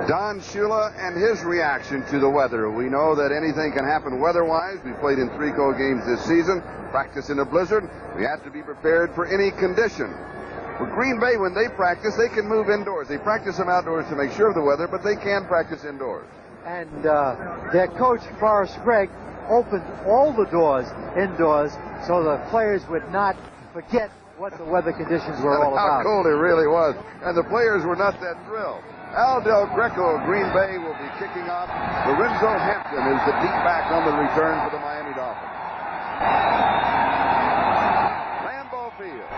Don Shula and his reaction to the weather. We know that anything can happen weather-wise. We played in 3 cold games this season, practice in a blizzard. We have to be prepared for any condition. For Green Bay, when they practice, they can move indoors. They practice them outdoors to make sure of the weather, but they can practice indoors. And their coach, Forrest Gregg, opened all the doors indoors so the players would not forget what the weather conditions were all about. How cold it really was. And the players were not that thrilled. Al Del Greco of Green Bay will be kicking off. Lorenzo Hampton is the deep back on the return for the Miami Dolphins. Lambeau Field,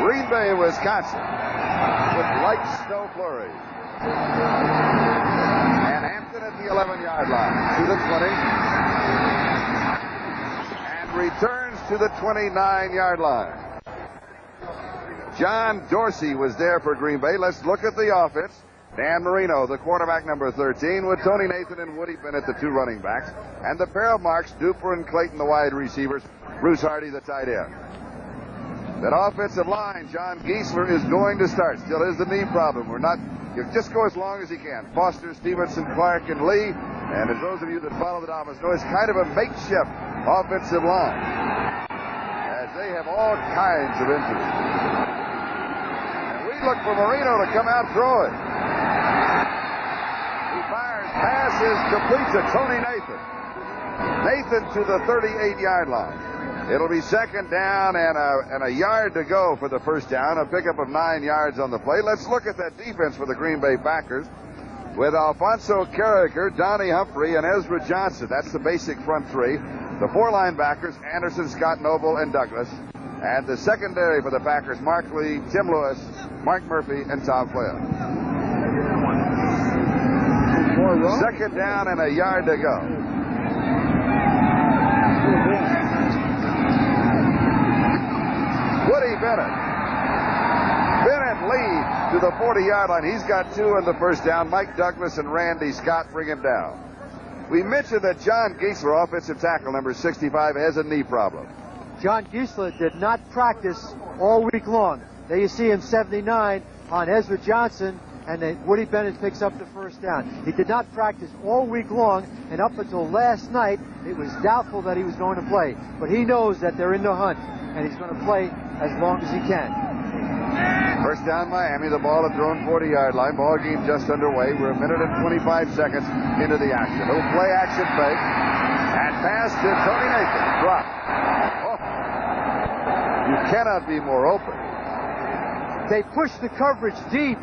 Green Bay, Wisconsin, with light snow flurries. And Hampton at the 11-yard line to the 20. And returns to the 29-yard line. John Dorsey was there for Green Bay. Let's look at the offense. Dan Marino, the quarterback, number 13, with Tony Nathan and Woody Bennett, the 2 running backs. And the pair of marks, Duper and Clayton, the wide receivers. Bruce Hardy, the tight end. That offensive line, John Giesler is going to start. Still is the knee problem. You just go as long as he can. Foster, Stevenson, Clark, and Lee. And as those of you that follow the Dolphins know, it's kind of a makeshift offensive line, as they have all kinds of injuries. And we look for Marino to come out throwing. He fires, pass is complete to Tony Nathan. Nathan to the 38-yard line. It'll be second down and a yard to go for the first down, a pickup of 9 yards on the play. Let's look at that defense for the Green Bay Packers with Alfonso Carricker, Donnie Humphrey, and Ezra Johnson. That's the basic front 3. The 4 linebackers, Anderson, Scott Noble, and Douglas. And the secondary for the Packers, Mark Lee, Tim Lewis, Mark Murphy, and Tom Flynn. Second down and a yard to go. Woody Bennett. Bennett leads to the 40-yard line. He's got 2 on the first down. Mike Douglas and Randy Scott bring him down. We mentioned that John Giesler, offensive tackle, number 65, has a knee problem. John Giesler did not practice all week long. There you see him, 79, on Ezra Johnson, and then Woody Bennett picks up the first down. He did not practice all week long, and up until last night, it was doubtful that he was going to play. But he knows that they're in the hunt, and he's going to play as long as he can. First down, Miami. The ball at their own 40-yard line. Ball game just underway. We're a minute and 25 seconds into the action. Little play action fake. And pass to Tony Nathan. Drop. Oh. You cannot be more open. They pushed the coverage deep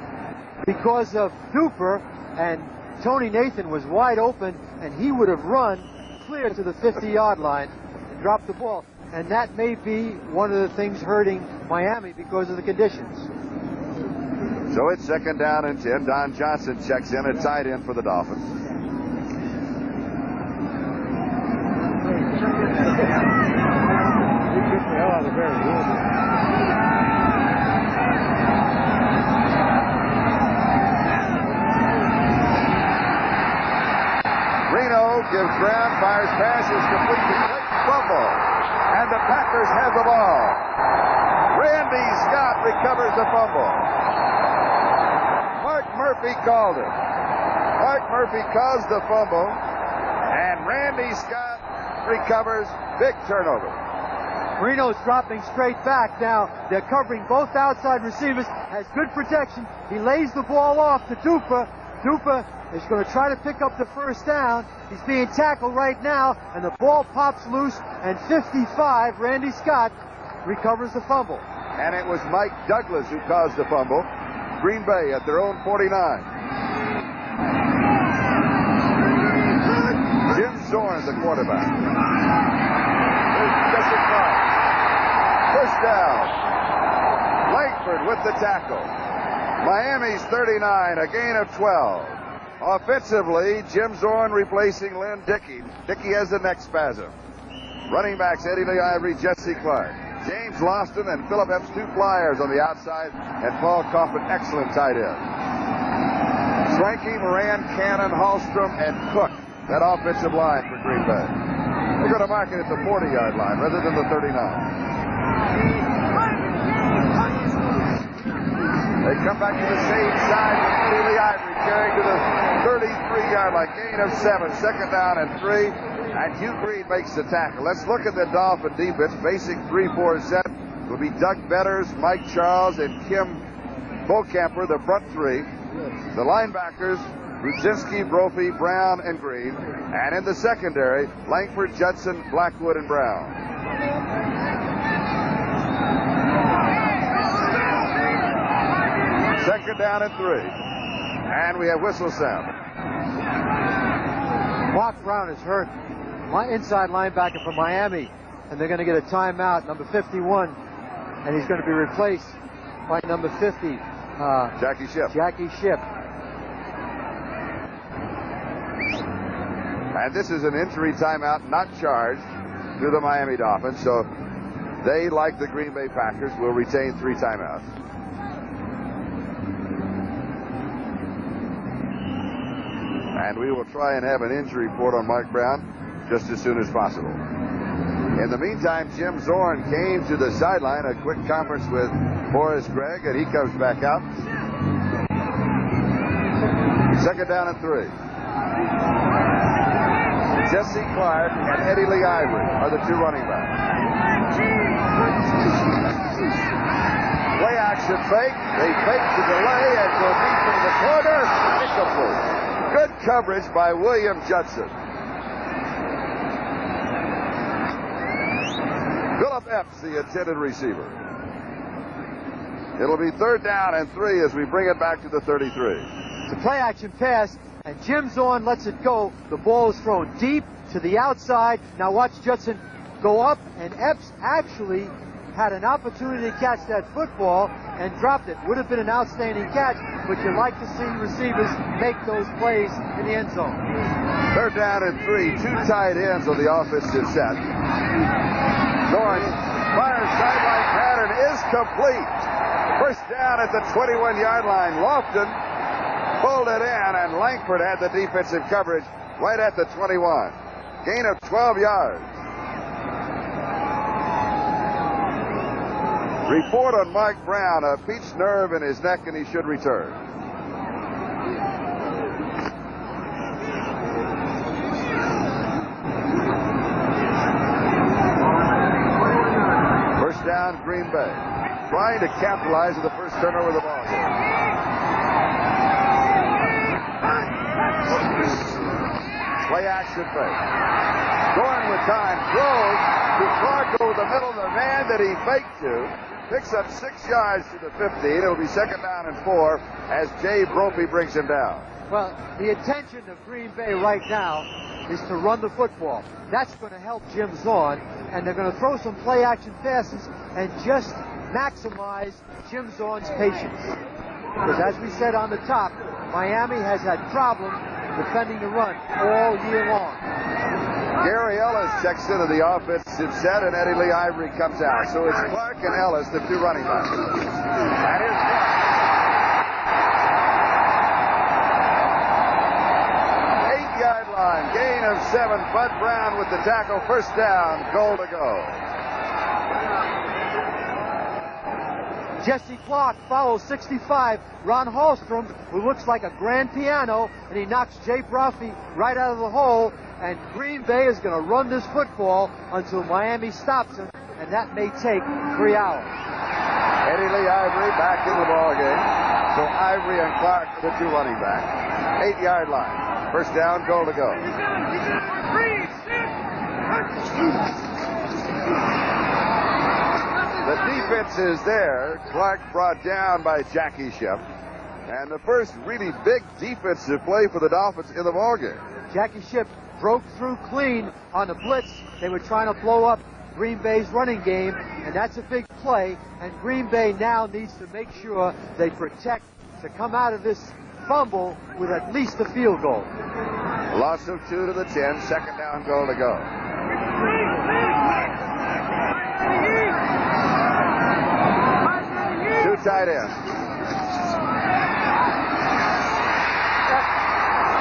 because of Duper, and Tony Nathan was wide open, and he would have run clear to the 50-yard line and dropped the ball. And that may be one of the things hurting Miami because of the conditions. So it's second down and 10. Don Johnson checks in at tight end for the Dolphins. Reno gives ground, fires passes, complete to Clayton, fumble. And the Packers have the ball. Randy Scott recovers the fumble. Mark Murphy called it. Mark Murphy caused the fumble. And Randy Scott recovers. Big turnover. Reno's dropping straight back now. They're covering both outside receivers. Has good protection. He lays the ball off to Duper. Duper is going to try to pick up the first down. He's being tackled right now, and the ball pops loose, and 55, Randy Scott, recovers the fumble. And it was Mike Douglas who caused the fumble. Green Bay at their own 49. Jim Zorn, the quarterback. There's Jesse Clark. Push down. Langford with the tackle. Miami's 39, a gain of 12. Offensively, Jim Zorn replacing Lynn Dickey. Dickey has the neck spasm. Running backs, Eddie Lee Ivory, Jesse Clark. James Lofton and Philip Epps, 2 flyers on the outside, and Paul Coffin, excellent tight end. Swanky, Moran, Cannon, Hallstrom, and Cook. That offensive line for Green Bay. They're going to mark it at the 40-yard line rather than the 39. They come back to the same side with Eddie Lee Ivory carrying to the sideline. Gain of 7. Second down and 3. And Hugh Green makes the tackle. Let's look at the Dolphin defense. Basic 3-4 set will be Doug Betters, Mike Charles, and Kim Bocamper, the front three. The linebackers, Rudzinski, Brophy, Brown, and Green. And in the secondary, Langford, Judson, Blackwood, and Brown. Second down and 3. And we have whistle sound. Mark Brown is hurt. My inside linebacker for Miami. And they're going to get a timeout, number 51. And he's going to be replaced by number 50. Jackie Shipp. Jackie Shipp. And this is an injury timeout not charged to the Miami Dolphins. So they, like the Green Bay Packers, will retain 3 timeouts. And we will try and have an injury report on Mark Brown just as soon as possible. In the meantime, Jim Zorn came to the sideline, a quick conference with Boris Gregg, and he comes back out. Second down and 3. Jesse Clark and Eddie Lee Ivory are the 2 running backs. Play action fake. They fake the delay and go deep into the corner. Incomplete. Good coverage by William Judson. Philip Epps, the intended receiver. It'll be third down and 3 as we bring it back to the 33. It's a play action pass, and Jim Zorn lets it go. The ball is thrown deep to the outside. Now watch Judson go up, and Epps actually had an opportunity to catch that football and dropped it. Would have been an outstanding catch, but you like to see receivers make those plays in the end zone. Third down and 3, 2 tight ends on the offensive set. Zorn fires sideline pattern is complete. First down at the 21-yard line. Lofton pulled it in, and Langford had the defensive coverage right at the 21. Gain of 12 yards. Report on Mark Brown, a pinched nerve in his neck, and he should return. First down, Green Bay. Trying to capitalize on the first turnover of the ball game. Play action fake. Going with time, throws to Clark over the middle of the man that he faked to. Picks up 6 yards to the 15. It'll be second down and 4 as Jay Brophy brings him down. Well, the intention of Green Bay right now is to run the football. That's going to help Jim Zorn, and they're going to throw some play action passes and just maximize Jim Zorn's patience. Because as we said on the top, Miami has had problems defending the run all year long. Gary Ellis checks into the offensive set, and Eddie Lee Ivory comes out. So it's Clark and Ellis, the 2 running backs. And here's Clark. 8-yard line, gain of 7. Bud Brown with the tackle. First down, goal to go. Jesse Clark follows 65, Ron Hallstrom, who looks like a grand piano, and he knocks Jay Brophy right out of the hole. And Green Bay is going to run this football until Miami stops him, and that may take 3 hours. Eddie Lee Ivory back in the ball game. So Ivory and Clark are the 2 running backs. 8-yard line. First down, goal to go. The defense is there. Clark brought down by Jackie Shipp. And the first really big defensive play for the Dolphins in the ball game. Jackie Shipp broke through clean on the blitz. They were trying to blow up Green Bay's running game, and that's a big play. And Green Bay now needs to make sure they protect to come out of this fumble with at least a field goal. Loss of 2 to the 10. Second down, goal to go. Two tight ends.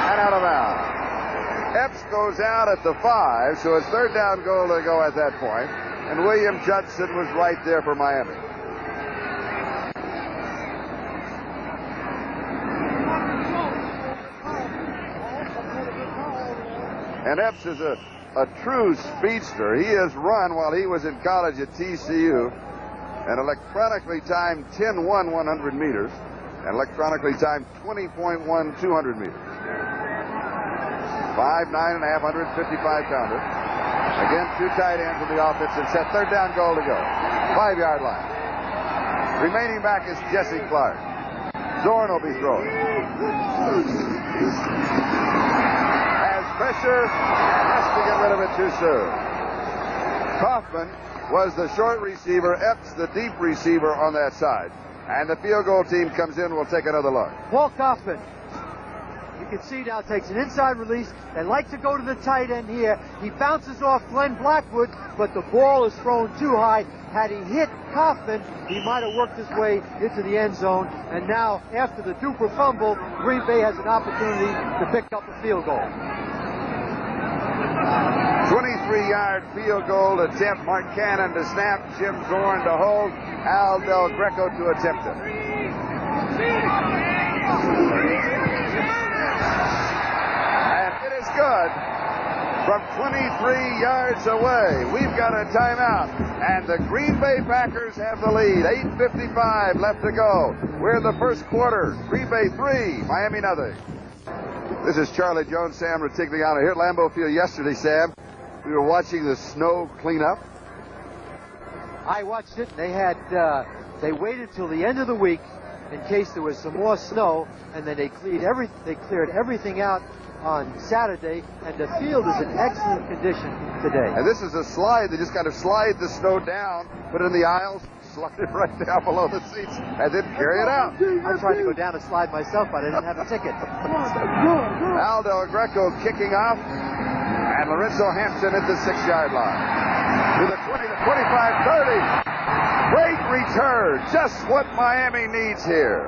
And out of bounds. Epps goes out at the 5, so it's third down, goal to go at that point. And William Judson was right there for Miami. And Epps is a true speedster. He has run while he was in college at TCU and electronically timed 10.1 100 meters and electronically timed 20.1 200 meters. 5'9 and a half, 155 pounder. Again, two tight ends in the offense and set. Third down goal to go. 5-yard line. Remaining back is Jesse Clark. Zorn will be throwing. Has pressure and has to get rid of it too soon. Kaufman was the short receiver, Epps the deep receiver on that side. And the field goal team comes in. We'll take another look. Paul Kaufman, you can see now, takes an inside release. They like to go to the tight end here. He bounces off Glenn Blackwood, but the ball is thrown too high. Had he hit Kaufman, he might have worked his way into the end zone. And now, after the Duper fumble, Green Bay has an opportunity to pick up a field goal. 23-yard field goal attempt. Mark Cannon to snap, Jim Zorn to hold, Al Del Greco to attempt it. And it is good from 23 yards away. We've got a timeout, and the Green Bay Packers have the lead. 8:55 left to go. We're in the first quarter. Green Bay 3, Miami nothing. This is Charlie Jones, Sam Ratigliano here at Lambeau Field yesterday, Sam. We were watching the snow clean up. I watched it. They waited till the end of the week in case there was some more snow, and then they cleared everything out on Saturday, and the field is in excellent condition today. And this is a slide. They just kind of slide the snow down, put it in the aisles, slide it right down below the seats, and then carry it out. I tried to go down a slide myself, but I didn't have a ticket. Al Del Greco kicking off, and Lorenzo Hampton at the 6-yard line. To the 20, the 25, 30. Great return. Just what Miami needs here.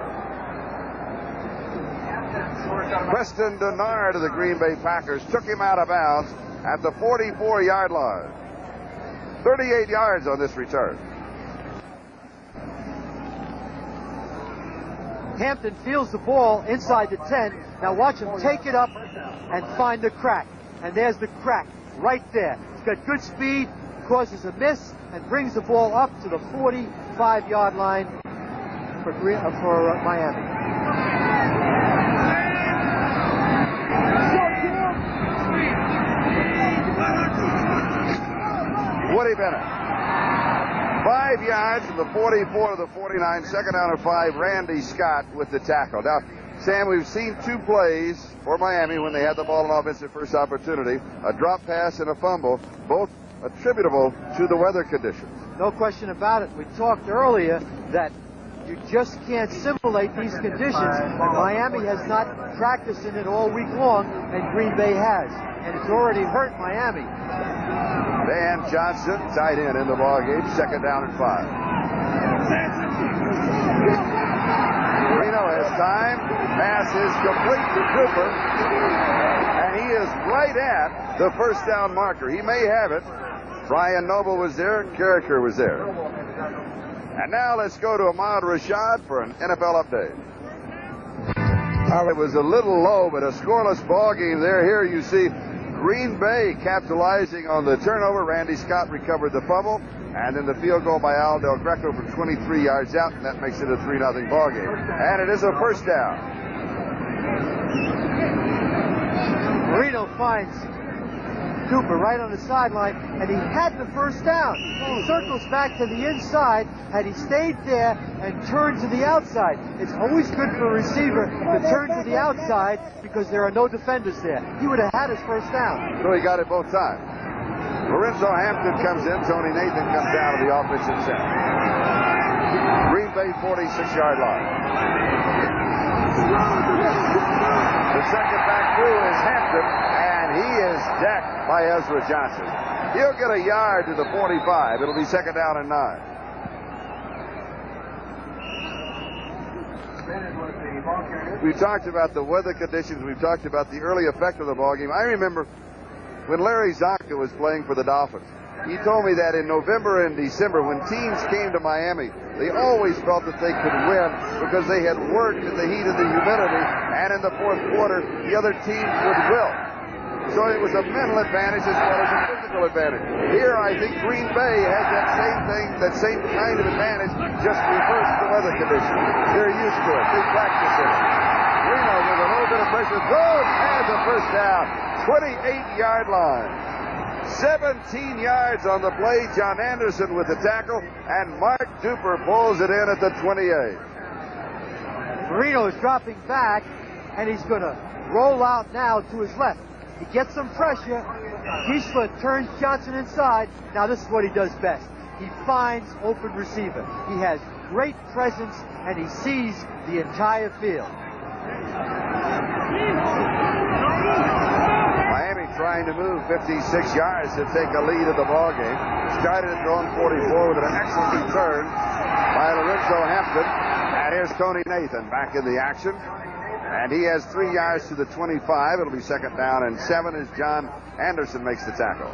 Preston Denard of the Green Bay Packers took him out of bounds at the 44-yard line. 38 yards on this return. Hampton feels the ball inside the 10. Now watch him take it up and find the crack. And there's the crack right there. He's got good speed, causes a miss, and brings the ball up to the 45-yard line for Miami. Woody Bennett. 5 yards from the 44 to the 49. Second down and 5. Randy Scott with the tackle. Now, Sam, we've seen two plays for Miami when they had the ball on offense at first opportunity. A drop pass and a fumble, both attributable to the weather conditions. No question about it. We talked earlier that you just can't simulate these conditions. And Miami has not practiced in it all week long, and Green Bay has. And it's already hurt Miami. Van Johnson, tight end in the ballgame. Second down and 5. Reno has time. Pass is complete to Cooper. And he is right at the first down marker. He may have it. Brian Noble was there. Carricker was there. And now let's go to Ahmad Rashad for an NFL update. It was a little low, but a scoreless ball game there. Here you see Green Bay capitalizing on the turnover. Randy Scott recovered the fumble. And then the field goal by Al Del Greco from 23 yards out, and that makes it a 3-0 ball game. And it is a first down. Marino finds Cooper right on the sideline, and he had the first down. He circles back to the inside. Had he stayed there and turned to the outside, it's always good for a receiver to turn to the outside because there are no defenders there. He would have had his first down. So he got it both times. Lorenzo Hampton comes in. Tony Nathan comes down to the offensive center. Green Bay 46-yard line. The second back through is Hampton, and he is decked by Ezra Johnson. He'll get a yard to the 45. It'll be second down and 9. We've talked about the weather conditions. We've talked about the early effect of the ball game. I remember when Larry Zonka was playing for the Dolphins. He told me that in November and December, when teams came to Miami, they always felt that they could win because they had worked in the heat of the humidity, and in the fourth quarter, the other teams would wilt. So it was a mental advantage as well as a physical advantage. Here, I think Green Bay has that same thing, that same kind of advantage, just reversed the weather conditions. They're used to it. They practice it. Reno with a little bit of pressure. Good. And the first down. 28-yard line. 17 yards on the play. John Anderson with the tackle. And Mark Duper pulls it in at the 28. Marino is dropping back, and he's going to roll out now to his left. He gets some pressure. Giesler turns Johnson inside. Now this is what he does best. He finds open receiver. He has great presence, and he sees the entire field. Miami trying to move 56 yards to take a lead in the ball game. Started at their own 44 with an excellent return by Lorenzo Hampton. And here's Tony Nathan back in the action. And he has 3 yards to the 25. It'll be second down and 7 as John Anderson makes the tackle.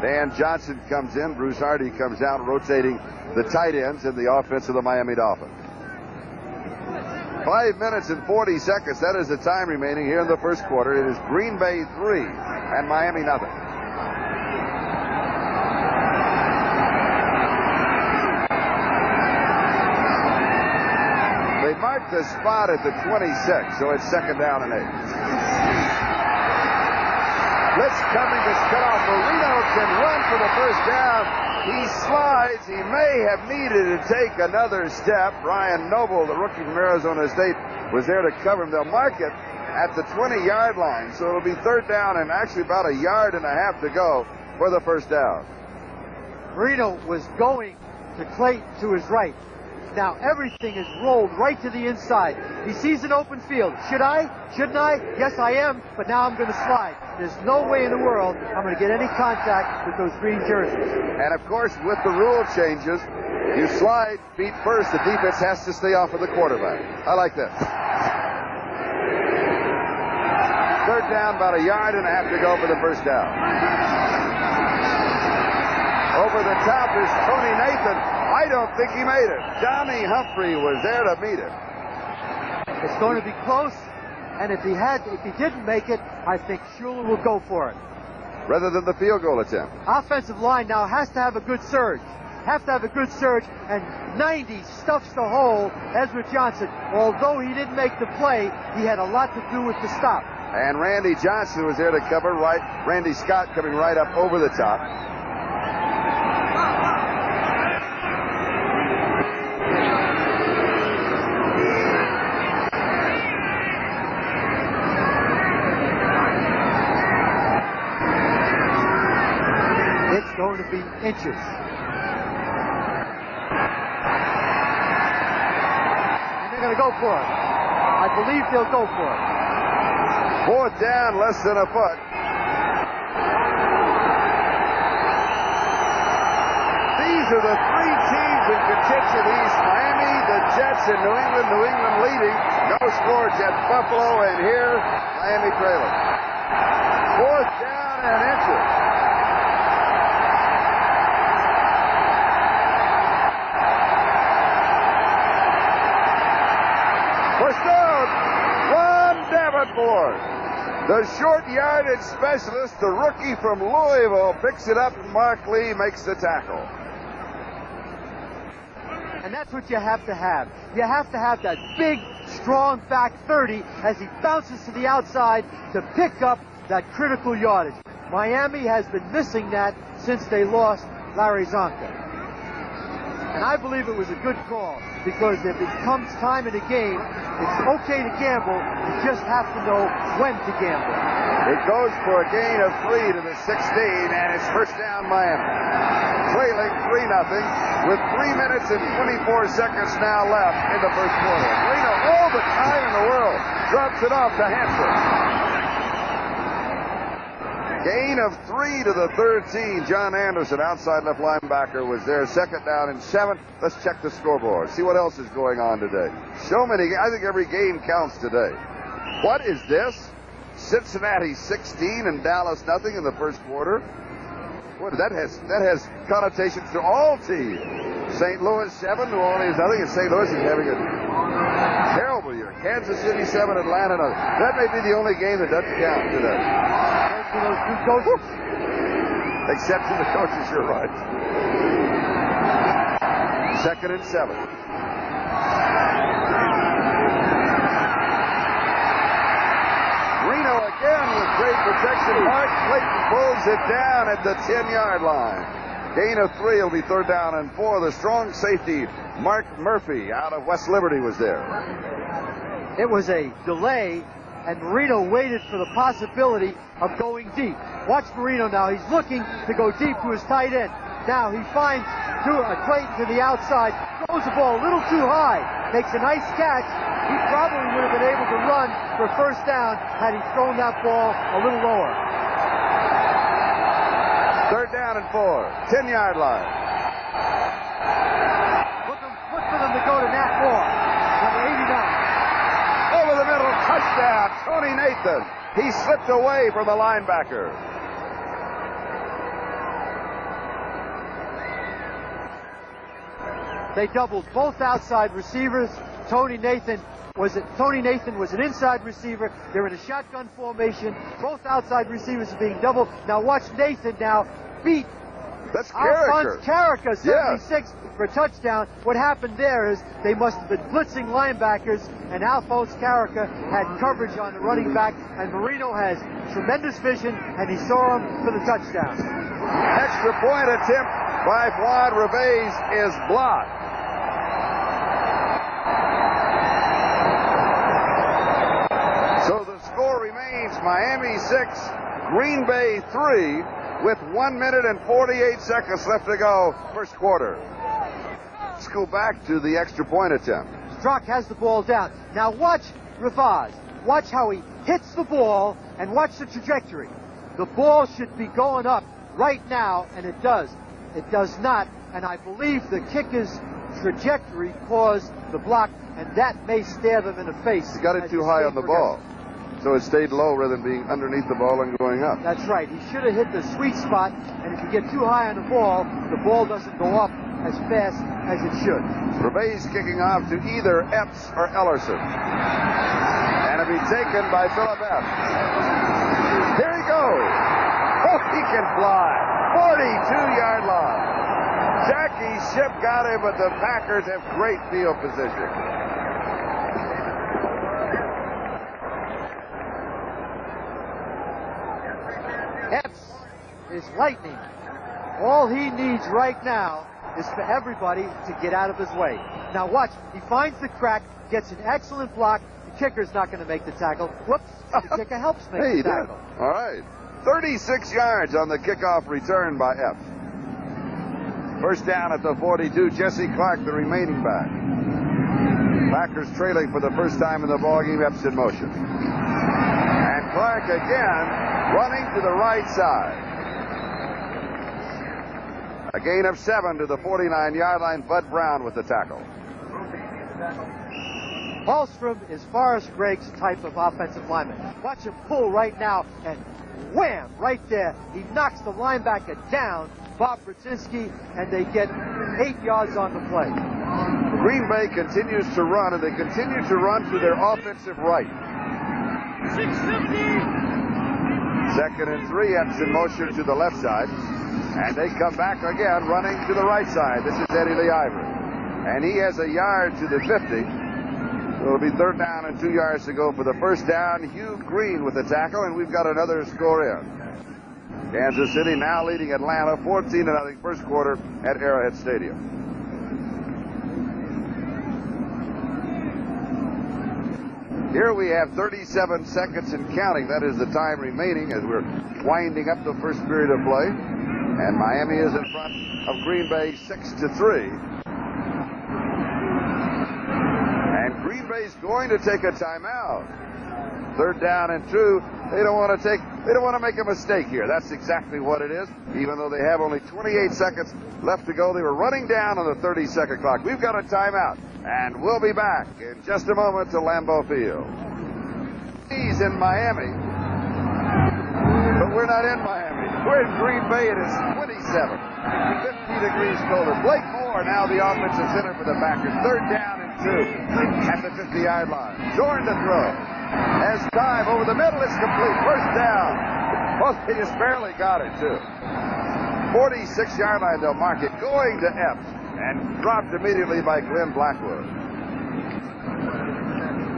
Dan Johnson comes in. Bruce Hardy comes out, rotating the tight ends in the offense of the Miami Dolphins. 5 minutes and 40 seconds. That is the time remaining here in the first quarter. It is Green Bay 3 and Miami nothing. They marked the spot at the 26, so it's second down and 8. Blitz coming to cut off. Marino can run for the first down. He slides. He may have needed to take another step. Ryan Noble, the rookie from Arizona State, was there to cover him. They'll mark it at the 20-yard line, so it'll be third down and actually about a yard and a half to go for the first down. Marino was going to Clayton to his right. Now everything is rolled right to the inside. He sees an open field. Should I? Shouldn't I? Yes, I am, but now I'm going to slide. There's no way in the world I'm going to get any contact with those green jerseys. And of course, with the rule changes, you slide feet first. The defense has to stay off of the quarterback. I like this. Third down, about a yard and a half to go for the first down. Over the top is Tony Nathan. I don't think he made it. Johnny Humphrey was there to meet him. It's going to be close, and if he didn't make it, I think Schuler will go for it. Rather than the field goal attempt. Offensive line now has to have a good surge. And 90 stuffs the hole. Ezra Johnson, although he didn't make the play, he had a lot to do with the stop. And Randy Johnson was there to cover right. Randy Scott coming right up over the top. It's going to be inches. And they're going to go for it. I believe they'll go for it. Fourth down, less than a foot. These are the three teams in contention east. Miami, the Jets, and New England. New England leading. No score, Jets, Buffalo, and here, Miami trailing. Fourth down and inches. First down, Ron Davenport. The short yardage specialist, the rookie from Louisville, picks it up, and Mark Lee makes the tackle. And that's what you have to have. You have to have that big, strong back 30 as he bounces to the outside to pick up that critical yardage. Miami has been missing that since they lost Larry Zonka. And I believe it was a good call, because if it comes time in a game, it's okay to gamble. You just have to know when to gamble. It goes for a gain of 3 to the 16, and it's first down Miami. Trailing 3-0 with 3 minutes and 24 seconds now left in the first quarter. Reno, all the time in the world, drops it off to Hampton. Gain of 3 to the 13. John Anderson, outside left linebacker, was there. Second down and 7. Let's check the scoreboard. See what else is going on today. So many. I think every game counts today. What is this? Cincinnati 16 and Dallas nothing in the first quarter. What that has connotations to all teams. St. Louis 7, New Orleans nothing, and St. Louis is having a terrible year. Kansas City 7, Atlanta nothing. That may be the only game that doesn't count today. Thanks to those two coaches. Except for the coaches, you're right. 2nd and 7. Reno again with great protection. Mark Clayton pulls it down at the 10-yard line. Gain of 3 will be 3rd down and 4. The strong safety, Mark Murphy, out of West Liberty, was there. It was a delay, and Marino waited for the possibility of going deep. Watch Marino now. He's looking to go deep to his tight end. Now he finds Clayton to the outside, throws the ball a little too high, makes a nice catch. He probably would have been able to run for 1st down had he thrown that ball a little lower. 3rd down and 4, 10-yard line. Look for them to go to Nat Moore, number 89. Over the middle, touchdown, Tony Nathan. He slipped away from the linebacker. They doubled both outside receivers. Tony Nathan was an inside receiver. They're in a shotgun formation. Both outside receivers are being doubled. Now watch Nathan now beat Alphonse Carrica, 76 for a touchdown. What happened there is they must have been blitzing linebackers, and Alphonse Carrica had coverage on the running back, and Marino has tremendous vision, and he saw him for the touchdown. Extra point attempt by Juan Revez is blocked. So the score remains Miami 6, Green Bay 3, with 1 minute and 48 seconds left to go, 1st quarter. Let's go back to the extra point attempt. Strzok has the ball down. Now watch Revaz. Watch how he hits the ball, and watch the trajectory. The ball should be going up right now, and it does. It does not, and I believe the kicker's trajectory caused the block, and that may stare them in the face. He got it too high on the ball, so it stayed low rather than being underneath the ball and going up. That's right. He should have hit the sweet spot, and if you get too high on the ball doesn't go up as fast as it should. Revez kicking off to either Epps or Ellerson. And it'll be taken by Philip Epps. Here he goes. Oh, he can fly. 42-yard line. Jackie Shipp got him, but the Packers have great field position. Epps is lightning. All he needs right now is for everybody to get out of his way. Now watch, he finds the crack, gets an excellent block. The kicker's not going to make the tackle. Whoops, the kicker helps make the tackle. All right. 36 yards on the kickoff return by Epps. 1st down at the 42. Jesse Clark, the remaining back. Packers trailing for the first time in the ballgame. Epps in motion. And Clark again running to the right side. A gain of 7 to the 49-yard line. Bud Brown with the tackle. Hallstrom is Forrest Gregg's type of offensive lineman. Watch him pull right now, and wham, right there. He knocks the linebacker down, Bob Brzezinski, and they get 8 yards on the play. Green Bay continues to run, and they continue to run to their offensive right. 670. 2nd and 3. Epps in motion to the left side. And they come back again, running to the right side. This is Eddie Lee Ivory. And he has a yard to the 50. So it'll be 3rd down and 2 yards to go for the 1st down. Hugh Green with the tackle, and we've got another score in. Kansas City now leading Atlanta 14-0 1st quarter at Arrowhead Stadium. Here we have 37 seconds and counting. That is the time remaining as we're winding up the first period of play. And Miami is in front of Green Bay 6-3. And Green Bay's going to take a timeout. 3rd down and 2. They don't want to make a mistake here. That's exactly what it is. Even though they have only 28 seconds left to go, they were running down on the 30-second clock. We've got a timeout, and we'll be back in just a moment to Lambeau Field. He's in Miami, but we're not in Miami. We're in Green Bay. It is 27, 50 degrees colder. Blake Moore now the offensive center for the Packers. 3rd down and at the 50-yard line. Zorn to throw. Has time over the middle. It's complete. First down. Well, they just barely got it, too. 46-yard line, they'll mark it. Going to Epps and dropped immediately by Glenn Blackwood.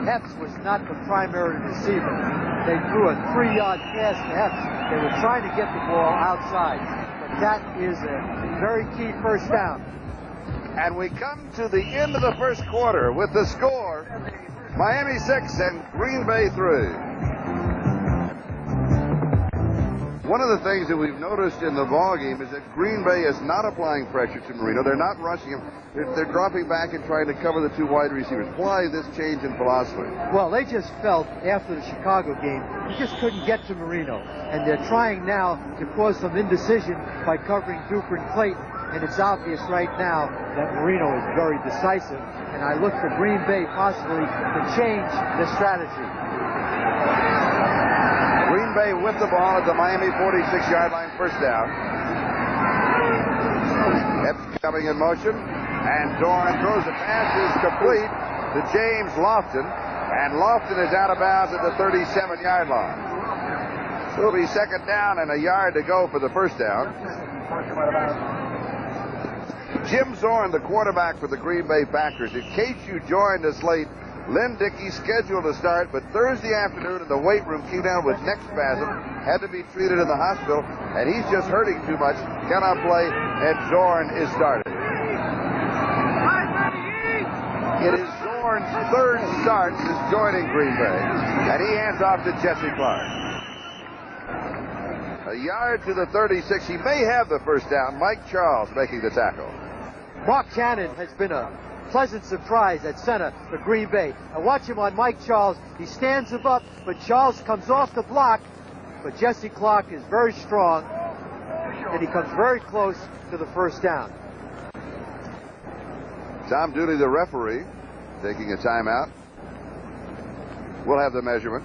Epps was not the primary receiver. They threw a 3-yard pass to Epps. They were trying to get the ball outside. But that is a very key first down. And we come to the end of the first quarter with the score, Miami 6 and Green Bay 3. One of the things that we've noticed in the ball game is that Green Bay is not applying pressure to Marino. They're not rushing him. They're dropping back and trying to cover the two wide receivers. Why this change in philosophy? Well, they just felt after the Chicago game, you just couldn't get to Marino. And they're trying now to cause some indecision by covering Duper and Clayton. And it's obvious right now that Marino is very decisive. And I look for Green Bay possibly to change the strategy. Green Bay with the ball at the Miami 46-yard line, first down. Epps coming in motion, and Dorn throws the pass is complete to James Lofton, and Lofton is out of bounds at the 37-yard line. So it'll be second down and a yard to go for the first down. Jim Zorn, the quarterback for the Green Bay Packers. In case you joined us late, Lynn Dickey scheduled to start, but Thursday afternoon in the weight room came down with neck spasm, had to be treated in the hospital, and he's just hurting too much, cannot play, and Zorn is starting. It is Zorn's third start since joining Green Bay, and he hands off to Jesse Clark. A yard to the 36. He may have the first down. Mike Charles making the tackle. Mark Cannon has been a pleasant surprise at center for Green Bay. I watch him on Mike Charles. He stands him up, but Charles comes off the block. But Jesse Clark is very strong, and he comes very close to the first down. Tom Dooley, the referee, taking a timeout. We'll have the measurement.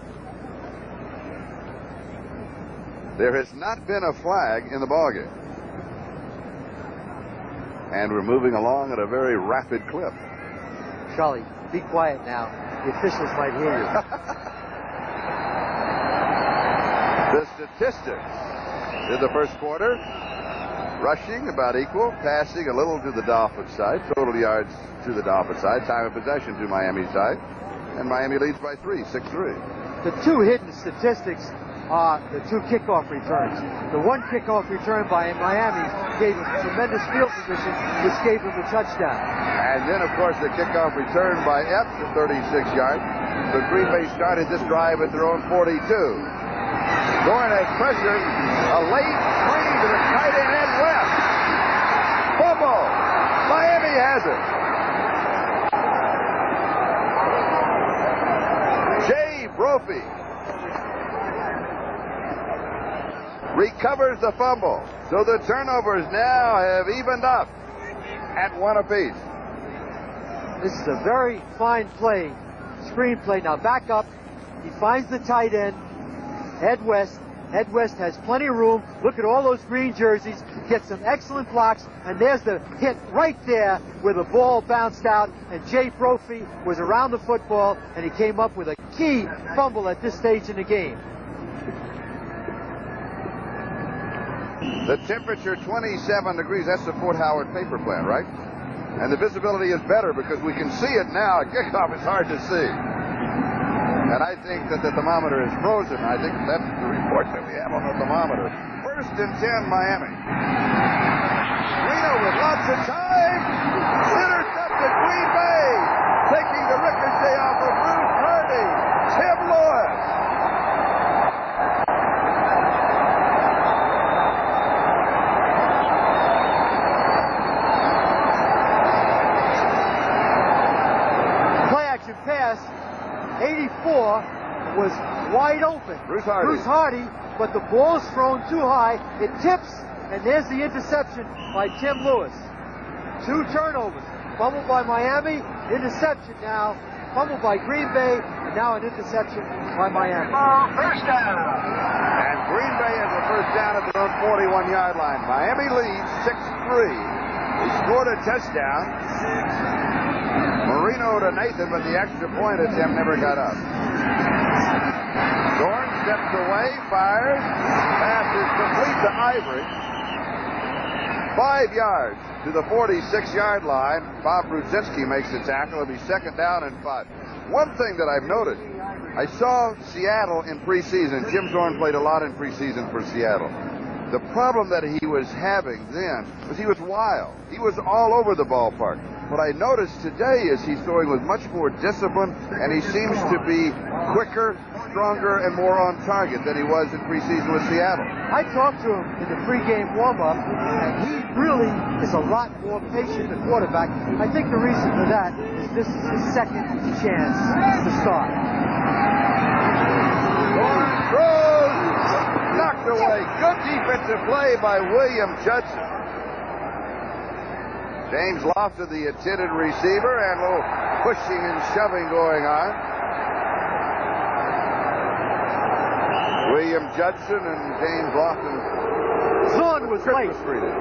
There has not been a flag in the ballgame. And we're moving along at a very rapid clip. Charlie, be quiet now. The officials might hear you. The statistics in the first quarter. Rushing about equal. Passing a little to the Dolphins side. Total yards to the Dolphins side. Time of possession to Miami's side. And Miami leads by 3, 6-3. The two hidden statistics are the two kickoff returns. The one kickoff return by Miami gave him tremendous field position, which gave him the touchdown. And then, of course, the kickoff return by Epps at 36 yards. So Green Bay started this drive at their own 42. Dorn has pressure. A late screen to the tight end Ed West. Fumble. Miami has it. Jay Brophy recovers the fumble. So the turnovers now have evened up at 1 apiece. This is a very fine play, screen play. Now back up. He finds the tight end, Ed West. Ed West has plenty of room. Look at all those green jerseys. Gets some excellent blocks. And there's the hit right there where the ball bounced out. And Jay Brophy was around the football, and he came up with a key fumble at this stage in the game. The temperature 27 degrees. That's the Fort Howard paper plant, right? And the visibility is better because we can see it now. At kickoff, it's hard to see. And I think that the thermometer is frozen. I think that's the report that we have on the thermometer. 1st and 10, Miami. Reno with lots of time. Intercepted Green Bay. Taking the ricochet off of Bruce Hardy. Tim Lewis. Pass 84 was wide open. Bruce Hardy, but the ball's thrown too high. It tips, and there's the interception by Tim Lewis. 2 turnovers. Fumble by Miami, interception now. Fumble by Green Bay, and now an interception by Miami. First down. And Green Bay has a first down at their own 41-yard line. Miami leads 6-3. They scored a touchdown. Reno to Nathan, but the extra point attempt never got up. Dorn steps away, fires. Pass is complete to Ivory. 5 yards to the 46-yard line. Bob Brudzinski makes the tackle. It'll be second down and 5. One thing that I've noticed, I saw Seattle in preseason. Jim Zorn played a lot in preseason for Seattle. The problem that he was having then was he was wild. He was all over the ballpark. What I noticed today is he's throwing with much more discipline, and he seems to be quicker, stronger, and more on target than he was in preseason with Seattle. I talked to him in the pregame warm-up, and he really is a lot more patient, the quarterback. I think the reason for that is this is his second chance to start. Dorn throws, knocked away. Good defensive play by William Judson. James Lofton, the intended receiver, and a little pushing and shoving going on. William Judson and James Lofton. Zorn was late.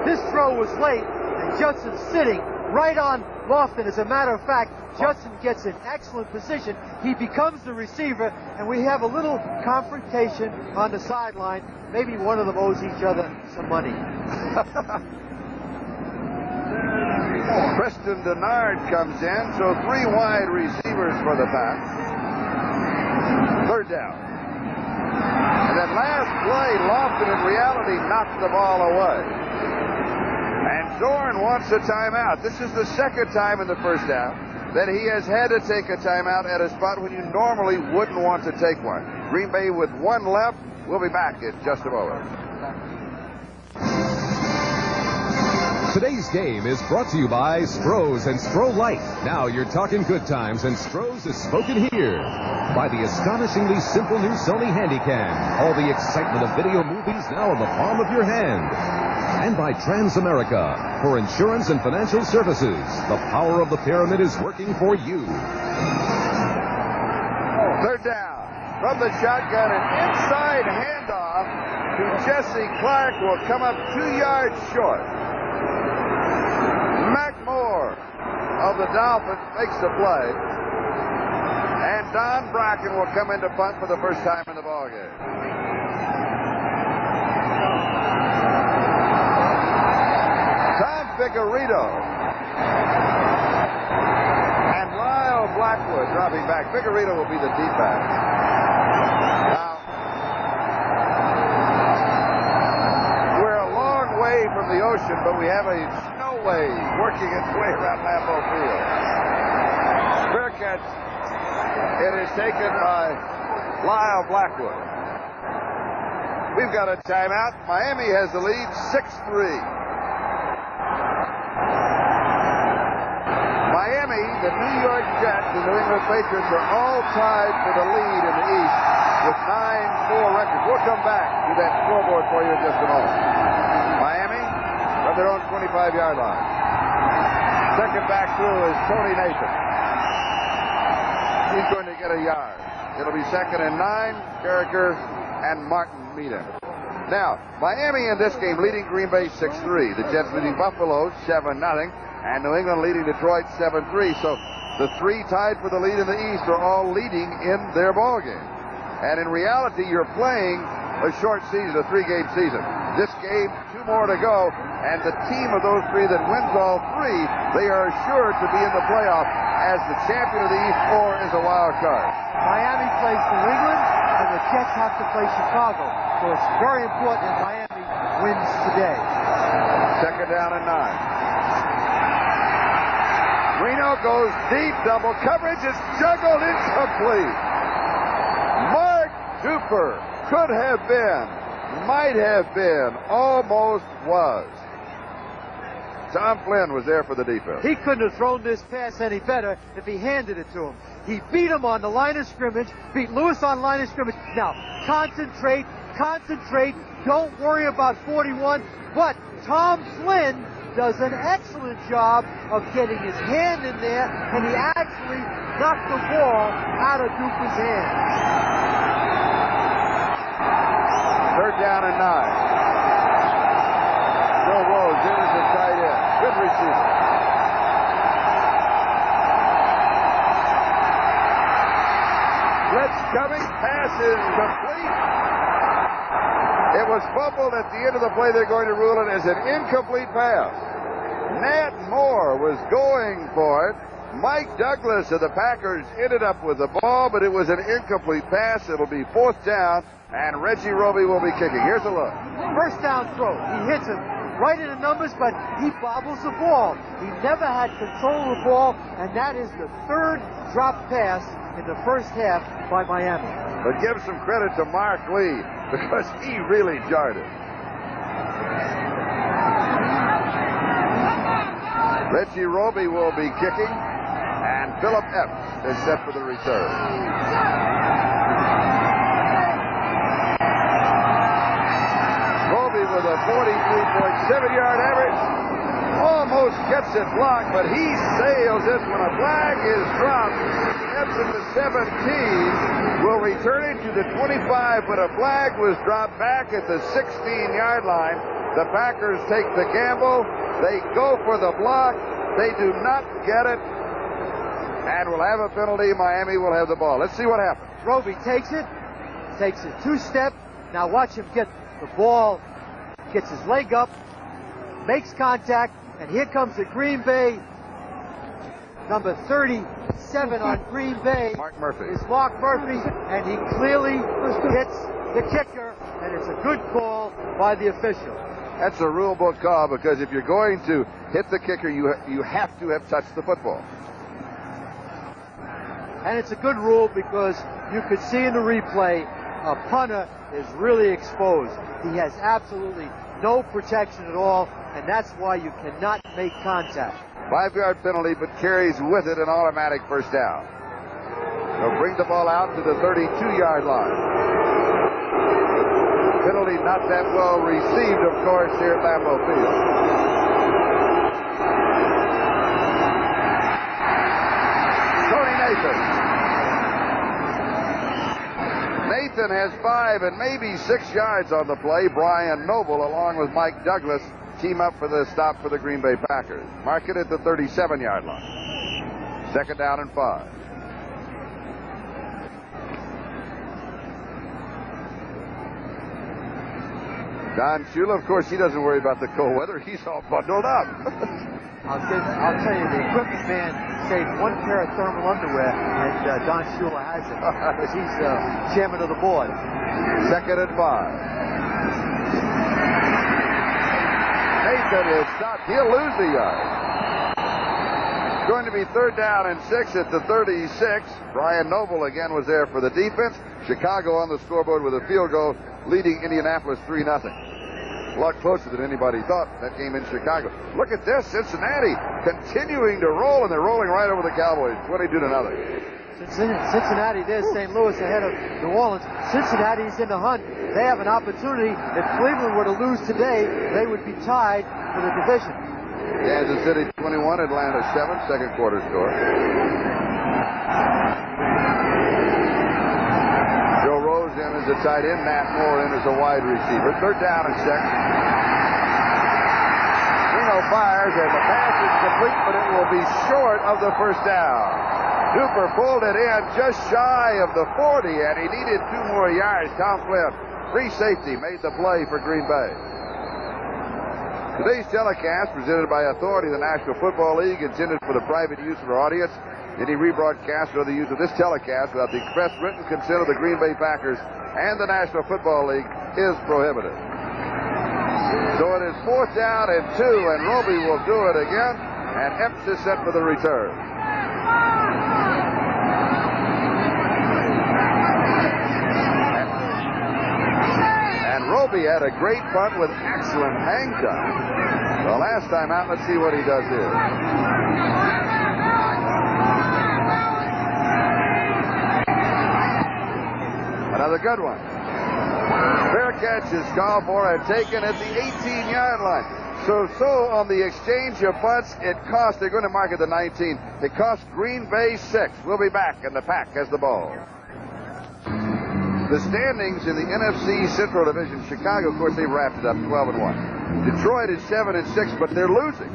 This throw was late, and Judson's sitting right on Lofton. As a matter of fact, Judson gets in excellent position. He becomes the receiver, and we have a little confrontation on the sideline. Maybe one of them owes each other some money. Preston Denard comes in, so 3 wide receivers for the pass. Third down. And that last play, Lofton in reality knocked the ball away. And Zorn wants a timeout. This is the second time in the first half that he has had to take a timeout at a spot when you normally wouldn't want to take one. Green Bay with 1 left. We'll be back in just a moment. Today's game is brought to you by Stroh's and Stroh Light. Now you're talking good times, and Stroh's is spoken here. By the astonishingly simple new Sony Handycam. All the excitement of video movies now in the palm of your hand. And by Transamerica. For insurance and financial services, the power of the pyramid is working for you. Third down. From the shotgun, an inside handoff to Jesse Clark will come up 2 yards short. Mac Moore of the Dolphins makes the play. And Don Bracken will come in to punt for the first time in the ballgame. Tom Figueredo. And Lyle Blackwood dropping back. Figueredo will be the deep back. Now, we're a long way from the ocean, but we have a snow wave working its way around Lambeau Field. Fair catch. It is taken by Lyle Blackwood. We've got a timeout. Miami has the lead 6-3. Miami, the New York Jets, and the New England Patriots are all tied for the lead in the East with 9-4 records. We'll come back to that scoreboard for you in just a moment. Miami from their own 25-yard line. Second back through is Tony Nathan. He's going to get a yard. It'll be 2nd and 9. Carricker and Martin meet him. Now, Miami in this game leading Green Bay 6-3. The Jets leading Buffalo 7-0. And New England leading Detroit 7-3. So the 3 tied for the lead in the East are all leading in their ball game. And in reality, you're playing a short season, a 3-game season. This game, 2 more to go. And the team of those 3 that wins all 3, they are assured to be in the playoff as the champion of the East or as a wild card. Miami plays New England, and the Jets have to play Chicago. So it's very important that Miami wins today. 2nd down and 9. Reno goes deep, double coverage is juggled, incomplete. Mark Duper could have been, might have been, almost was. Tom Flynn was there for the defense. He couldn't have thrown this pass any better if he handed it to him. He beat him on the line of scrimmage, beat Lewis on line of scrimmage. Now, concentrate, don't worry about 41, but Tom Flynn does an excellent job of getting his hand in there, and he actually knocked the ball out of Duper's hand. 3rd down and 9. Bill Rose, here's the tight end. Good receiver. Blitz coming. Pass is complete. It was fumbled at the end of the play. They're going to rule it as an incomplete pass. Nat Moore was going for it. Mike Douglas of the Packers ended up with the ball, but it was an incomplete pass. It'll be 4th down, and Reggie Roby will be kicking. Here's a look. First down throw. He hits him right in the numbers, but he bobbles the ball. He never had control of the ball, and that is the 3rd drop pass in the first half by Miami. But give some credit to Mark Lee, because he really jarred it. Reggie Roby will be kicking, and Philip Epps is set for the return. Roby with a 43.7-yard average. Almost gets it blocked, but he sails it when a flag is dropped. Epps at the 17 will return it to the 25, but a flag was dropped back at the 16-yard line. The Packers take the gamble. They go for the block. They do not get it. And will have a penalty. Miami will have the ball. Let's see what happens. Roby takes it 2-step. Now watch him get the ball, gets his leg up, makes contact, and here comes the Green Bay, number 37 on Green Bay. Mark Murphy. Is Mark Murphy, and he clearly hits the kicker, and it's a good call by the official. That's a rule book call, because if you're going to hit the kicker, you have to have touched the football. And it's a good rule because you could see in the replay a punter is really exposed. He has absolutely no protection at all, and that's why you cannot make contact. 5-yard penalty, but carries with it an automatic first down. They'll bring the ball out to the 32-yard line. Penalty not that well received, of course, here at Lambeau Field. Tony Nathan. Nathan has 5 and maybe 6 yards on the play. Brian Noble, along with Mike Douglas, team up for the stop for the Green Bay Packers. Mark it at the 37-yard line. 2nd down and 5. Don Shula, of course, he doesn't worry about the cold weather. He's all bundled up. I'll tell you, the equipment man saved 1 pair of thermal underwear, and Don Shula has it because he's chairman of the board. 2nd and 5. Nathan is stopped. He'll lose the yard. Going to be 3rd down and 6 at the 36. Brian Noble again was there for the defense. Chicago on the scoreboard with a field goal, leading Indianapolis 3-0. A lot closer than anybody thought, that game in Chicago. Look at this, Cincinnati continuing to roll, and they're rolling right over the Cowboys, 22-0. Cincinnati, there's St. Louis ahead of New Orleans. Cincinnati's in the hunt. They have an opportunity. If Cleveland were to lose today, they would be tied for the division. Kansas City 21, Atlanta 7, second quarter score. Joe Rose in as a tight end, Matt Moore in as a wide receiver. 3rd down and 6. Reno fires, and the pass is complete, but it will be short of the first down. Cooper pulled it in just shy of the 40, and he needed 2 more yards. Tom Flynn, free safety, made the play for Green Bay. Today's telecast, presented by authority of the National Football League, intended for the private use of our audience. Any rebroadcast or the use of this telecast without the express written consent of the Green Bay Packers and the National Football League is prohibited. So it is 4th down and 2, and Roby will do it again, and Epps is set for the return. And Roby had a great punt with excellent hang time. The last time out, let's see what he does here. Another good one. Fair catch is called for and taken at the 18-yard line. So on the exchange of punts, it cost, they're going to mark it the 19. It cost Green Bay 6. We'll be back, and the Pack has the ball. The standings in the NFC Central Division, Chicago, of course, they've wrapped it up 12-1. Detroit is 7-6, but they're losing.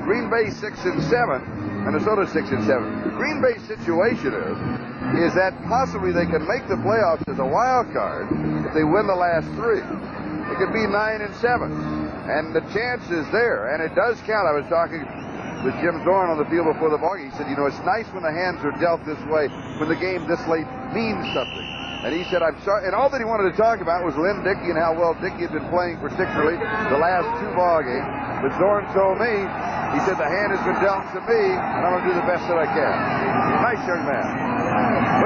Green Bay 6-7, Minnesota 6-7. The Green Bay situation is is that possibly they can make the playoffs as a wild card if they win the last 3. It could be 9 and 7. And the chance is there, and it does count. I was talking with Jim Zorn on the field before the ball game. He said, you know, it's nice when the hands are dealt this way, when the game this late means something. And he said, I'm sorry. And all that he wanted to talk about was Lynn Dickey and how well Dickey had been playing, particularly the last 2 ball games. But Zorn told me, he said, the hand has been dealt to me, and I'm going to do the best that I can. Nice young man.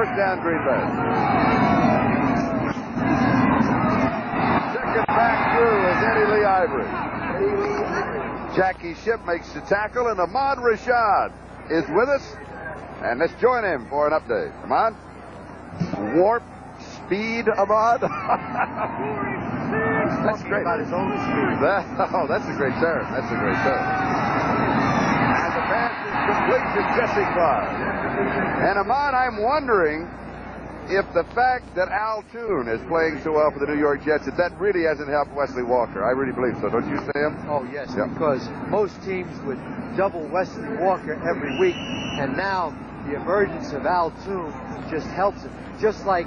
First down, Green Bay. Second back through is Eddie Lee Ivory. Jackie Shipp makes the tackle, and Ahmad Rashad is with us. And let's join him for an update. Ahmad? Warp speed, Ahmad? That's great. About his own speed. That's a great term. That's a great term. And the pass is complete to Jesse Clark. And Ahmad, I'm wondering if the fact that Al Toon is playing so well for the New York Jets, if that really hasn't helped Wesley Walker. I really believe so. Don't you, Sam? Oh, yes, Yep. because most teams would double Wesley Walker every week, and now the emergence of Al Toon just helps it. Just like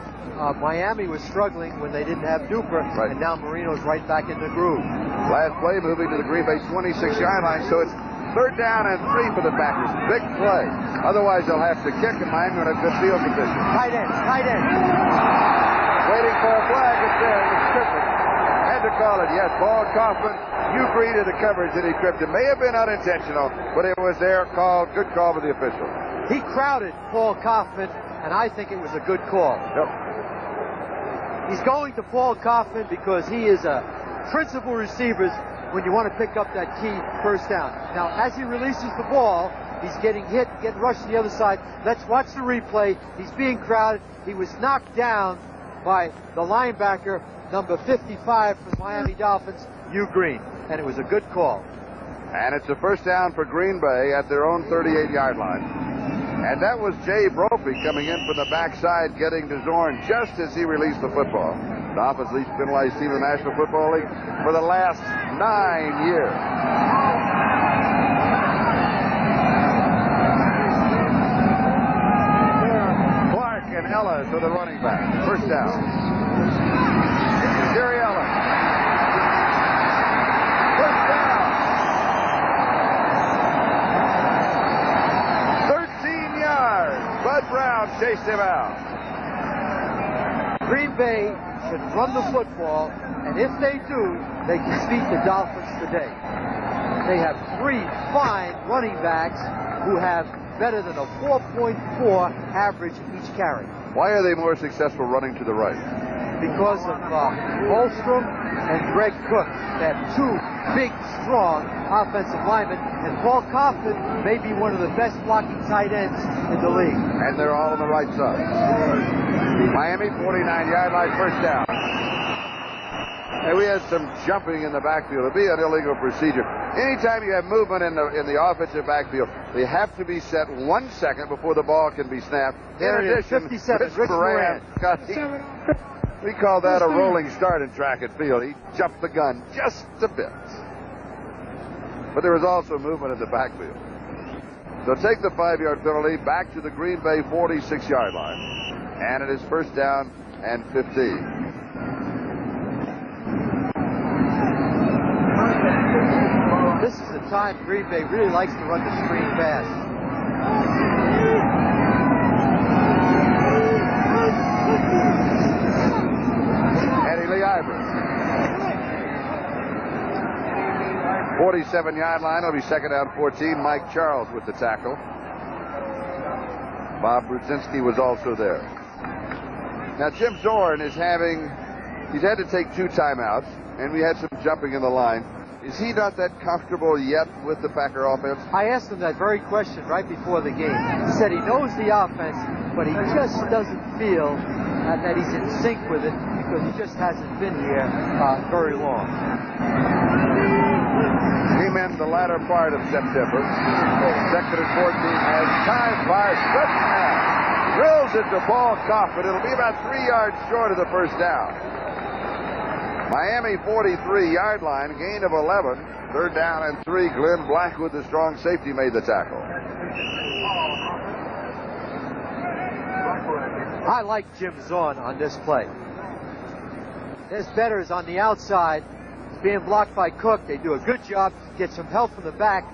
Miami was struggling when they didn't have Duper, Right. and now Marino's right back in the groove. Last play moving to the Green Bay 26-yard line, so it's 3rd down and 3 for the Packers. Big play. Otherwise, they'll have to kick, and Miami will have good field position. Tight end, tight end. Waiting for a flag. It's there. It was tripping. Had to call it, yes. Paul Kaufman, you agreed to the coverage that he tripped. It may have been unintentional, but it was there. Called. Good call by the official. He crowded Paul Kaufman, and I think it was a good call. Yep. He's going to Paul Kaufman because he is a principal receiver when you want to pick up that key first down. Now, as he releases the ball, he's getting hit, getting rushed to the other side. Let's watch the replay. He's being crowded. He was knocked down by the linebacker, number 55 for the Miami Dolphins, Hugh Green, and it was a good call. And it's a first down for Green Bay at their own 38-yard line. And that was Jay Brophy coming in from the backside, getting to Zorn just as he released the football. Dolphins least penalized team in the National Football League for the last 9 years. Clark and Ellis are the running back. First down. Jerry Ellis. First down. 13 yards. Bud Brown chased him out. Green Bay should run the football, and if they do, they can beat the Dolphins today. They have 3 fine running backs who have better than a 4.4 average each carry. Why are they more successful running to the right? Because of Holstrom and Greg Cook. They have 2 big, strong offensive linemen, and Paul Kaufman may be one of the best blocking tight ends in the league. And they're all on the right side. Miami, 49-yard line, first down. And we had some jumping in the backfield. It'll be an illegal procedure. Anytime you have movement in the offensive backfield, they have to be set 1 second before the ball can be snapped. There In it is, addition, 57, Rich Moran. We call that a rolling start in track and field. He jumped the gun just a bit. But there was also movement in the backfield. So take the 5-yard penalty back to the Green Bay 46-yard line. And it is first down and 15. This is the time Green Bay really likes to run the screen pass. Eddie Lee Ivory. 47-yard line. It'll be second down 14. Mike Charles with the tackle. Bob Brudzinski was also there. Now, Jim Zorn he's had to take 2 timeouts, and we had some jumping in the line. Is he not that comfortable yet with the Packer offense? I asked him that very question right before the game. He said he knows the offense, but he just doesn't feel that he's in sync with it because he just hasn't been here very long. Came in the latter part of September. Second and 14 has time by Sutton. Drills it to Paul Kaufman. It'll be about 3 yards short of the first down. Miami 43-yard line, gain of 11. Third down and 3. Glenn Blackwood, the strong safety, made the tackle. I like Jim Zorn on this play. There's Betters on the outside. He's being blocked by Cook. They do a good job, get some help from the back.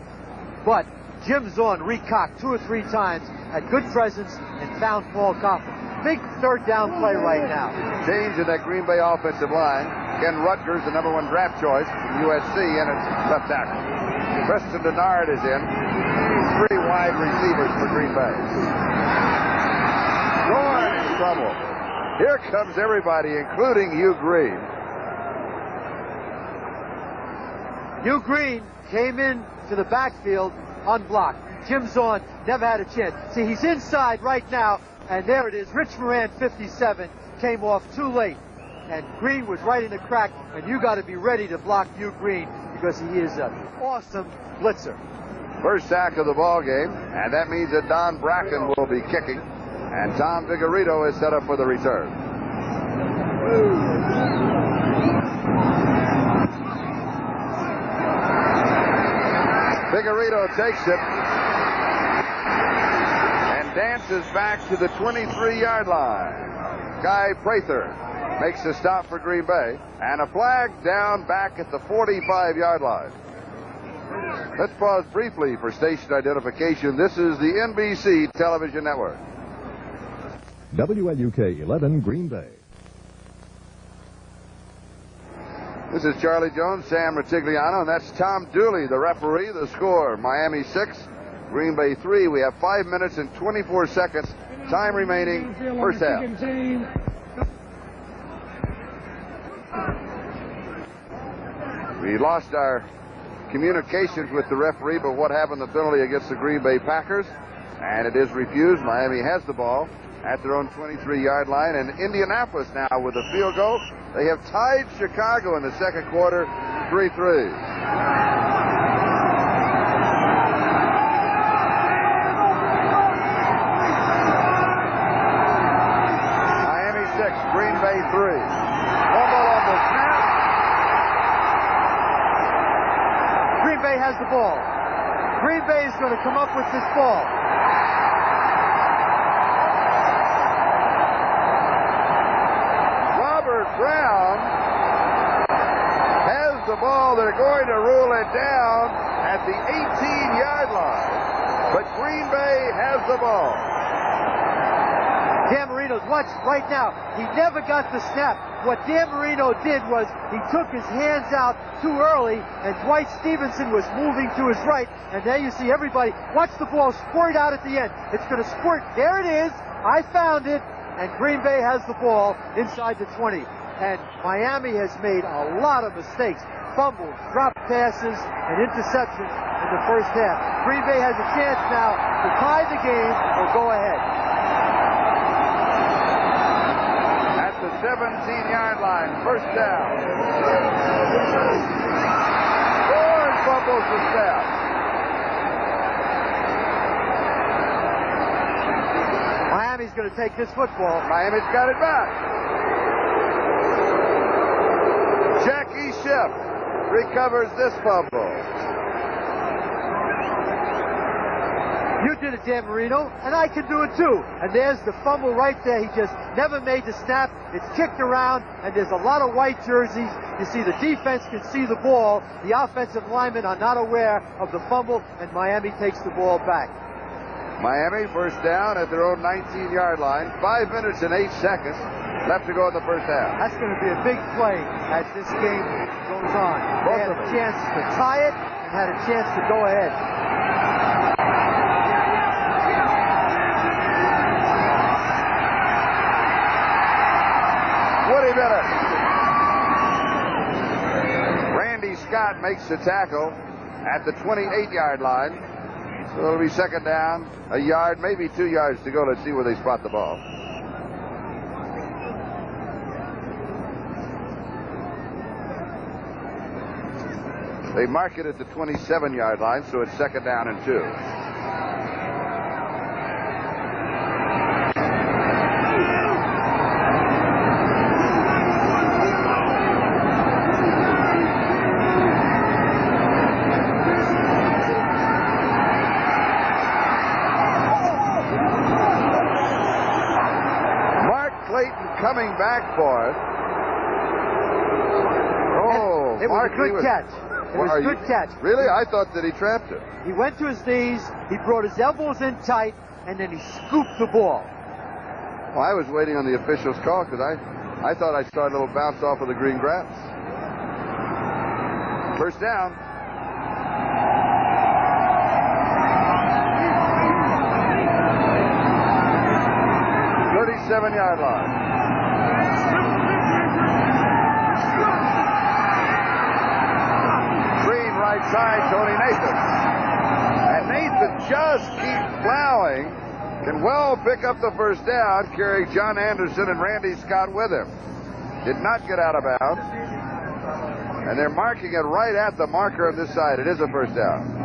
But Jim Zorn recocked 2 or 3 times, had good presence, and found Paul Coffin. Big third down play right now. Change in that Green Bay offensive line. Ken Rutgers, the #1 draft choice from USC, and it's left tackle. Preston Denard is in. 3 wide receivers for Green Bay. Zorn in trouble. Here comes everybody, including Hugh Green. Hugh Green came in to the backfield unblocked. Jim Zorn never had a chance. See, he's inside right now, and there it is. Rich Moran, 57, came off too late. And Green was right in the crack, and you got to be ready to block Hugh Green because he is an awesome blitzer. First sack of the ball game, and that means that Don Bracken will be kicking, and Tom Vigorito is set up for the return. Vigorito takes it and dances back to the 23-yard line. Guy Prather makes a stop for Green Bay, and a flag down back at the 45-yard line. Let's pause briefly for station identification. This is the NBC television network. WLUK 11, Green Bay. This is Charlie Jones, Sam Ratigliano, and that's Tom Dooley, the referee. The score, Miami 6, Green Bay 3. We have 5 minutes and 24 seconds. Time remaining, first half. We lost our communications with the referee, but what happened the penalty against the Green Bay Packers? And it is refused. Miami has the ball at their own 23-yard line, and Indianapolis now with a field goal. They have tied Chicago in the second quarter, 3-3. Miami 6, Green Bay 3. Fumble on the snap. Green Bay has the ball. Green Bay is going to come up with this ball. Brown has the ball. They're going to rule it down at the 18-yard line, but Green Bay has the ball. Dan Marino's watch right now. He never got the snap. What Dan Marino did was he took his hands out too early, and Dwight Stevenson was moving to his right, and there you see everybody. Watch the ball squirt out at the end. It's going to squirt. There it is. I found it. And Green Bay has the ball inside the 20. And Miami has made a lot of mistakes. Fumbles, drop passes, and interceptions in the first half. Green Bay has a chance now to tie the game or go ahead. At the 17-yard line, first down. Zorn fumbles the snap. Miami's going to take this football. Miami's got it back. Jackie Schiff recovers this fumble. You did it, Dan Marino, and I can do it too. And there's the fumble right there. He just never made the snap. It's kicked around, and there's a lot of white jerseys. You see the defense can see the ball. The offensive linemen are not aware of the fumble, and Miami takes the ball back. Miami first down at their own 19-yard line. 5 minutes and 8 seconds left to go in the first half. That's going to be a big play as this game goes on. They had a chance to tie it and had a chance to go ahead. Woody Bennett. Randy Scott makes the tackle at the 28-yard line. So it'll be second down, a yard, maybe 2 yards to go. Let's see where they spot the ball. They mark it at the 27-yard line, so it's second down and 2. coming back for it. Oh, it was a good catch. It was a good catch. Really? I thought that he trapped it. He went to his knees, he brought his elbows in tight, and then he scooped the ball. Well, I was waiting on the official's call because I thought I saw a little bounce off of the green grass. First down. Yard line. Green right side, Tony Nathan. And Nathan just keeps plowing. Can well pick up the first down, carrying John Anderson and Randy Scott with him. Did not get out of bounds. And they're marking it right at the marker on this side. It is a first down.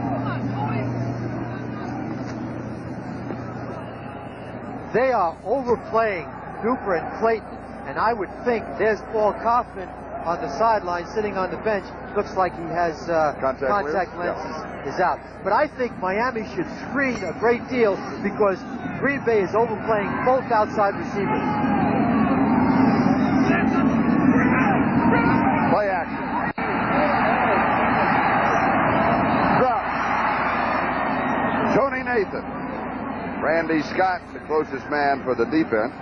They are overplaying Cooper and Clayton, and I would think there's Paul Kaufman on the sideline sitting on the bench. Looks like he has contact lenses is out. But I think Miami should screen a great deal because Green Bay is overplaying both outside receivers. Play action. Drop. Tony Nathan. Randy Scott, the closest man for the defense.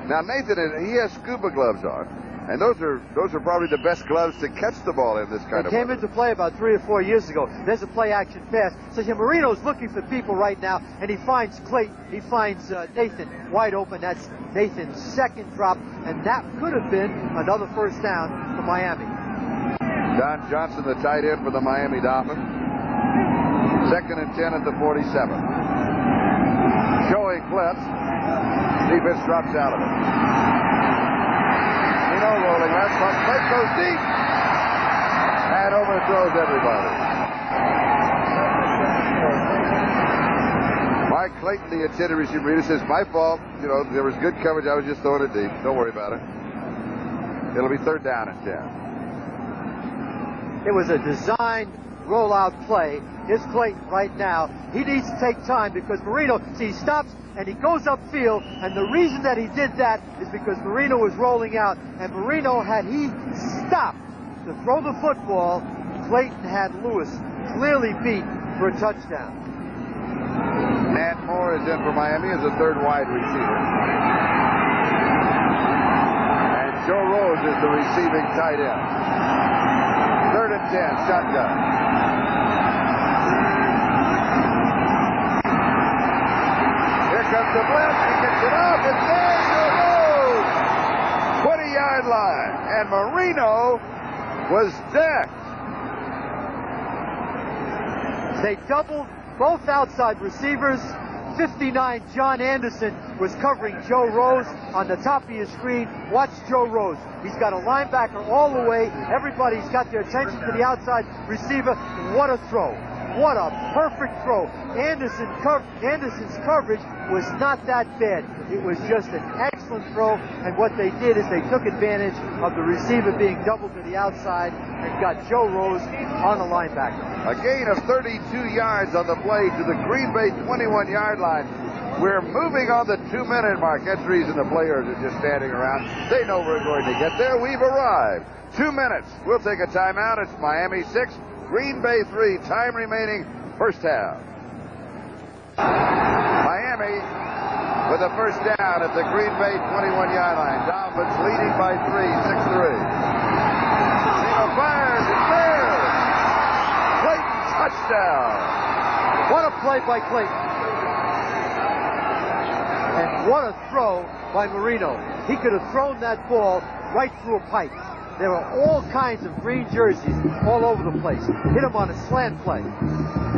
Now Nathan, he has scuba gloves on, and those are probably the best gloves to catch the ball in this kind of. They came into play about 3 or 4 years ago. There's a play-action pass. So Marino's looking for people right now, and he finds Clayton. He finds Nathan wide open. That's Nathan's second drop, and that could have been another first down for Miami. Don Johnson, the tight end for the Miami Dolphins. 2nd and 10 at the 47. Showing blitz. Defense drops out of it. Rolling left. Play goes deep. And overthrows everybody. Mike Clayton, the intended receiver, says, my fault. There was good coverage. I was just throwing it deep. Don't worry about it. It'll be 3rd down and 10. It was a designed rollout play. Here's Clayton right now. He needs to take time because Marino, he stops and he goes upfield, and the reason that he did that is because Marino was rolling out, and Marino, had he stopped to throw the football, Clayton had Lewis clearly beat for a touchdown. Matt Moore is in for Miami as a 3rd wide receiver. And Joe Rose is the receiving tight end. 3rd and 10, shotgun. Comes the blitz, he gets it off, and there's Joe Rose! 20-yard line, and Marino was decked. They doubled both outside receivers. 59, John Anderson was covering Joe Rose on the top of your screen. Watch Joe Rose. He's got a linebacker all the way. Everybody's got their attention to the outside receiver. What a throw. What a perfect throw. Anderson's coverage was not that bad. It was just an excellent throw, and what they did is they took advantage of the receiver being doubled to the outside and got Joe Rose on the linebacker. A gain of 32 yards on the play to the Green Bay 21-yard line. We're moving on the 2-minute mark. That's the reason the players are just standing around. They know we're going to get there. We've arrived. 2 minutes. We'll take a timeout. It's Miami 6, Green Bay 3. Time remaining, first half. Miami with a first down at the Green Bay 21-yard line. Dolphins leading by 3, 6-3. Single fires and fails. Clayton touchdown. What a play by Clayton. And what a throw by Marino. He could have thrown that ball right through a pipe. There were all kinds of green jerseys all over the place. Hit him on a slant play.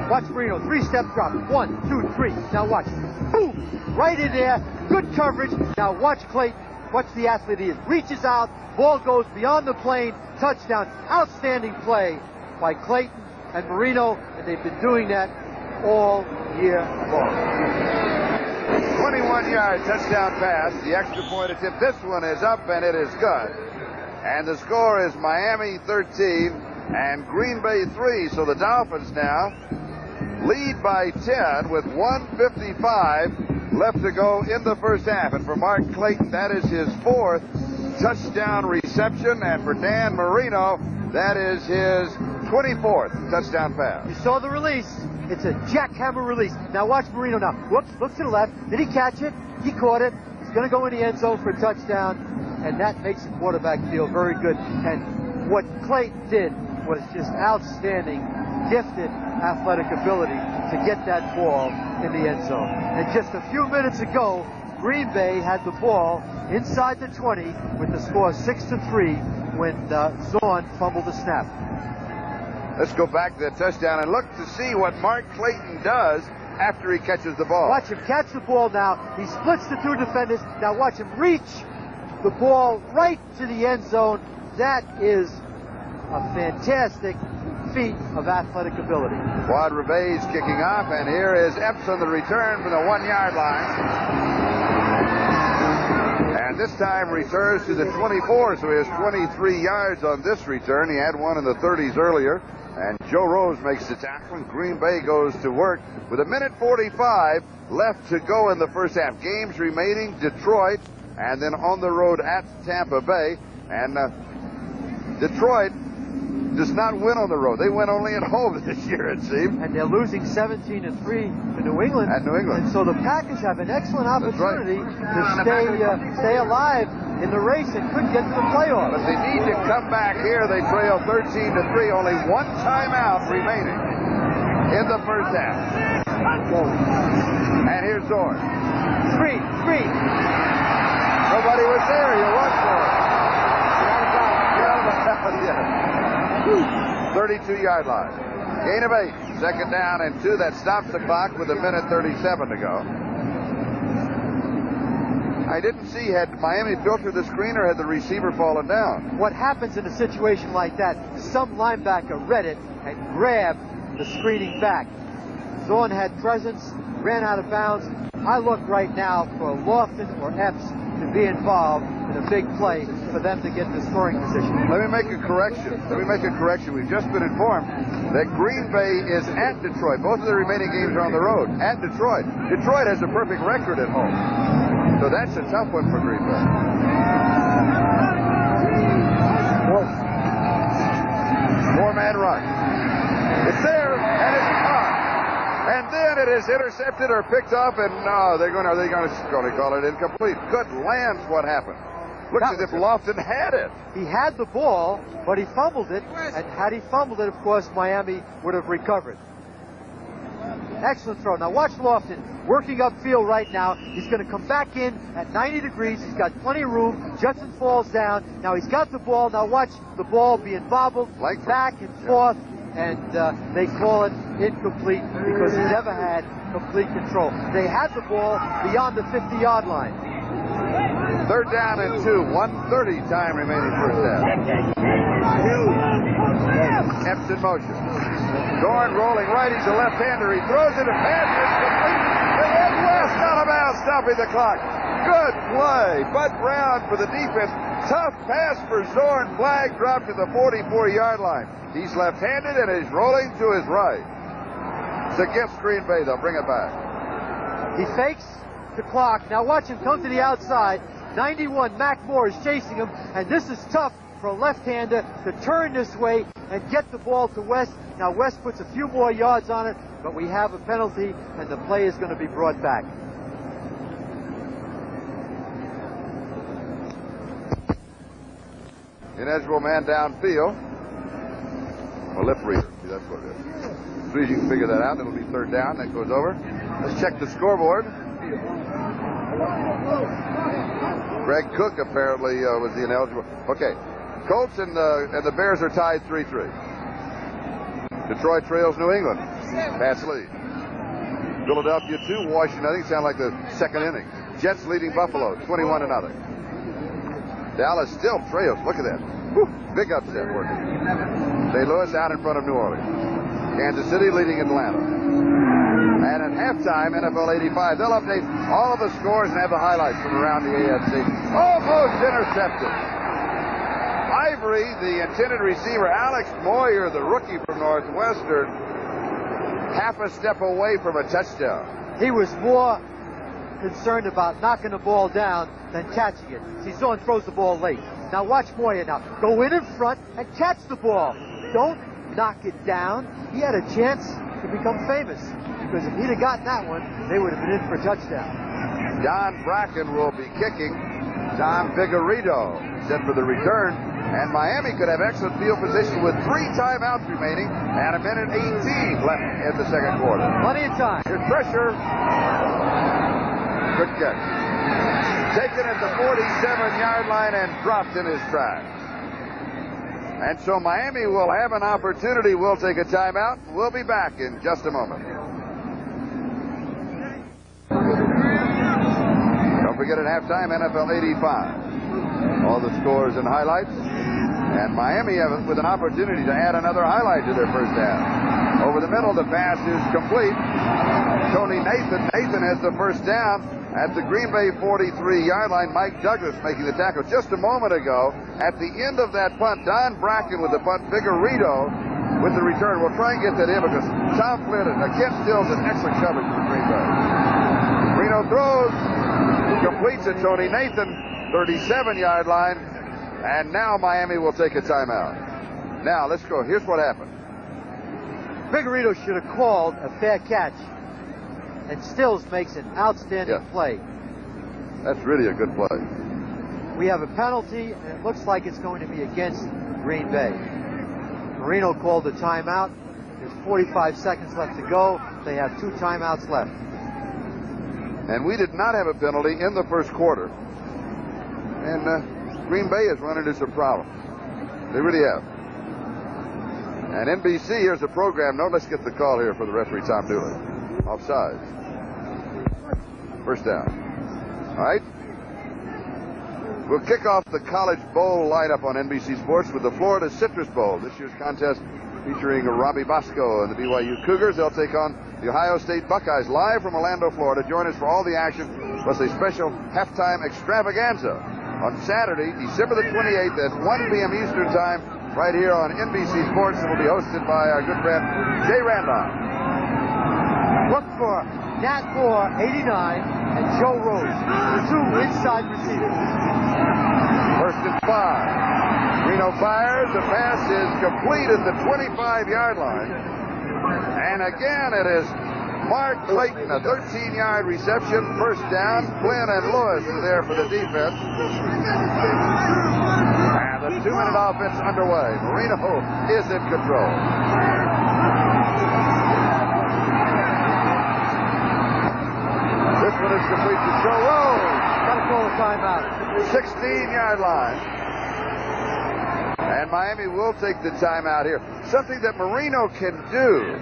Watch Marino, 3-step drop. 1, 2, 3. Now watch. Boom! Right in there. Good coverage. Now watch Clayton. Watch the athlete he is. Reaches out. Ball goes beyond the plane. Touchdown. Outstanding play by Clayton and Marino, and they've been doing that all year long. 21-yard touchdown pass. The extra point attempt. This one is up, and it is good. And the score is Miami 13 and Green Bay 3. So the Dolphins now lead by 10 with 1:55 left to go in the first half. And for Mark Clayton, that is his 4th touchdown reception. And for Dan Marino, that is his 24th touchdown pass. You saw the release. It's a jackhammer release. Now watch Marino now. Whoops, look to the left. Did he catch it? He caught it. He's going to go in the end zone for a touchdown. And that makes the quarterback feel very good. And what Clayton did was just outstanding, gifted athletic ability to get that ball in the end zone. And just a few minutes ago, Green Bay had the ball inside the 20 with the score 6-3 when Zorn fumbled the snap. Let's go back to that touchdown and look to see what Mark Clayton does after he catches the ball. Watch him catch the ball now. He splits the 2 defenders. Now watch him reach the ball right to the end zone. That is a fantastic feat of athletic ability. Quad Rebay's kicking off, and here is Epps on the return from the 1-yard line. And this time returns to the 24, so he has 23 yards on this return. He had one in the 30s earlier. And Joe Rose makes the tackle, and Green Bay goes to work with 1:45 left to go in the first half. Games remaining, Detroit, and then on the road at Tampa Bay. And Detroit does not win on the road. They win only at home this year, it seems. And they're losing 17-3 to New England. At New England. And so the Packers have an excellent opportunity to stay alive in the race and could get to the playoffs. But they need to come back here. They trail 13-3. Only one timeout remaining in the first half. And here's Zorn. Screen. Nobody was there. You watch for it. Get out of bounds. Yeah. 32-yard line. Gain of 8. Second down and 2. That stops the clock with 1:37 to go. I didn't see, had Miami filtered the screen or had the receiver fallen down? What happens in a situation like that, some linebacker read it and grabbed the screening back. Zorn had presence, ran out of bounds. I look right now for Lofton or Epps to be involved in a big play for them to get in the scoring position. Let me make a correction. We've just been informed that Green Bay is at Detroit. Both of the remaining games are on the road at Detroit. Detroit has a perfect record at home. So that's a tough one for Green Bay. Four-man rush. It's there, and it's caught. And then it is intercepted or picked up, and no, they're going to call it incomplete. Good lands, what happened? Looks as if Lofton had it. He had the ball, but he fumbled it, and had he fumbled it, of course, Miami would have recovered. Excellent throw. Now watch Lofton working upfield right now. He's going to come back in at 90 degrees. He's got plenty of room. Judson falls down. Now he's got the ball. Now watch the ball being bobbled back and forth, and they call it incomplete because he never had complete control. They had the ball beyond the 50-yard line. Third down and 2. 1:30 time remaining first half. Epps in motion. Zorn rolling right. He's a left-hander. He throws it. A pass is complete. They head west out of bounds, stopping the clock. Good play. Bud Brown for the defense. Tough pass for Zorn. Flag dropped to the 44-yard line. He's left-handed and is rolling to his right. It's against Green Bay. They'll bring it back. He fakes the clock. Now watch him come to the outside. 91, Mac Moore is chasing him, and this is tough for a left-hander to turn this way and get the ball to West. Now West puts a few more yards on it, but we have a penalty, and the play is going to be brought back. Ineligible man downfield. A lip reader. See, that's what it is. As soon as you can figure that out, it'll be third down. That goes over. Let's check the scoreboard. Greg Cook apparently was the ineligible. Okay. Colts and the Bears are tied 3-3. Detroit trails New England. Pats lead. Philadelphia 2, Washington nothing. Sound like the second inning. Jets leading Buffalo 21-0. Dallas still trails. Look at that. Whew, big upset working. St. Louis out in front of New Orleans. Kansas City leading Atlanta. And at halftime, NFL 85, they'll update all of the scores and have the highlights from around the AFC. Almost intercepted. Ivory, the intended receiver, Alex Moyer, the rookie from Northwestern, half a step away from a touchdown. He was more concerned about knocking the ball down than catching it. Zizon throws the ball late. Now watch Moya now. Go in front and catch the ball. Don't knock it down. He had a chance to become famous, because if he'd have gotten that one, they would have been in for a touchdown. Don Bracken will be kicking. Tom Vigorito set for the return. And Miami could have excellent field position with 3 timeouts remaining and 1:18 left in the second quarter. Plenty of time. Here's pressure. Good catch. Taken at the 47-yard line and dropped in his tracks. And so Miami will have an opportunity. We'll take a timeout. We'll be back in just a moment. Don't forget at halftime, NFL 85. All the scores and highlights. And Miami with an opportunity to add another highlight to their first half. Over the middle, the pass is complete. Tony Nathan. Nathan has the first down at the Green Bay 43-yard line. Mike Douglas making the tackle just a moment ago. At the end of that punt, Don Bracken with the punt, Vigorito with the return. We'll try and get that in because Tom Flynn and Kent Stills an excellent coverage for Green Bay. Reno throws, completes it. Tony Nathan, 37-yard line. And now Miami will take a timeout. Now, let's go. Here's what happened. Vigorito should have called a fair catch. And Stills makes an outstanding play. That's really a good play. We have a penalty, and it looks like it's going to be against Green Bay. Marino called a timeout. There's 45 seconds left to go. They have 2 timeouts left. And we did not have a penalty in the first quarter. And Green Bay has run into some problems. They really have. And NBC, here's the program note. Let's get the call here for the referee, Tom Dooley. Offside. First down. All right. We'll kick off the College Bowl lineup on NBC Sports with the Florida Citrus Bowl. This year's contest featuring Robbie Bosco and the BYU Cougars. They'll take on the Ohio State Buckeyes live from Orlando, Florida. Join us for all the action, plus a special halftime extravaganza on Saturday, December the 28th at 1 p.m. Eastern Time, right here on NBC Sports. It will be hosted by our good friend Jay Randolph. Look for Nat Moore, 89, and Joe Rose, the 2 inside receivers. First and 5. Reno fires. The pass is complete at the 25-yard line. And again, it is Mark Clayton, a 13-yard reception, first down. Flynn and Lewis are there for the defense. And the 2-minute offense underway. Marino is in control. This one is complete to Joe Rose. Got to call a timeout. 16-yard line. And Miami will take the timeout here. Something that Marino can do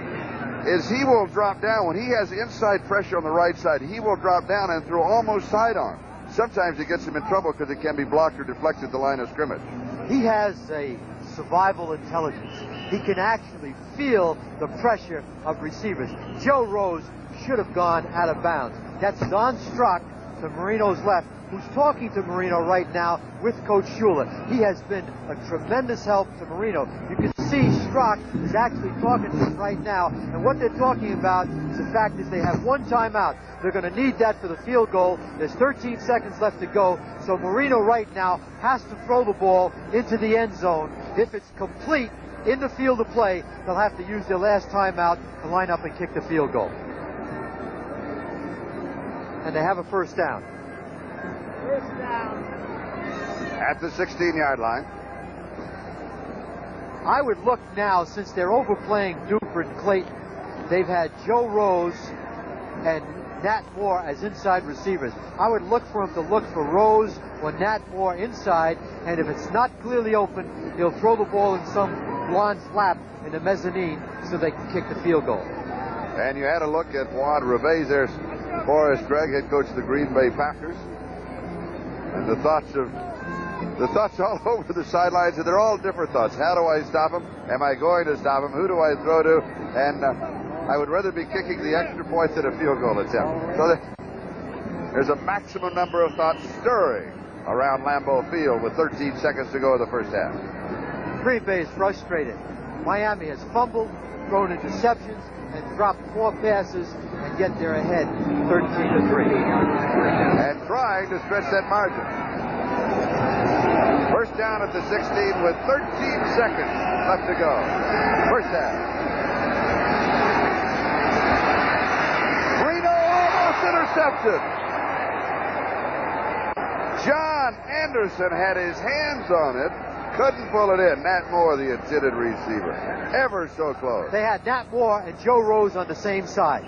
is he will drop down. When he has inside pressure on the right side, he will drop down and throw almost sidearm. Sometimes it gets him in trouble because it can be blocked or deflected at the line of scrimmage. He has a survival intelligence. He can actually feel the pressure of receivers. Joe Rose should have gone out of bounds. That's Don Strock to Marino's left, who's talking to Marino right now with Coach Shula. He has been a tremendous help to Marino. You can see Strock is actually talking to him right now, and what they're talking about is the fact that they have 1 timeout. They're going to need that for the field goal. There's 13 seconds left to go, so Marino right now has to throw the ball into the end zone. If it's complete in the field of play, they'll have to use their last timeout to line up and kick the field goal. And they have a first down. First down. At the 16-yard line. I would look now, since they're overplaying Duper and Clayton, they've had Joe Rose and Nat Moore as inside receivers. I would look for him to look for Rose or Nat Moore inside, and if it's not clearly open, he'll throw the ball in some blonde's lap in the mezzanine so they can kick the field goal. And you had a look at Juan Revés. There's Forrest Gregg, head coach of the Green Bay Packers. And the thoughts all over the sidelines, and they're all different thoughts. How do I stop him? Am I going to stop him? Who do I throw to? And I would rather be kicking the extra point than a field goal attempt. So there's a maximum number of thoughts stirring around Lambeau Field with 13 seconds to go in the first half. Green Bay is frustrated. Miami has fumbled. thrown interceptions and dropped 4 passes and yet they're ahead 13-3. And trying to stretch that margin. First down at the 16 with 13 seconds left to go. First down. Reno almost intercepted. John Anderson had his hands on it. Couldn't pull it in. Nat Moore, the intended receiver. Ever so close. They had Nat Moore and Joe Rose on the same side.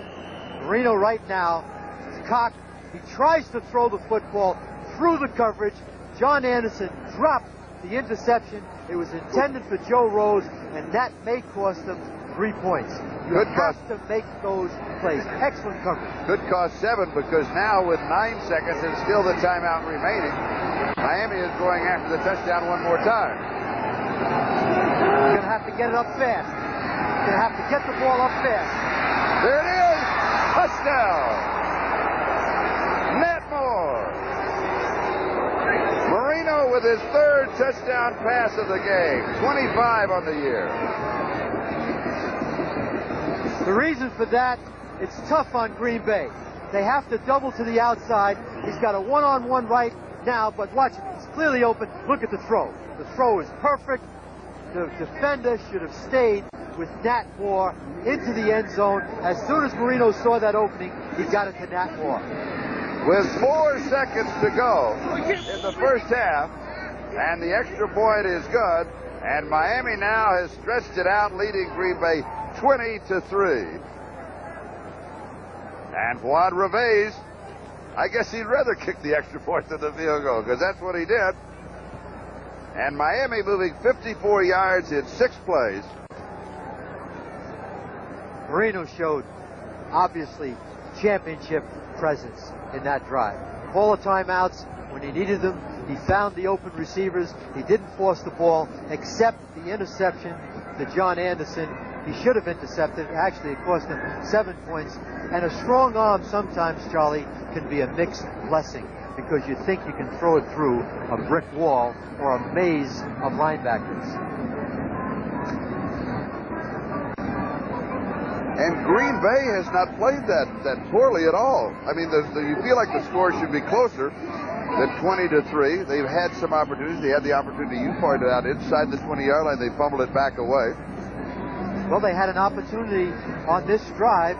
Marino right now is cocked. He tries to throw the football through the coverage. John Anderson dropped the interception. It was intended for Joe Rose, and that may cost them 3 points. You have to make those plays. Excellent coverage. Could cost 7 because now with 9 seconds and still the timeout remaining, Miami is going after the touchdown one more time. You're going to have to get it up fast. You're going to have to get the ball up fast. There it is. Touchdown. Nat Moore. Marino with his 3rd touchdown pass of the game. 25 on the year. The reason for that, it's tough on Green Bay. They have to double to the outside. He's got a one-on-one right now, but watch it. He's clearly open. Look at the throw. The throw is perfect. The defender should have stayed with Nat Moore into the end zone. As soon as Marino saw that opening, he got it to Nat Moore. With 4 seconds to go in the first half, and the extra point is good, and Miami now has stretched it out, leading Green Bay 20-3. And Juan Reveiz, I guess he'd rather kick the extra point than the field goal, because that's what he did. And Miami moving 54 yards in 6 plays. Marino showed, obviously, championship presence in that drive. Call the timeouts when he needed them. He found the open receivers. He didn't force the ball, except the interception to John Anderson. He should have intercepted. Actually, it cost him 7 points. And a strong arm sometimes, Charlie, can be a mixed blessing because you think you can throw it through a brick wall or a maze of linebackers. And Green Bay has not played that poorly at all. I mean, you feel like the score should be closer than 20-3. They've had some opportunities. They had the opportunity you pointed out inside the 20-yard line. They fumbled it back away. Well, they had an opportunity on this drive.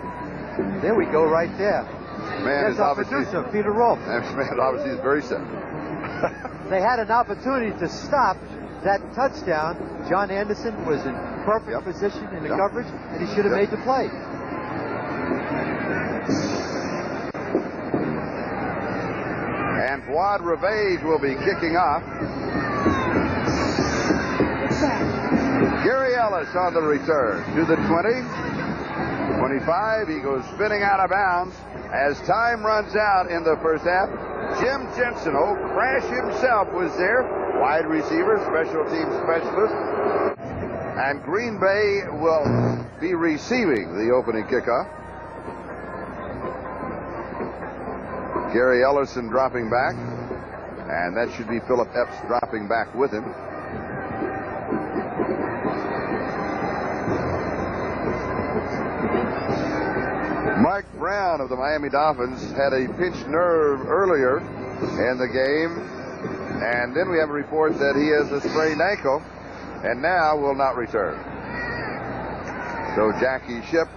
There we go, right there. Man There's is our obviously producer, Peter Rolfe. Man obviously is very sick. They had an opportunity to stop that touchdown. John Anderson was in perfect position in the coverage, and he should have made the play. And Fuad Reveiz will be kicking off. Gary Ellis on the return to the 20. 25, he goes spinning out of bounds. As time runs out in the first half, Jim Jensen, old Crash himself, was there. Wide receiver, special teams specialist. And Green Bay will be receiving the opening kickoff. Gary Ellison dropping back. And that should be Philip Epps dropping back with him. Mike Brown of the Miami Dolphins had a pinched nerve earlier in the game, and then we have a report that he has a sprained ankle and now will not return. So Jackie Shipp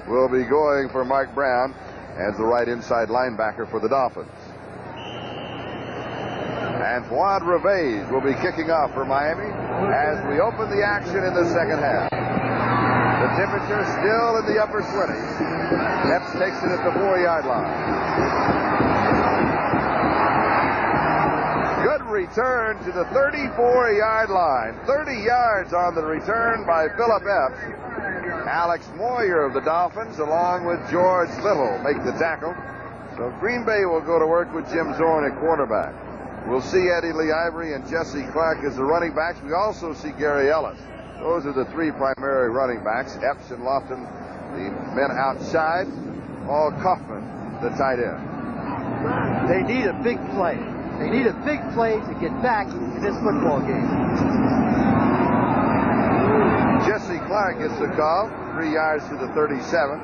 will be going for Mike Brown as the right inside linebacker for the Dolphins. And Fuad Reveiz will be kicking off for Miami as we open the action in the second half. The temperature still in the upper 20s. Epps takes it at the 4-yard line. Good return to the 34-yard line. 30 yards on the return by Philip Epps. Alex Moyer of the Dolphins, along with George Little, make the tackle. So Green Bay will go to work with Jim Zorn at quarterback. We'll see Eddie Lee Ivory and Jesse Clark as the running backs. We also see Gary Ellis. Those are the 3 primary running backs. Epps and Lofton, the men outside. Paul Kaufman, the tight end. They need a big play. They need a big play to get back in this football game. Jesse Clark gets the call. 3 yards to the 37.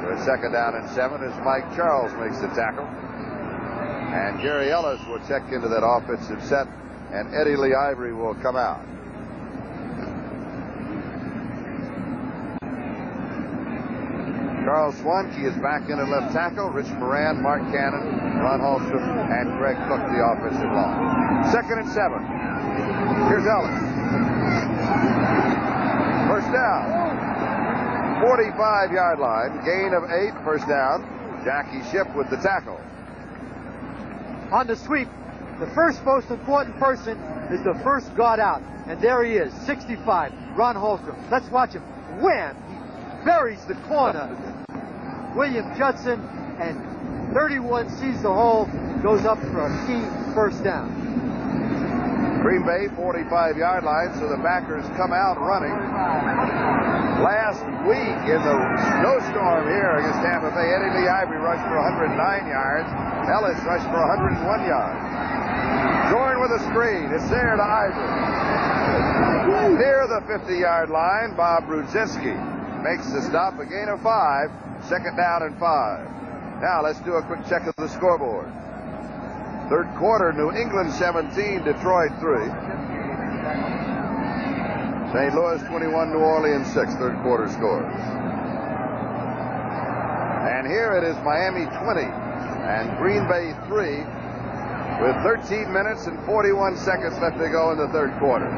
For a second down and 7 as Mike Charles makes the tackle. And Gary Ellis will check into that offensive set, and Eddie Lee Ivory will come out. Charles Swanke is back in at left tackle. Rich Moran, Mark Cannon, Ron Hallstrom, and Greg Cook, the offensive line. Second and 7. Here's Ellis. First down. 45-yard line. Gain of 8. First down. Jackie Shipp with the tackle. On the sweep, the first most important person is the first guard out. And there he is, 65, Ron Hallstrom. Let's watch him. Wham! He buries the corner. William Judson, and 31 sees the hole, goes up for a key first down. Green Bay, 45-yard line, so the backers come out running. Last week in the snowstorm here against Tampa Bay, Eddie Lee Ivory rushed for 109 yards. Ellis rushed for 101 yards. Jordan with a screen. It's there to Ivory. Near the 50-yard line, Bob Brudzinski makes the stop. A gain of 5. Second down and 5. Now let's do a quick check of the scoreboard. Third quarter, New England 17, Detroit 3. St. Louis 21, New Orleans 6, third quarter scores. And here it is Miami 20 and Green Bay 3 with 13 minutes and 41 seconds left to go in the third quarter.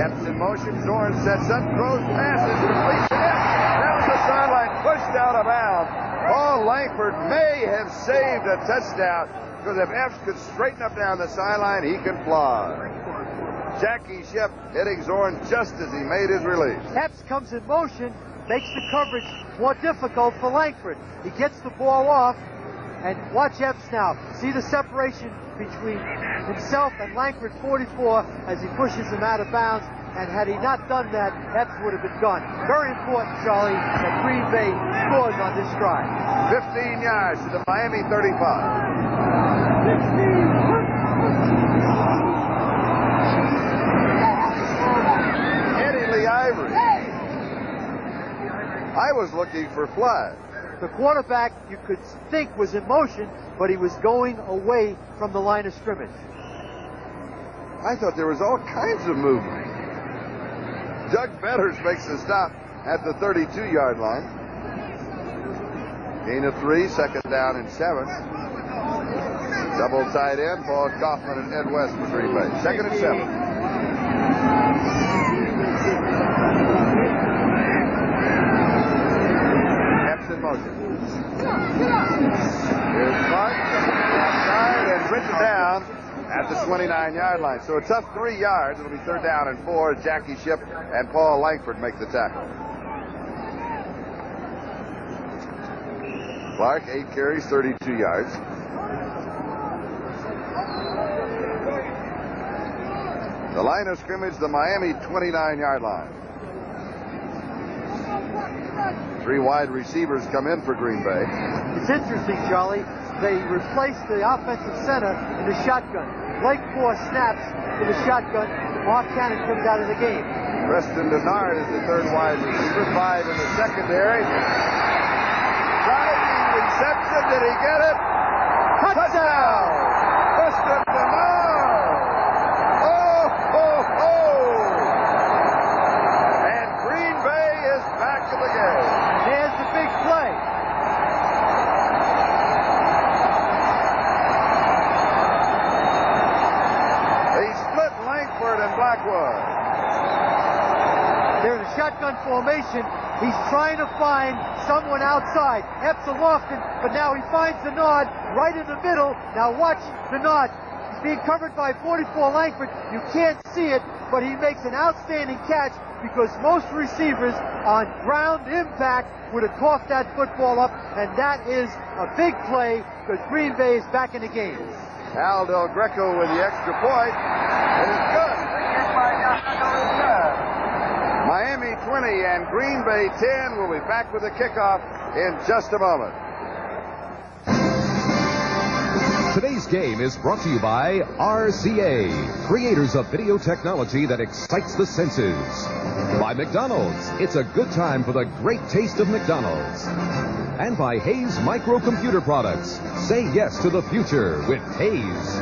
Epps in motion, Zorn sets up, throws, passes, completion. Down the sideline, pushed out of bounds. Paul Langford may have saved a touchdown because if Epps could straighten up down the sideline, he can fly. Jackie Shipp hitting Zorn just as he made his release. Epps comes in motion, makes the coverage more difficult for Langford. He gets the ball off, and watch Epps now. See the separation between himself and Langford, 44, as he pushes him out of bounds. And had he not done that, Epps would have been gone. Very important, Charlie, that Green Bay scores on this drive. 15 yards to the Miami 35. Eddie Lee Ivory. I was looking for flag. The quarterback, you could think, was in motion, but he was going away from the line of scrimmage. I thought there was all kinds of movement. Doug Fetters makes the stop at the 32-yard line. Gain of 3, second down and 7. Double tight end, Paul Kaufman and Ed West for Green Bay. Second and 7. Epps in motion. Here's Clark, outside and written down at the 29-yard line. So a tough 3 yards. It'll be third down and 4 as Jackie Shipp and Paul Langford make the tackle. Clark, 8 carries, 32 yards. The line of scrimmage, the Miami 29-yard line. 3 wide receivers come in for Green Bay. It's interesting, Charlie. They replaced the offensive center in the shotgun. Blake 4 snaps to the shotgun. Mark Cannon comes out of the game. Preston Denard is the third wide receiver. 5 in the secondary. Driving reception. Did he get it? Touchdown! Preston Denard! Oh, ho, ho! And Green Bay is back in the game. There's the big play. And Blackwood. They're in a shotgun formation. He's trying to find someone outside. Epps aloft, but now he finds Denard right in the middle. Now watch Denard. He's being covered by 44 Langford. You can't see it, but he makes an outstanding catch because most receivers on ground impact would have coughed that football up, and that is a big play because Green Bay is back in the game. Al Del Greco with the extra point. It is good. Miami 20 and Green Bay 10. We'll be back with the kickoff in just a moment. Today's game is brought to you by RCA, creators of video technology that excites the senses. By McDonald's, it's a good time for the great taste of McDonald's. And by Hayes Microcomputer Products. Say yes to the future with Hayes.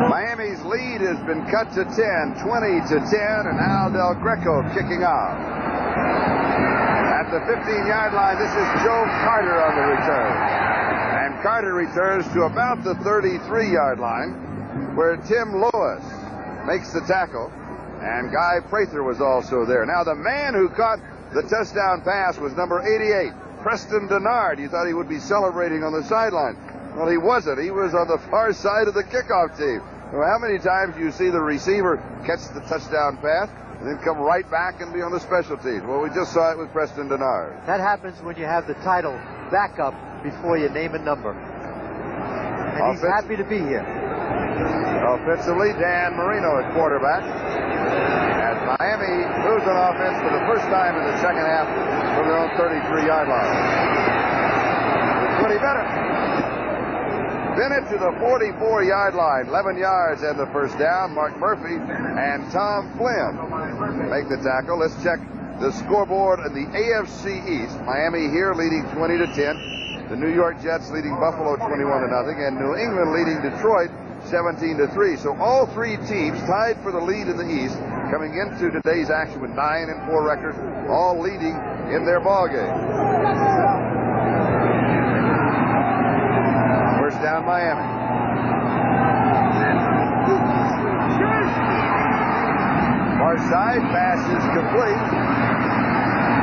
Miami's lead has been cut to 10, 20-10, and Al Del Greco kicking off. At the 15-yard line, this is Joe Carter on the return. And Carter returns to about the 33-yard line, where Tim Lewis makes the tackle. And Guy Prather was also there. Now, the man who caught the touchdown pass was number 88, Preston Denard. You thought he would be celebrating on the sideline. Well, he wasn't. He was on the far side of the kickoff team. Well, how many times do you see the receiver catch the touchdown pass and then come right back and be on the special teams? Well, we just saw it with Preston Denard. That happens when you have the title backup before you name a number. And he's happy to be here. Offensively, Dan Marino at quarterback. As Miami moves on offense for the first time in the second half from their own 33-yard line. Woody Bennett to the 44-yard line, 11 yards and the first down. Mark Murphy and Tom Flynn make the tackle. Let's check the scoreboard in the AFC East. Miami here leading 20-10. The New York Jets leading Buffalo 21-0, and New England leading Detroit 17-3. So all three teams tied for the lead in the East, coming into today's action with 9-4 records, all leading in their ball game. First down, Miami. Far side, pass is complete.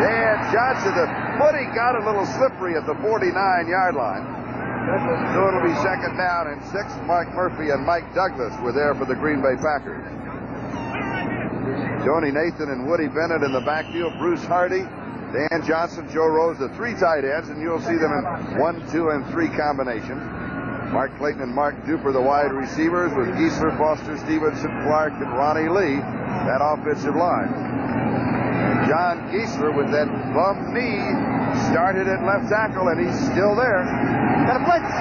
Dan Johnson, the footy got a little slippery at the 49-yard line. So it'll be second down and 6. Mark Murphy and Mike Douglas were there for the Green Bay Packers. Tony Nathan and Woody Bennett in the backfield. Bruce Hardy, Dan Johnson, Joe Rose, the three tight ends, and you'll see them in 1, 2, and 3 combination. Mark Clayton and Mark Duper, the wide receivers, with Geisler, Foster, Stevenson, Clark, and Ronnie Lee, that offensive line. And John Geisler, with that bum knee, started at left tackle, and he's still there. Got a blitz.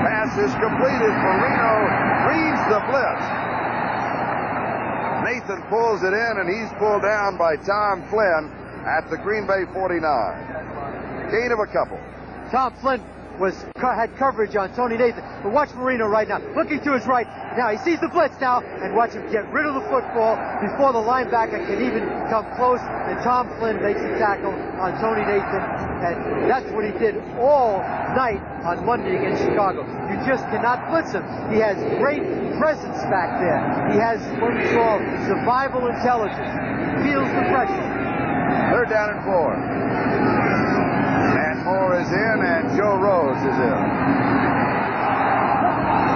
Pass is completed. Marino reads the blitz. Nathan pulls it in, and he's pulled down by Tom Flynn at the Green Bay 49. Gain of a couple. Tom Flynn had coverage on Tony Nathan. But watch Marino right now, looking to his right. Now he sees the blitz now, and watch him get rid of the football before the linebacker can even come close. And Tom Flynn makes a tackle on Tony Nathan, and that's what he did all night on Monday against Chicago. You just cannot blitz him. He has great presence back there. He has what we call survival intelligence. He feels the pressure. Third down and 4. Moore is in, and Joe Rose is in.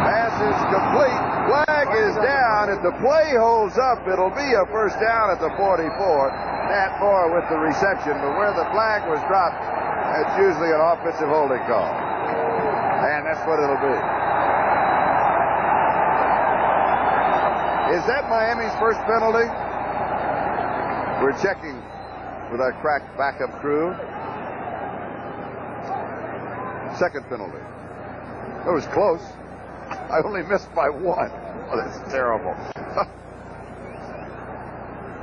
Pass is complete. Flag is down. If the play holds up, it'll be a first down at the 44. Nat Moore with the reception, but where the flag was dropped, it's usually an offensive holding call. And that's what it'll be. Is that Miami's first penalty? We're checking with our crack backup crew. Second penalty. It was close. I only missed by 1. Oh, that's terrible.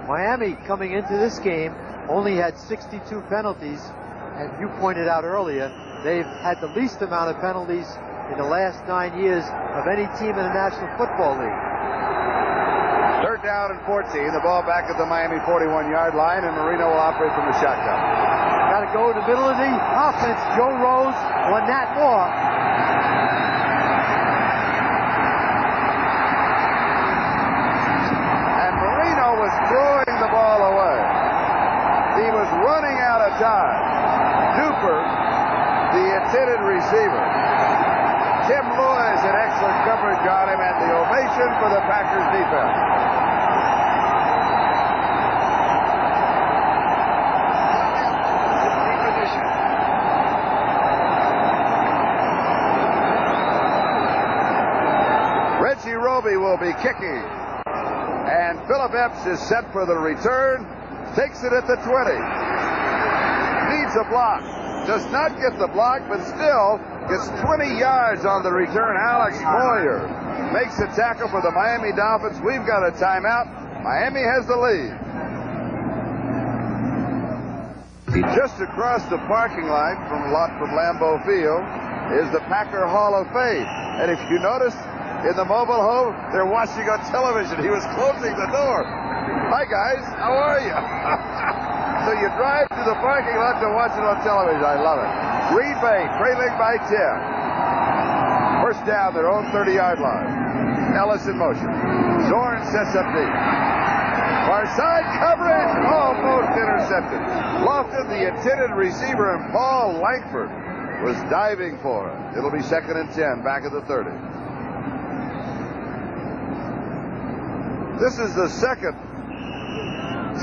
Miami coming into this game only had 62 penalties, and you pointed out earlier, they've had the least amount of penalties in the last 9 years of any team in the National Football League. Third down and 14. The ball back at the Miami 41-yard line, and Marino will operate from the shotgun. Got to go in the middle of the offense. Joe Rose or Nat Moore. And Marino was throwing the ball away. He was running out of time. Duper, the intended receiver. Tim Lewis, an excellent coverage on him, and the ovation for the Packers defense. Roby will be kicking, and Philip Epps is set for the return. Takes it at the 20. Needs a block. Does not get the block, but still gets 20 yards on the return. Alex Moyer makes a tackle for the Miami Dolphins. We've got a timeout. Miami has the lead. Just across the parking lot from Lambeau Field is the Packer Hall of Fame. And if you notice, in the mobile home, they're watching on television. He was closing the door. Hi, guys. How are you? So you drive to the parking lot to watch it on television. I love it. Green Bay trailing by 10. First down, their own 30-yard line. Ellis in motion. Zorn sets up deep. Far side coverage. Almost intercepted. Lofted the intended receiver, and Paul Langford was diving for it. It'll be 2nd and 10, back at the 30. This is the second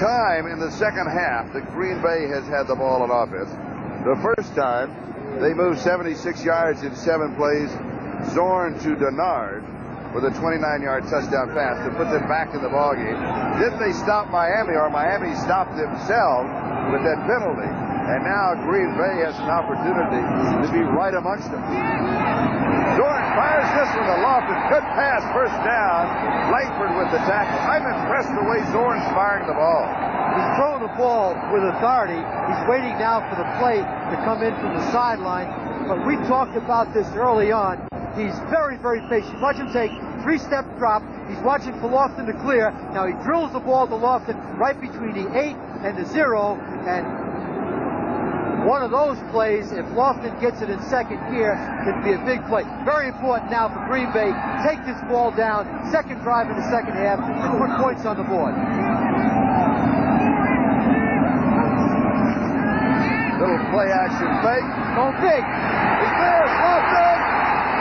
time in the second half that Green Bay has had the ball on offense. The first time, they moved 76 yards in 7 plays. Zorn to Denard with a 29-yard touchdown pass to put them back in the ballgame. Did they stop Miami, or Miami stopped themselves with that penalty? And now Green Bay has an opportunity to be right amongst them. Zorn fires this one aloft. Good pass, first down. Langford with the tackle. I'm impressed the way Zorn's firing the ball. He's throwing the ball with authority. He's waiting now for the play to come in from the sideline. But we talked about this early on. He's very, very patient. Watch him take 3-step drop. He's watching for Lofton to clear. Now he drills the ball to Lofton right between the 8 and the 0. And one of those plays, if Lofton gets it in second gear, could be a big play. Very important now for Green Bay. Take this ball down, second drive in the second half, and put points on the board. Little play action fake. Going big. He's there. Lofton.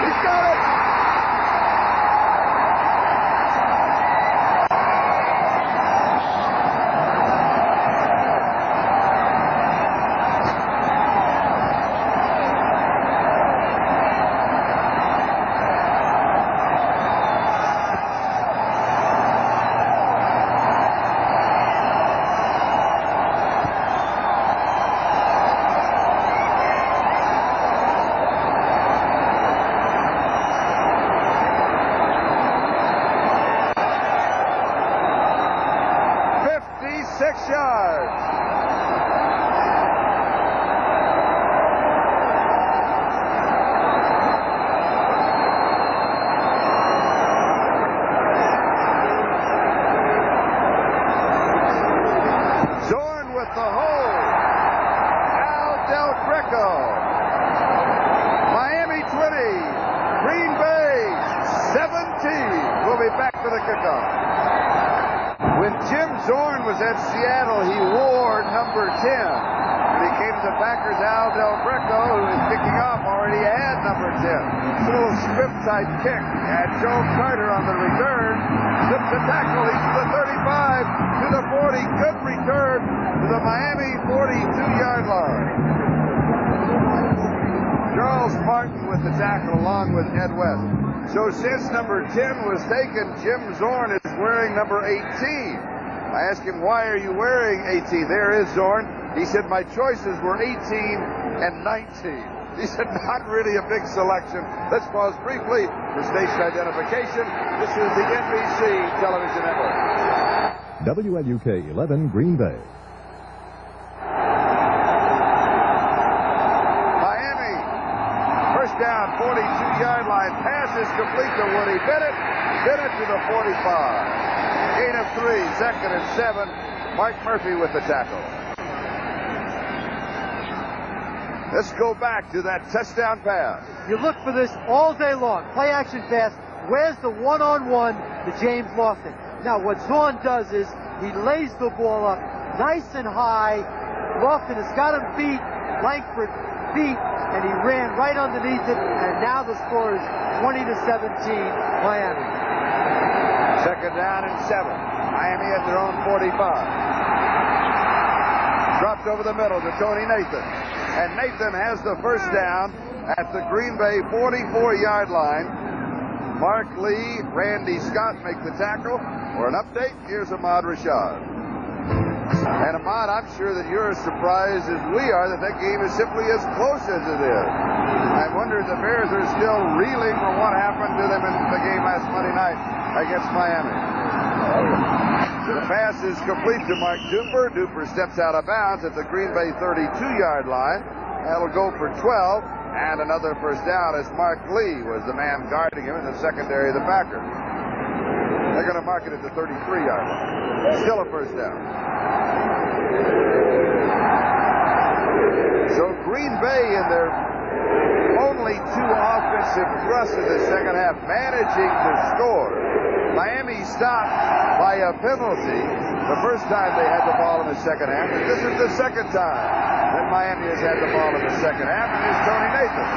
He's got it. So since number 10 was taken, Jim Zorn is wearing number 18. I asked him, why are you wearing 18? There is Zorn. He said, my choices were 18 and 19. He said, not really a big selection. Let's pause briefly for station identification. This is the NBC television network. WLUK 11, Green Bay. Down, 42-yard line. Pass is complete to Woody Bennett. Bennett to the 45. Gain of 3, 2nd and 7. Mark Murphy with the tackle. Let's go back to that touchdown pass. You look for this all day long. Play action pass. Where's the one-on-one to James Lofton? Now, what Zorn does is he lays the ball up nice and high. Lofton has got him beat. Langford beat. And he ran right underneath it, and now the score is 20-17, Miami. 2nd down and 7. Miami at their own 45. Dropped over the middle to Tony Nathan. And Nathan has the first down at the Green Bay 44-yard line. Mark Lee, Randy Scott make the tackle. For an update, here's Ahmad Rashad. And Ahmad, I'm sure that you're as surprised as we are that that game is simply as close as it is. I wonder if the Bears are still reeling from what happened to them in the game last Monday night against Miami. The pass is complete to Mark Duper. Duper steps out of bounds at the Green Bay 32-yard line. That'll go for 12, and another first down as Mark Lee was the man guarding him in the secondary of the Packers. They're going to mark it at the 33-yard line. Still a first down. So Green Bay in their only two offensive thrusts in the second half managing to score. Miami stopped by a penalty the first time they had the ball in the second half, and this is the second time that Miami has had the ball in the second half, and here's Tony Nathan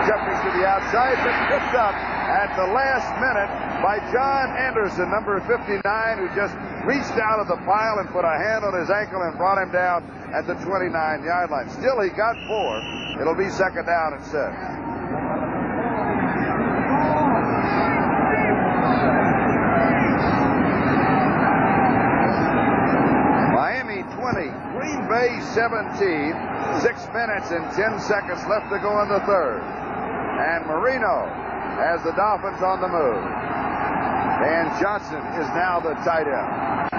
jumping to the outside, but picked up at the last minute by John Anderson, number 59, who just reached out of the pile and put a hand on his ankle and brought him down at the 29-yard line. Still, he got 4. It'll be second down and 6. Miami 20, Green Bay 17. 6 minutes and 10 seconds left to go in the third. And Marino has the Dolphins on the move. And Johnson is now the tight end.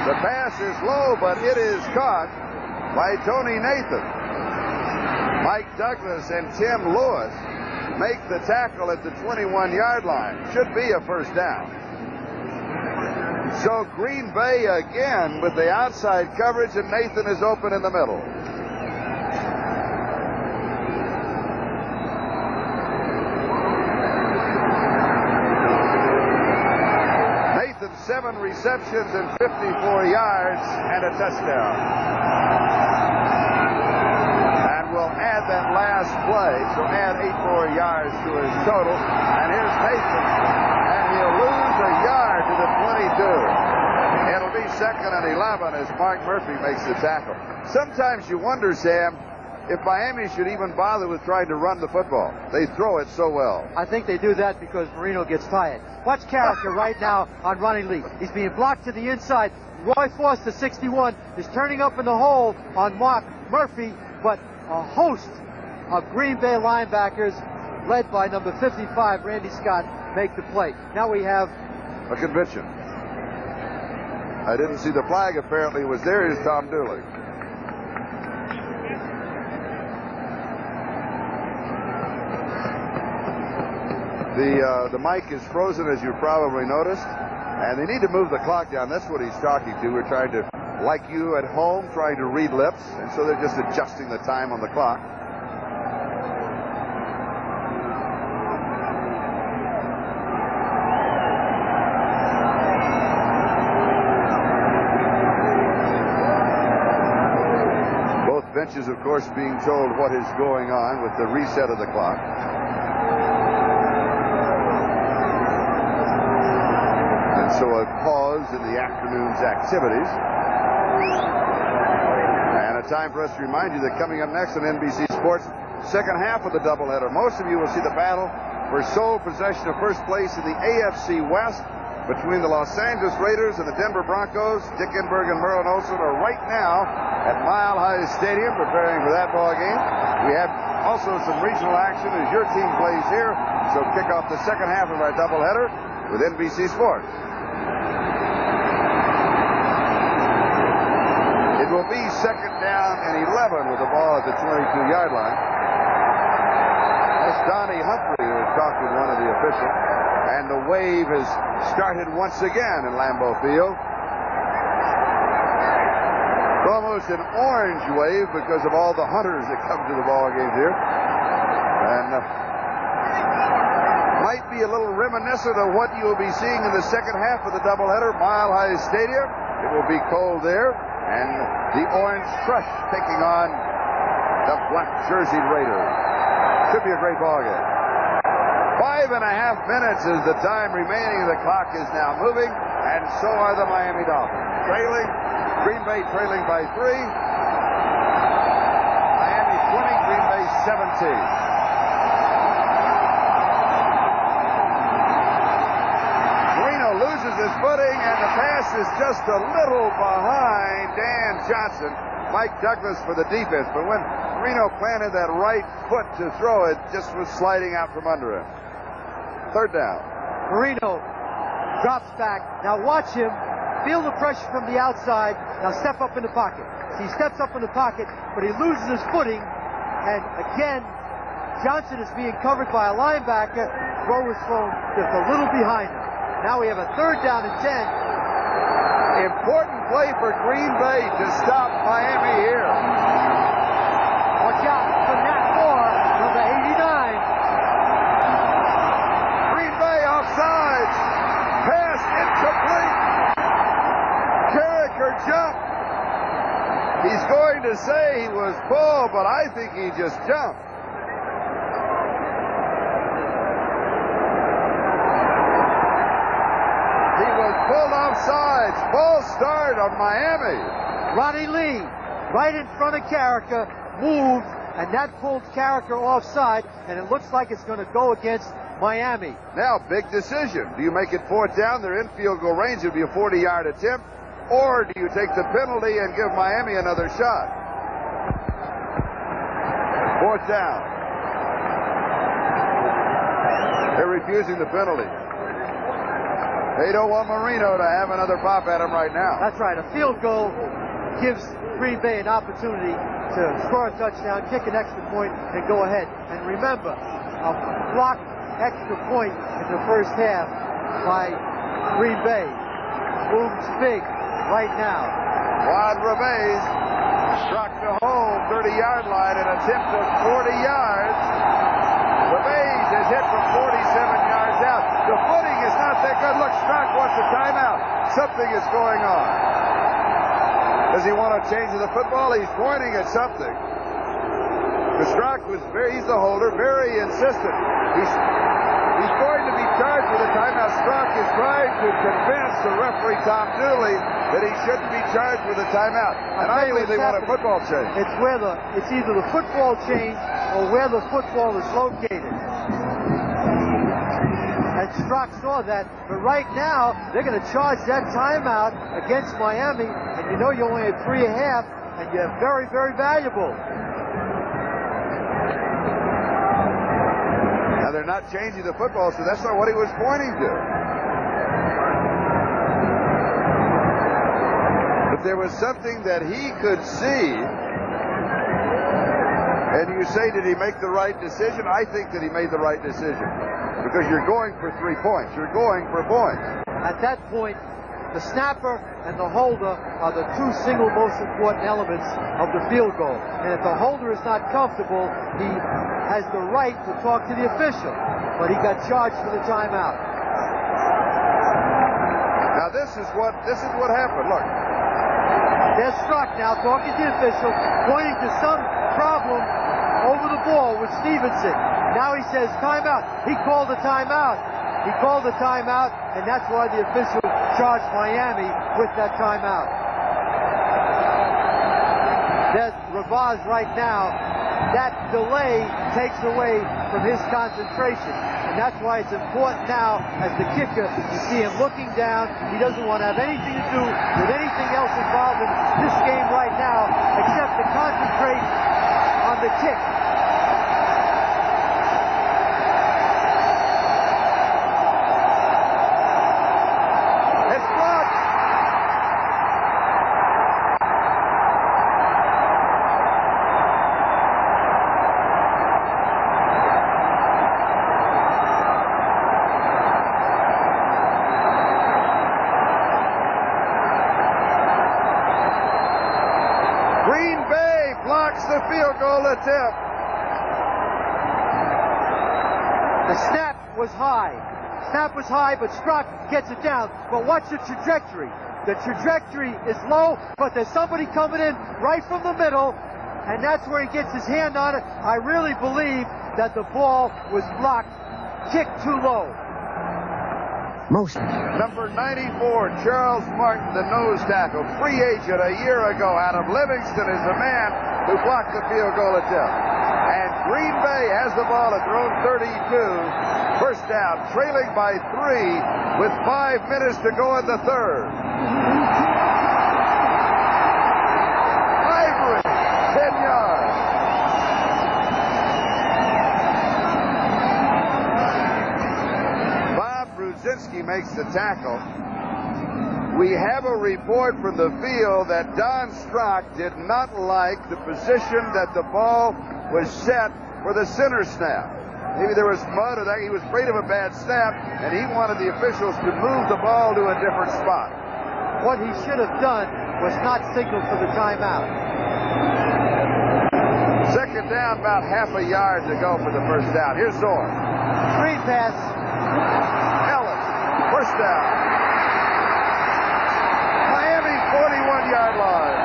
The pass is low, but it is caught by Tony Nathan. Mike Douglas and Tim Lewis make the tackle at the 21-yard line. Should be a first down. So Green Bay again with the outside coverage, and Nathan is open in the middle. Nathan, 7 receptions and 54 yards and a touchdown. And we'll add that last play, so add 8 more yards to his total. And here's Nathan, and he'll lose a yard to the 22. It'll be second and 11 as Mark Murphy makes the tackle. Sometimes you wonder, Sam, if Miami should even bother with trying to run the football. They throw it so well. I think they do that because Marino gets tired. Watch character right now on Ronnie Lee. He's being blocked to the inside. Roy Foster, 61, is turning up in the hole on Mark Murphy, but a host of Green Bay linebackers, led by number 55, Randy Scott, make the play. Now we have a convention. I didn't see the flag. Apparently it was there. Here's Tom Dooley. The mic is frozen, as you probably noticed, and they need to move the clock down. That's what he's talking to. We're trying to, like you at home, trying to read lips, and so they're just adjusting the time on the clock. Both benches, of course, being told what is going on with the reset of the clock. So a pause in the afternoon's activities. And a time for us to remind you that coming up next on NBC Sports, second half of the doubleheader. Most of you will see the battle for sole possession of first place in the AFC West between the Los Angeles Raiders and the Denver Broncos. Dick Enberg and Merlin Olsen are right now at Mile High Stadium preparing for that ball game. We have also some regional action as your team plays here. So kick off the second half of our doubleheader with NBC Sports. It will be second down and 11 with the ball at the 22-yard line. That's Donnie Humphrey who has talked with one of the officials. And the wave has started once again in Lambeau Field. It's almost an orange wave because of all the hunters that come to the ball games here. And might be a little reminiscent of what you will be seeing in the second half of the doubleheader, Mile High Stadium. It will be cold there. And the Orange Crush taking on the black jerseyed Raiders. Should be a great ball game. 5.5 minutes is the time remaining. The clock is now moving, and so are the Miami Dolphins. Trailing, Green Bay trailing by 3. Miami 20, Green Bay 17. Loses his footing, and the pass is just a little behind Dan Johnson. Mike Douglas for the defense, but when Marino planted that right foot to throw, it just was sliding out from under him. Third down. Marino drops back. Now watch him feel the pressure from the outside. Now step up in the pocket. He steps up in the pocket, but he loses his footing. And again, Johnson is being covered by a linebacker. Throw is thrown just a little behind him. Now we have a third down and 10. Important play for Green Bay to stop Miami here. Watch out for Nat Moore, number 89. Green Bay offsides. Pass incomplete. Carricker jumped. He's going to say he was pulled, but I think he just jumped. He was pulled offsides. False start of Miami. Ronnie Lee, right in front of Carricker, moved, and that pulled Carricker offside, and it looks like it's going to go against Miami. Now, big decision. Do you make it fourth down? They're in field goal range. It'll be a 40-yard attempt. Or do you take the penalty and give Miami another shot? Fourth down. They're refusing the penalty. They don't want Marino to have another pop at him right now. That's right. A field goal gives Green Bay an opportunity to score a touchdown, kick an extra point, and go ahead. And remember, a blocked extra point in the first half by Green Bay looms big right now. Juan Revez struck the home 30-yard line, an attempt of 40 yards. Revez is hit from 47 yards out. The footing is not that good. Look, Strock wants a timeout. Something is going on. Does he want to change the football? He's pointing at something. Strock was he's the holder, very insistent. He's going to be charged with a timeout. Strock is trying to convince the referee, Tom Dooley, that he shouldn't be charged with a timeout. And I believe they want a football change. It's either the football change or where the football is located. And Strock saw that, but right now they're going to charge that timeout against Miami, and you know you only have 3.5, and you're very, very valuable. Now they're not changing the football, so that's not what he was pointing to. But there was something that he could see. And you say, did he make the right decision? I think that he made the right decision. Because you're going for 3 points. You're going for points. At that point, the snapper and the holder are the two single most important elements of the field goal. And if the holder is not comfortable, he has the right to talk to the official. But he got charged for the timeout. Now this is what happened. Look. There's Strock now talking to the official, pointing to some problem over the ball with Stevenson. Now he says timeout. He called the timeout. He called the timeout, and that's why the official charged Miami with that timeout. There's Ravaz right now. That delay takes away from his concentration. And that's why it's important now, as the kicker, you see him looking down. He doesn't want to have anything to do with anything else involved in this game right now, except to concentrate on the kick. It's blocked. Green Bay blocks the field goal attempt. The snap was high. Snap was high, but Strock gets it down. But watch the trajectory. The trajectory is low, but there's somebody coming in right from the middle, and that's where he gets his hand on it. I really believe that the ball was blocked, kicked too low. Number 94, Charles Martin, the nose tackle, free agent a year ago out of Livingston, is the man who blocked the field goal attempt. And Green Bay has the ball at their own 32. First down, trailing by 3. with 5 minutes to go in the third. Ivory, 10 yards. Bob Brzezinski makes the tackle. We have a report from the field that Don Strock did not like the position that the ball was set for the center snap. Maybe there was mud or that. He was afraid of a bad snap, and he wanted the officials to move the ball to a different spot. What he should have done was not signal for the timeout. Second down, about half a yard to go for the first down. Here's Zorn. Screen pass. Ellis, first down. Miami, 41-yard line.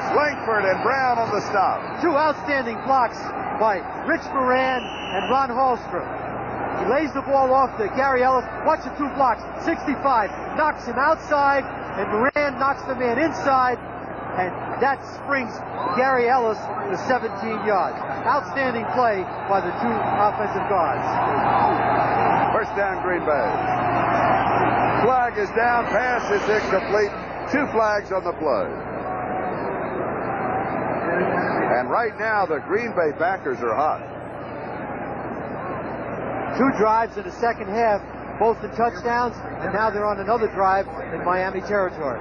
Langford and Brown on the stop. Two outstanding blocks by Rich Moran and Ron Hallstrom. He lays the ball off to Gary Ellis. Watch the two blocks. 65 knocks him outside, and Moran knocks the man inside, and that springs Gary Ellis to 17 yards. Outstanding play by the two offensive guards. First down, Green Bay. Flag is down. Pass is incomplete. Two flags on the play. And right now, the Green Bay Packers are hot. Two drives in the second half, both the touchdowns, and now they're on another drive in Miami territory.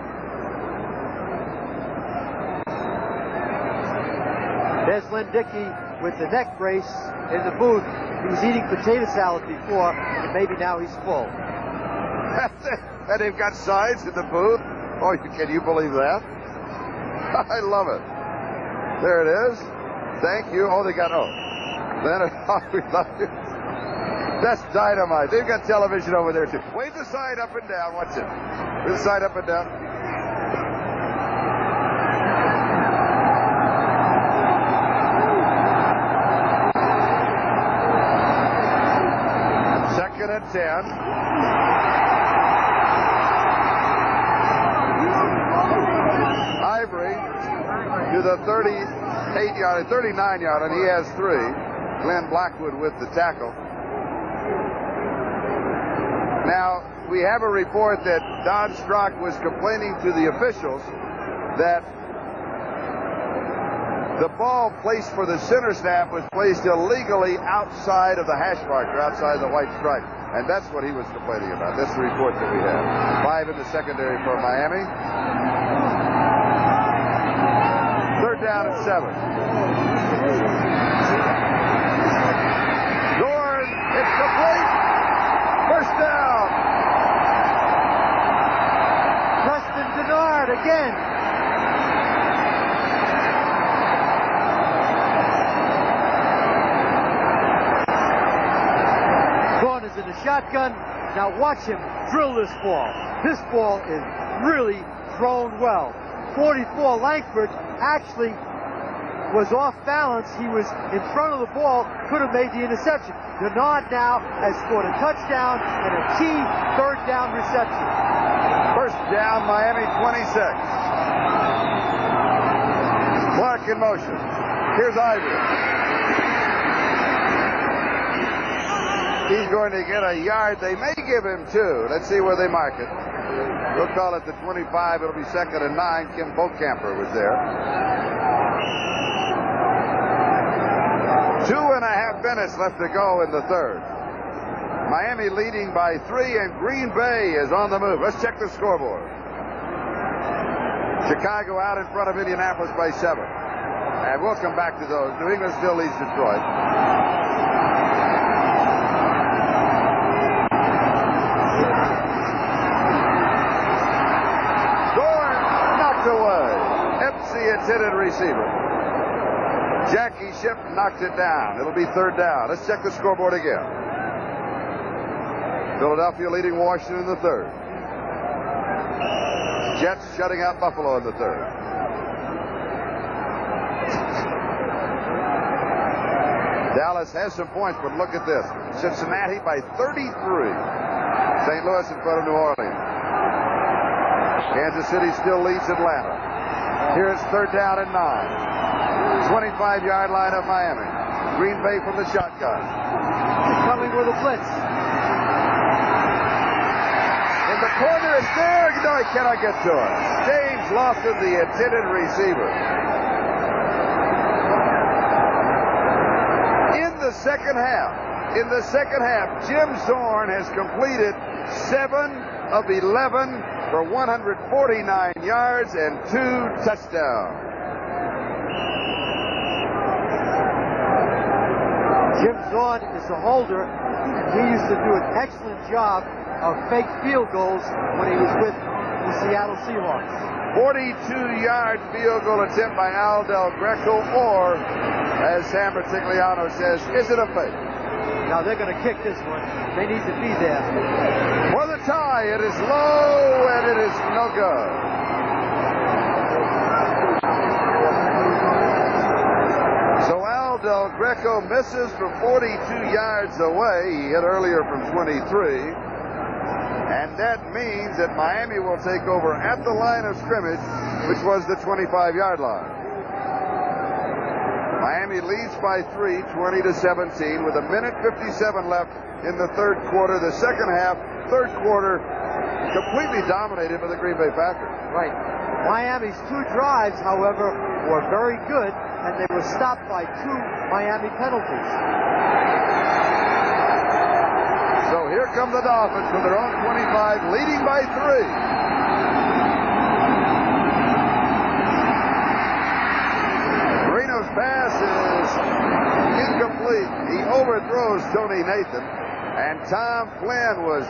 There's Len Dickey with the neck brace in the booth. He was eating potato salad before, and maybe now he's full. And they've got signs in the booth. Oh, can you believe that? I love it. There it is. Thank you. Oh, they got, Leonard, we love you. That's dynamite. They've got television over there, too. Wave the sign up and down. Watch it. Wave the sign up and down. Second and 10. Ivory to the 39-yard, and he has 3. Glenn Blackwood with the tackle. Now, we have a report that Don Strock was complaining to the officials that the ball placed for the center snap was placed illegally outside of the hash marker, outside the white stripe. And that's what he was complaining about. That's the report that we have. 5 in the secondary for Miami. Third down and 7. Zorn, it's complete. First down. Preston Denard again. Zorn is in the shotgun. Now watch him drill this ball. This ball is really thrown well. 44 Langford actually was off balance. He was in front of the ball, could have made the interception. Denard now has scored a touchdown and a key third down reception. First down, Miami 26. Clark in motion. Here's Ivory. He's going to get a yard. They may give him 2. Let's see where they mark it. We'll call it the 25. It'll be second and 9. Kim Bokamper was there. 2.5 minutes left to go in the third. Miami leading by 3, and Green Bay is on the move. Let's check the scoreboard. Chicago out in front of Indianapolis by 7. And we'll come back to those. New England still leads Detroit. Away. Empty intended receiver. Jackie Shipp knocked it down. It'll be third down. Let's check the scoreboard again. Philadelphia leading Washington in the third. Jets shutting out Buffalo in the third. Dallas has some points, but look at this. Cincinnati by 33. St. Louis in front of New Orleans. Kansas City still leads Atlanta. Here it's third down and 9. 25-yard line of Miami. Green Bay from the shotgun. Coming with a blitz. In the corner, it's there. No, he cannot get to it. James Lofton, the intended receiver. In the second half, Jim Zorn has completed 7 of 11 for 149 yards and 2 touchdowns. Jim Zorn is a holder, and he used to do an excellent job of fake field goals when he was with the Seattle Seahawks. 42-yard field goal attempt by Al Del Greco, or, as Sam Bertigliano says, is it a fake? Now they're going to kick this one. They need to be there. For the tie, it is low, and it is no good. So Al Del Greco misses from 42 yards away. He hit earlier from 23. And that means that Miami will take over at the line of scrimmage, which was the 25-yard line. Miami leads by 3, 20-17, with 1:57 left in the third quarter. The second half, third quarter, completely dominated by the Green Bay Packers. Right. Miami's 2 drives, however, were very good, and they were stopped by 2 Miami penalties. So here come the Dolphins from their own 25, leading by 3. Pass is incomplete. He overthrows Tony Nathan, and Tom Flynn was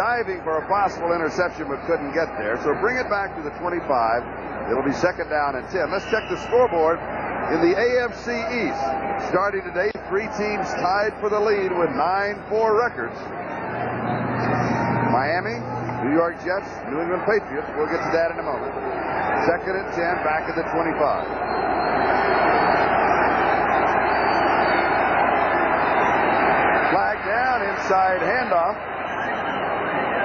diving for a possible interception but couldn't get there. So bring it back to the 25. It'll be second down and 10. Let's check the scoreboard in the AFC East. Starting today, 3 teams tied for the lead with 9-4 records. Miami, New York Jets, New England Patriots. We'll get to that in a moment. Second and 10, back at the 25. Flag down, inside handoff.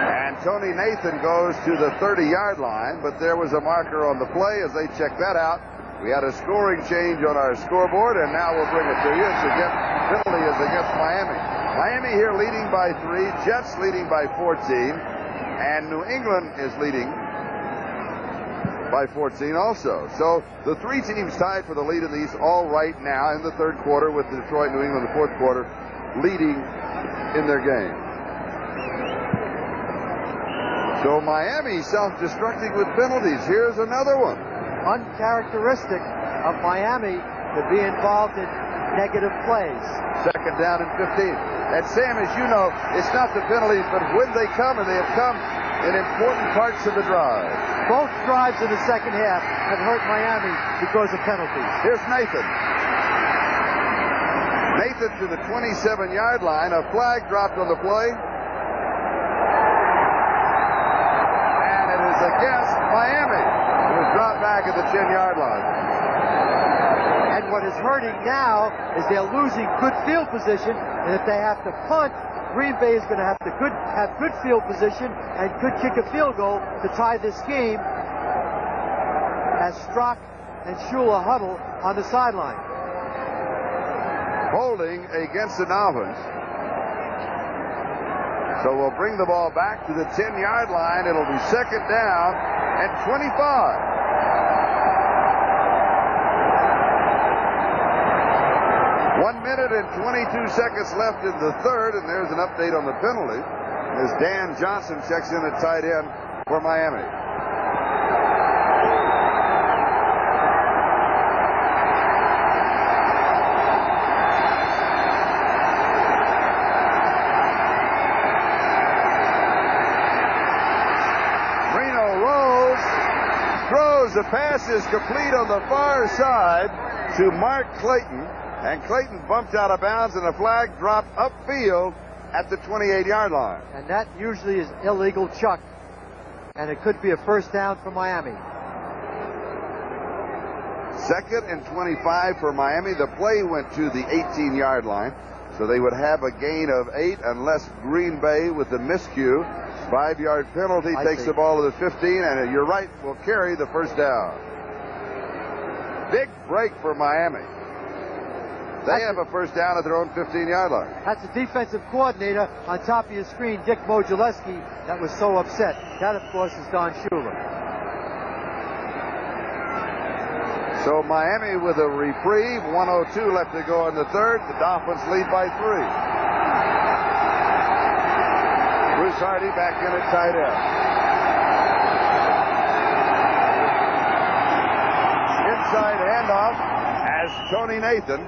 And Tony Nathan goes to the 30-yard line, but there was a marker on the play. As they check that out, we had a scoring change on our scoreboard, and now we'll bring it to you. It's against, penalty is against Miami. Miami here leading by 3, Jets leading by 14, and New England is leading by 14 also. So the 3 teams tied for the lead in the East all right now in the third quarter, with Detroit, New England, the fourth quarter leading in their game. So Miami self-destructing with penalties. Here's another one. Uncharacteristic of Miami to be involved in negative plays. Second down and 15. And Sam, as you know, it's not the penalties, but when they come, and they have come in important parts of the drive. Both drives in the second half have hurt Miami because of penalties. Here's Nathan. Nathan to the 27-yard line. A flag dropped on the play. And it is against Miami. It was dropped back at the 10-yard line. And what is hurting now is they're losing good field position, and if they have to punt, Green Bay is going to have good field position and could kick a field goal to tie this game as Strock and Shula huddle on the sideline. Holding against the Dolphins. So we'll bring the ball back to the 10-yard line. It'll be second down and 25. 1 minute and 22 seconds left in the third, and there's an update on the penalty as Dan Johnson checks in at tight end for Miami. The pass is complete on the far side to Mark Clayton, and Clayton bumped out of bounds, and a flag dropped upfield at the 28-yard line. And that usually is illegal chuck, and it could be a first down for Miami. Second and 25 for Miami. The play went to the 18-yard line, so they would have a gain of 8 unless Green Bay, with the miscue, 5-yard penalty, takes the ball to the 15, and you're right, will carry the first down. Big break for Miami. They have a first down at their own 15-yard line. That's the defensive coordinator on top of your screen, Dick Modulewski, that was so upset. That, of course, is Don Shula. So Miami with a reprieve, 1:02 left to go in the third. The Dolphins lead by 3. Bruce Hardy back in at tight end. Inside handoff as Tony Nathan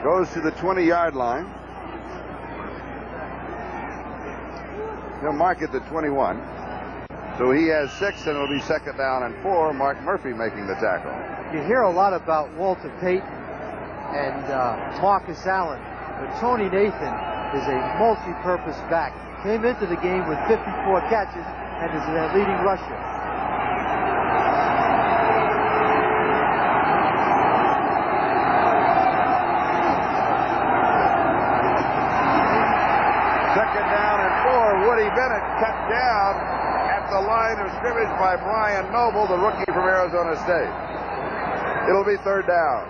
goes to the 20-yard line. He'll mark it the 21. So he has 6, and it'll be second down and 4. Mark Murphy making the tackle. You hear a lot about Walter Payton and Marcus Allen, but Tony Nathan is a multi-purpose back. Came into the game with 54 catches and is their leading rusher. Second down and 4. Woody Bennett cut down at the line of scrimmage by Brian Noble, the rookie from Arizona State. It'll be third down.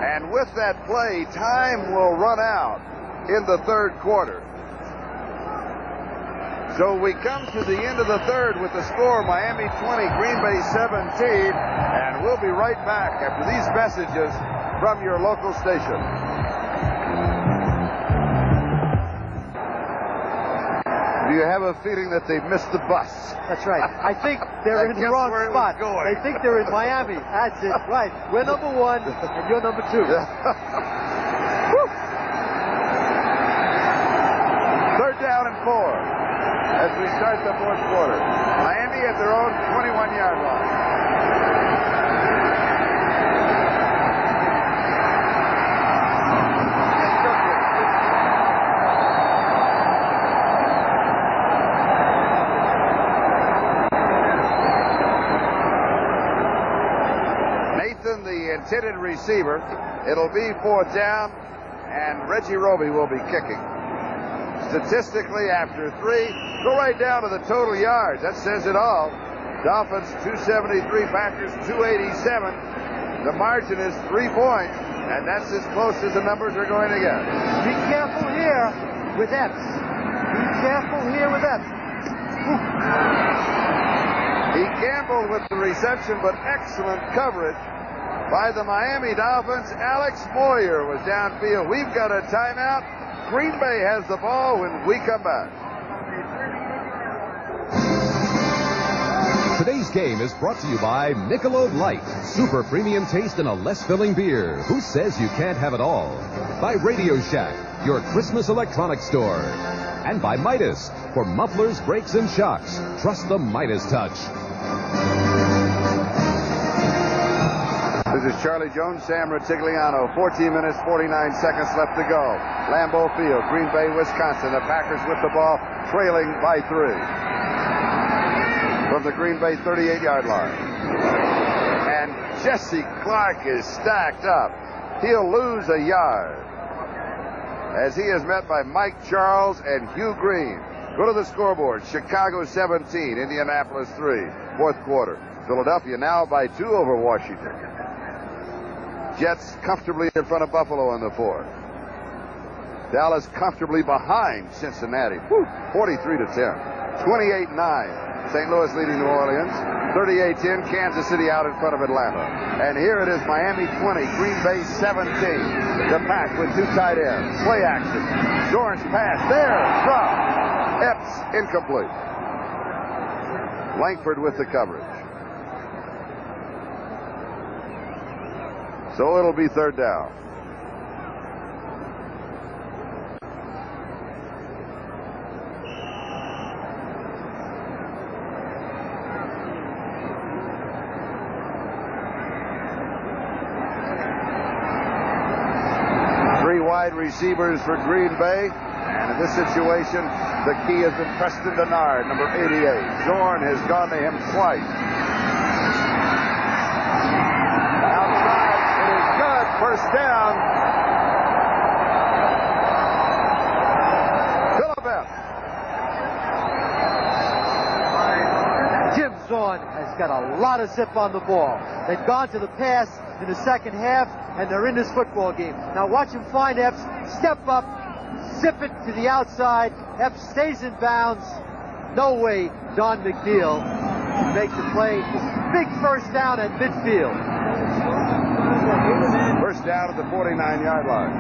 And with that play, time will run out in the third quarter. So we come to the end of the third with the score, Miami 20, Green Bay 17, and we'll be right back after these messages from your local station. Do you have a feeling that they've missed the bus? That's right. I think they're in the wrong spot. They think they're in Miami. That's it. Right. We're number 1, and you're number 2. Third down and 4 as we start the fourth quarter. Miami at their own 21-yard line. Intended receiver. It'll be fourth down, and Reggie Roby will be kicking. Statistically, after 3, go right down to the total yards. That says it all. Dolphins 273, Packers 287. The margin is 3 points, and that's as close as the numbers are going to get. Be careful here with Epps. Be careful here with Epps. He gambled with the reception, but excellent coverage by the Miami Dolphins. Alex Moyer was downfield. We've got a timeout. Green Bay has the ball when we come back. Today's game is brought to you by Michelob Light, super premium taste in a less filling beer. Who says you can't have it all? By Radio Shack, your Christmas electronics store. And by Midas, for mufflers, brakes, and shocks. Trust the Midas touch. This is Charlie Jones, Sam Rutigliano. 14 minutes, 49 seconds left to go. Lambeau Field, Green Bay, Wisconsin. The Packers with the ball, trailing by 3. From the Green Bay 38-yard line. And Jesse Clark is stacked up. He'll lose a yard as he is met by Mike Charles and Hugh Green. Go to the scoreboard. Chicago 17, Indianapolis 3. Fourth quarter. Philadelphia now by 2 over Washington. Jets comfortably in front of Buffalo in the fourth. Dallas comfortably behind Cincinnati. 43-10. 28-9. St. Louis leading New Orleans. 38-10. Kansas City out in front of Atlanta. And here it is, Miami 20, Green Bay 17. The Pack with 2 tight ends. Play action. Dorrance pass. There. Drop. Epps incomplete. Langford with the coverage. So it'll be third down. Three wide receivers for Green Bay. And in this situation, the key has been Preston Denard, number 88. Zorn has gone to him twice. First down. Phillip Epps. got a lot of zip on the ball. They've gone to the pass in the second half, and they're in this football game. Now watch him find Epps, step up, zip it to the outside. Epps stays in bounds. No way Don McNeil can make the play. Big first down at midfield. First down at the 49-yard line.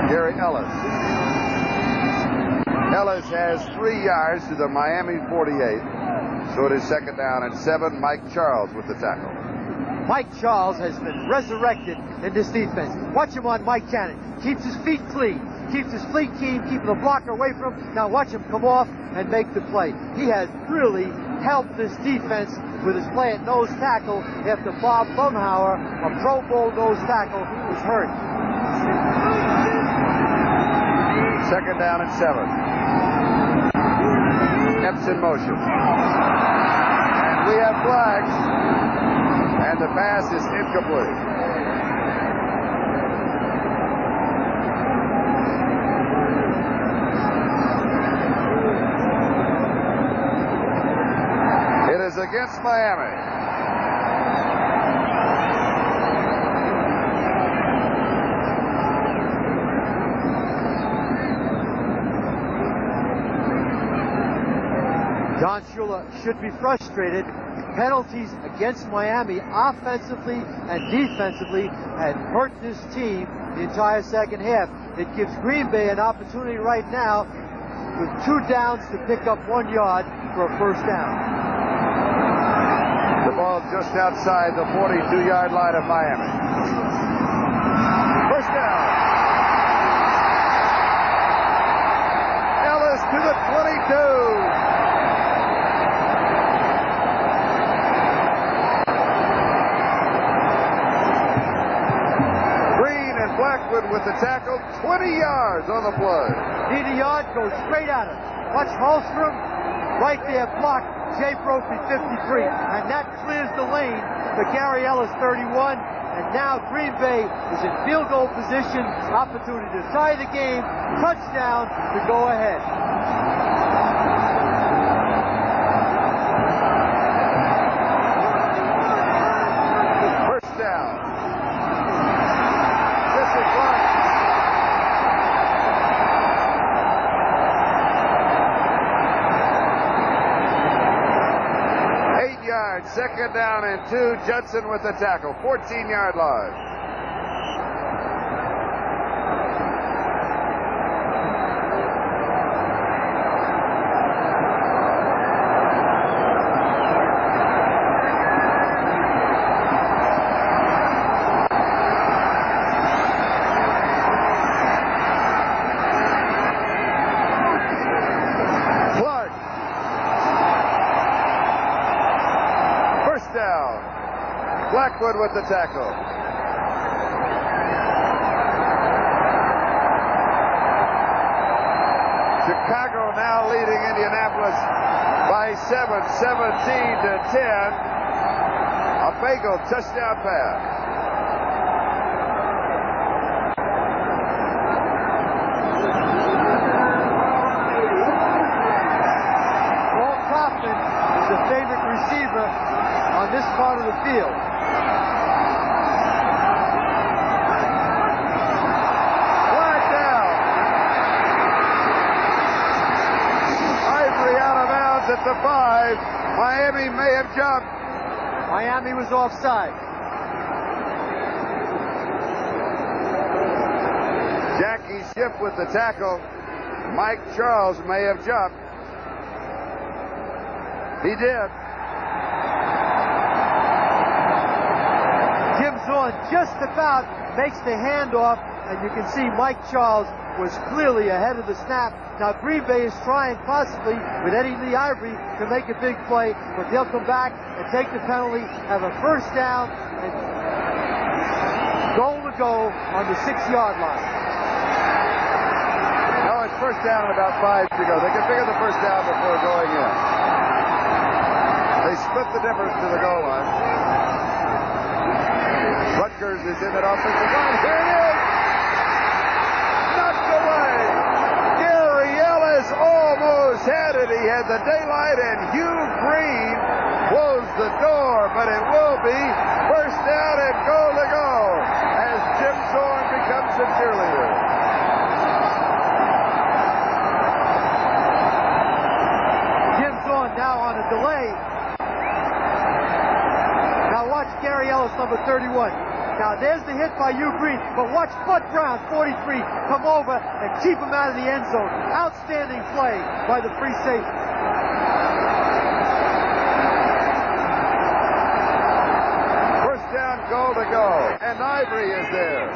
Gary Ellis. Ellis has 3 yards to the Miami 48. So it is second down and 7. Mike Charles with the tackle. Mike Charles has been resurrected in this defense. Watch him on Mike Cannon. Keeps his feet clean. Keeps his feet clean, keeping the blocker away from him. Now watch him come off and make the play. He has really helped this defense with his play at nose tackle after Bob Bumhauer, a Pro Bowl nose tackle, was hurt. Second down and 7. Epps in motion. And we have flags. And the pass is incomplete. It is against Miami. Don Shula should be frustrated. Penalties against Miami offensively and defensively had hurt this team the entire second half. It gives Green Bay an opportunity right now with 2 downs to pick up 1 yard for a first down. The ball just outside the 42-yard line of Miami. First down. Ellis to the 22. Blackwood with the tackle, 20 yards on the play. Need a yard, goes straight at him. Watch Holstrom, right there, blocked Jay Brophy, 53. And that clears the lane for Gary Ellis, 31. And now Green Bay is in field goal position, opportunity to tie the game, touchdown to go ahead. First down. 8 yards, second down and 2. Judson with the tackle, 14-yard line. Blackwood with the tackle. Chicago now leading Indianapolis by 7, 17-10. A Bagel touchdown pass. Paul Kaufman is the favorite receiver on this part of the field. At the 5, Miami may have jumped. Miami was offside. Jackie Schiff with the tackle. Mike Charles may have jumped. He did. Gibbs on just about, makes the handoff, and you can see Mike Charles was clearly ahead of the snap. Now Green Bay is trying possibly with Eddie Lee Ivory to make a big play, but they'll come back and take the penalty, have a first down, and goal to go on the 6-yard line. No, it's first down and about 5 to go. They can figure the first down before going in. They split the difference to the goal line. Rutgers is in that offensive line. Here it is! Knocked away! Gary Ellis almost almost had it. He had the daylight, and Hugh Green closed the door, but it will be first down and goal to go as Jim Zorn becomes a cheerleader. Jim Zorn now on a delay. Now watch Gary Ellis, number 31. Now there's the hit by Hugh Green, but watch Bud Brown, 43, come over and keep him out of the end zone. Outstanding play by the free safety. First down, goal to go, and Ivory is there.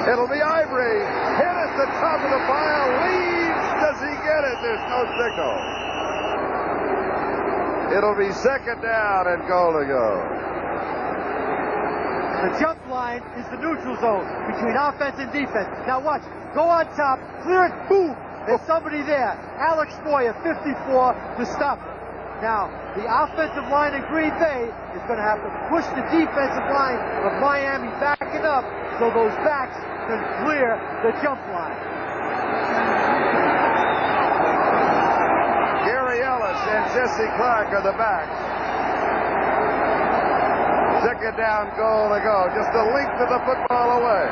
It'll be Ivory, hit at the top of the pile, leads. Does he get it? There's no signal. It'll be second down and goal to go. The jump line is the neutral zone between offense and defense. Now watch, go on top, clear it, boom, there's somebody there. Alex Moyer, 54, to stop it. Now, the offensive line of Green Bay is going to have to push the defensive line of Miami backing up so those backs can clear the jump line. Gary Ellis and Jesse Clark are the backs. Second down, goal to go. Just a length of the football away.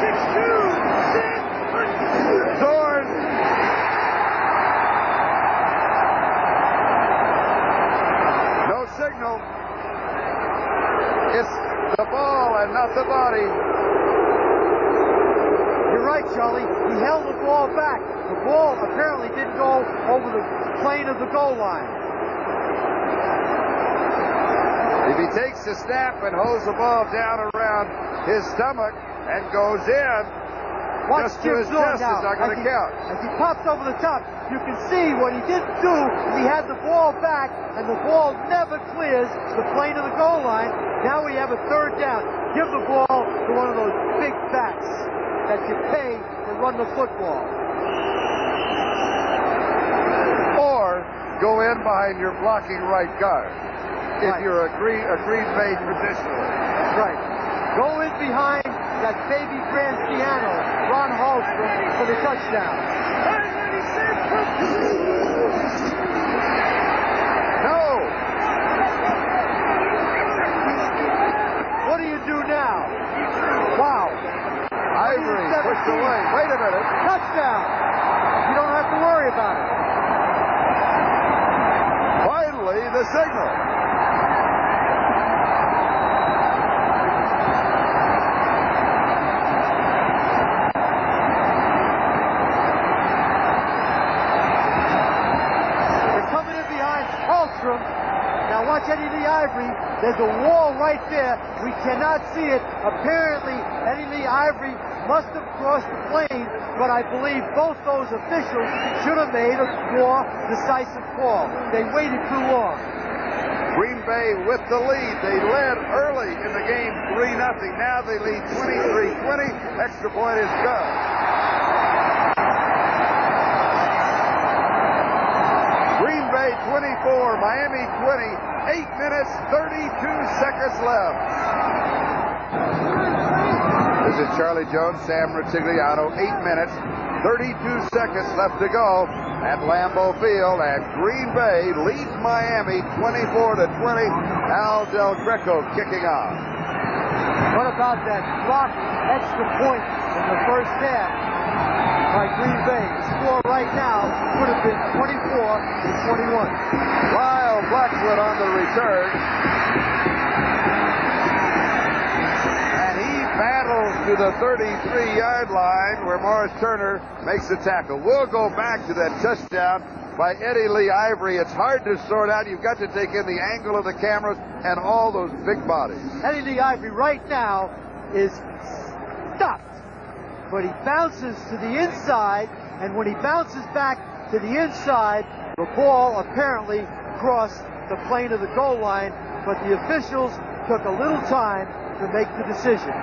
6-2, Zorn. No signal. It's the ball and not the body. You're right, Charlie. He held the ball back. The ball apparently didn't go over the plane of the goal line. If he takes the snap and holds the ball down around his stomach and goes in, watch just to his chest is not going to count. As he pops over the top, you can see what he didn't do. He had the ball back, and the ball never clears the plane of the goal line. Now we have a third down. Give the ball to one of those big backs that you pay to run the football. Or go in behind your blocking right guard. If you're a Green Bay traditionalist. Right. Go in behind that baby grand piano, Ron Hallstrom, for the touchdown. No! What do you do now? Wow. Ivory pushed away. Wait a minute. Touchdown. You don't have to worry about it. Finally, the signal. Now watch Eddie Lee Ivory. There's a wall right there. We cannot see it. Apparently, Eddie Lee Ivory must have crossed the plane, but I believe both those officials should have made a more decisive call. They waited too long. Green Bay with the lead. They led early in the game 3-0. Now they lead 23-20. Extra point is good. Green Bay 24, Miami 20, 8 minutes, 32 seconds left. This is Charlie Jones, Sam Rutigliano, 8 minutes, 32 seconds left to go at Lambeau Field, and Green Bay leads Miami 24-20. Al Del Greco kicking off. What about that blocked extra point in the first half by Green Bay? The score right now would have been 24-21. Lyle Blackwood on the return. And he battles to the 33-yard line where Morris Turner makes the tackle. We'll go back to that touchdown by Eddie Lee Ivory. It's hard to sort out. You've got to take in the angle of the cameras and all those big bodies. Eddie Lee Ivory right now is stopped. But he bounces to the inside, and when he bounces back to the inside, the ball apparently crossed the plane of the goal line, but the officials took a little time to make the decision.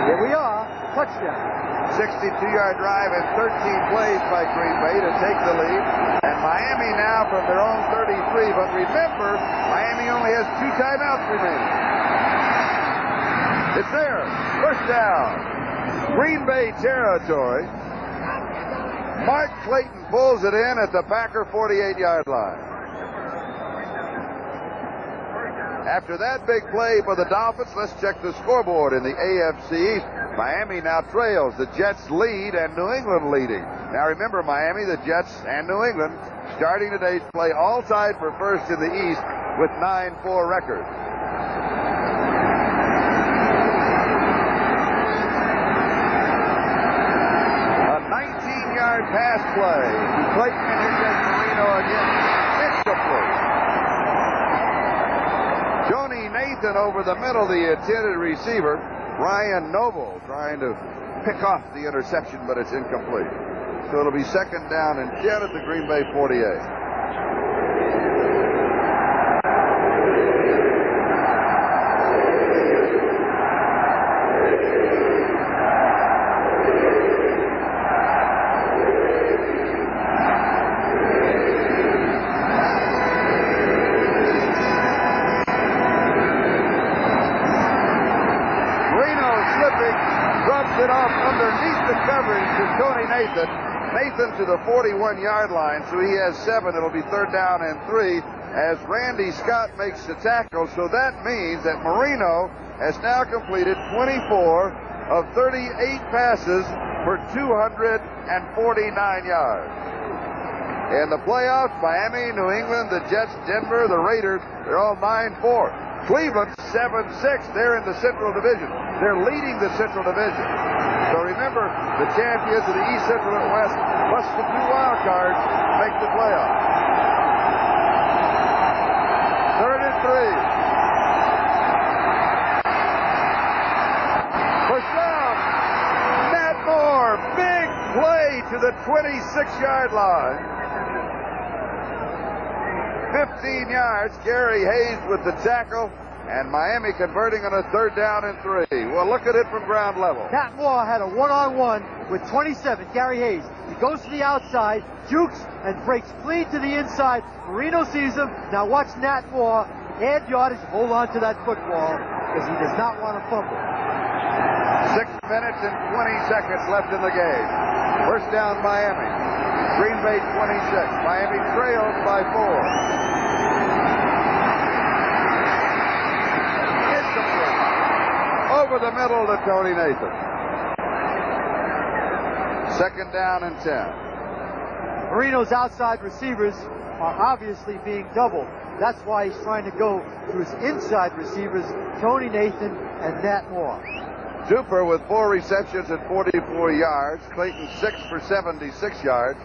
Here we are, touchdown. 62-yard drive and 13 plays by Green Bay to take the lead. And Miami now from their own 33, but remember, Miami only has 2 timeouts remaining. It's there, first down. Green Bay territory. Mark Clayton pulls it in at the Packer 48-yard line. After that big play for the Dolphins, let's check the scoreboard in the AFC East. Miami now trails. The Jets lead and New England leading. Now remember, Miami, the Jets, and New England starting today's play all tied for first in the East with 9-4 records. A 19-yard pass play to Clayton and Hernandez Marino again. Incomplete. Tony Nathan over the middle, the intended receiver. Ryan Noble trying to pick off the interception, but it's incomplete. So it'll be second down and 10 at the Green Bay 48. It off underneath the coverage to Tony Nathan. Nathan to the 41-yard line, so he has 7. It'll be third down and 3 as Randy Scott makes the tackle. So that means that Marino has now completed 24 of 38 passes for 249 yards. In the playoffs, Miami, New England, the Jets, Denver, the Raiders, they're all 9-4. Cleveland 7-6. They're in the Central Division. They're leading the Central Division. So remember, the champions of the East, Central, and West, plus the 2 wild cards, make the playoffs. Third and 3. First down. Matt Moore, big play to the 26-yard line. 15 yards. Gary Hayes with the tackle, and Miami converting on a third down and 3. Well, look at it from ground level. Nat Moore had a one-on-one with 27, Gary Hayes. He goes to the outside, jukes, and breaks clean to the inside. Marino sees him. Now watch Nat Moore add yardage, hold on to that football, because he does not want to fumble. 6 minutes and 20 seconds left in the game. First down, Miami. Green Bay 26. Miami trails by 4. Incomplete. Over the middle to Tony Nathan. Second down and 10. Marino's outside receivers are obviously being doubled. That's why he's trying to go to his inside receivers, Tony Nathan and Nat Moore. Duper with 4 receptions and 44 yards. Clayton 6 for 76 yards.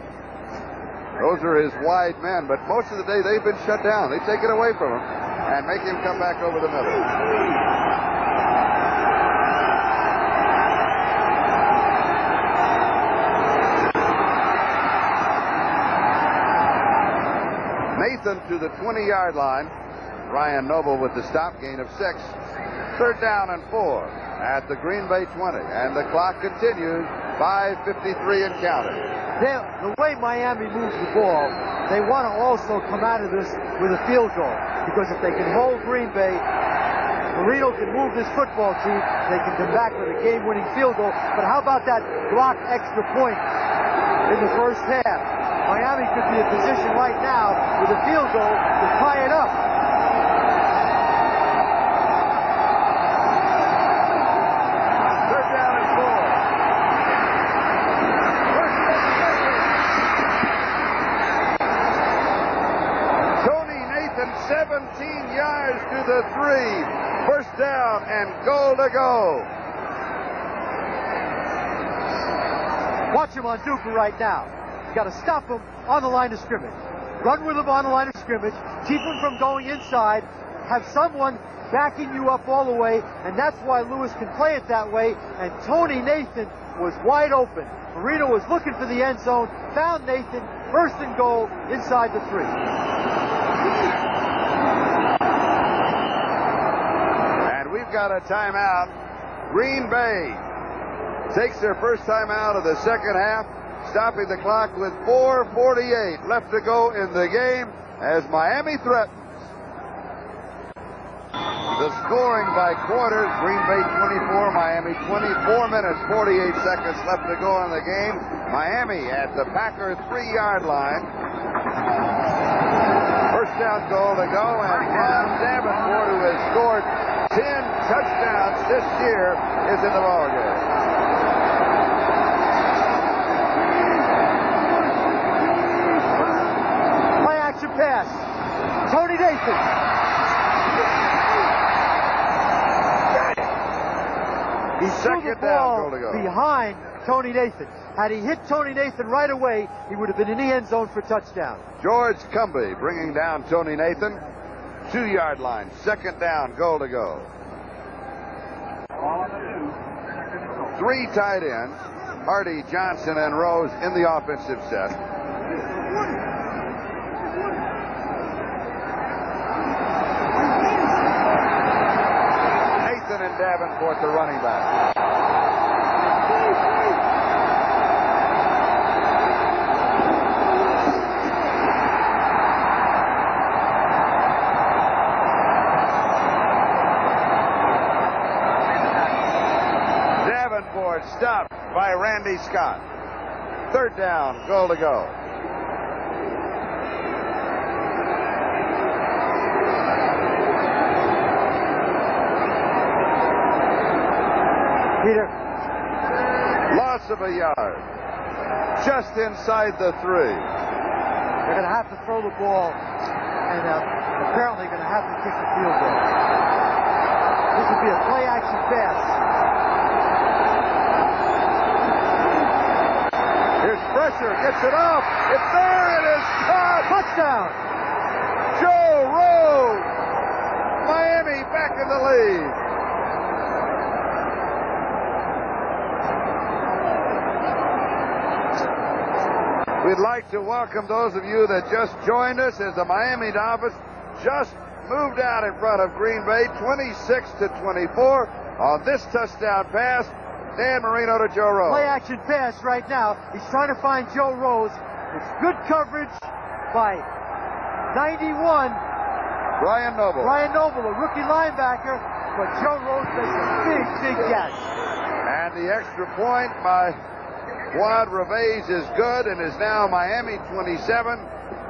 Those are his wide men, but most of the day they've been shut down. They take it away from him and make him come back over the middle. Nathan to the 20-yard line. Ryan Noble with the stop, gain of 6. Third down and 4 at the Green Bay 20. And the clock continues. 5:53 and counting. The way Miami moves the ball, they want to also come out of this with a field goal. Because if they can hold Green Bay, Marino can move this football team. They can come back with a game-winning field goal. But how about that blocked extra point in the first half? Miami could be in position right now with a field goal to tie it up. Third down and 4. 17 yards to the 3. First down and goal to go. Watch him on Duper right now. You got to stop him on the line of scrimmage. Run with him on the line of scrimmage. Keep him from going inside. Have someone backing you up all the way, and that's why Lewis can play it that way. And Tony Nathan was wide open. Marino was looking for the end zone, found Nathan, first and goal inside the 3. Got a timeout. Green Bay takes their first timeout of the second half, stopping the clock with 4:48 left to go in the game as Miami threatens. The scoring by quarters, Green Bay 24, Miami 24 minutes, 48 seconds left to go in the game. Miami at the Packer 3-yard line. First down goal to go, and Ron Davenport, who has scored 10 touchdowns this year, is in the ballgame. Play action pass. Tony Nathan. He threw the ball behind Tony Nathan. Had he hit Tony Nathan right away, he would have been in the end zone for touchdown. George Cumbie bringing down Tony Nathan. 2-yard line, second down, goal to go. 3 tight ends, Hardy, Johnson, and Rose in the offensive set. Nathan and Davenport, the running back. Stopped by Randy Scott. Third down, goal to go. Peter. Loss of a yard. Just inside the 3. They're going to have to throw the ball, and apparently going to have to kick the field goal. This would be a play-action pass. Here's pressure, gets it off. It's there, it is caught. Touchdown. Joe Rose. Miami back in the lead. We'd like to welcome those of you that just joined us as the Miami Dolphins just moved out in front of Green Bay 26-24 on this touchdown pass. Dan Marino to Joe Rose. Play action pass right now. He's trying to find Joe Rose. It's good coverage by 91. Brian Noble. Brian Noble, a rookie linebacker, but Joe Rose makes a big catch. And the extra point by Juan Revés is good and is now Miami 27,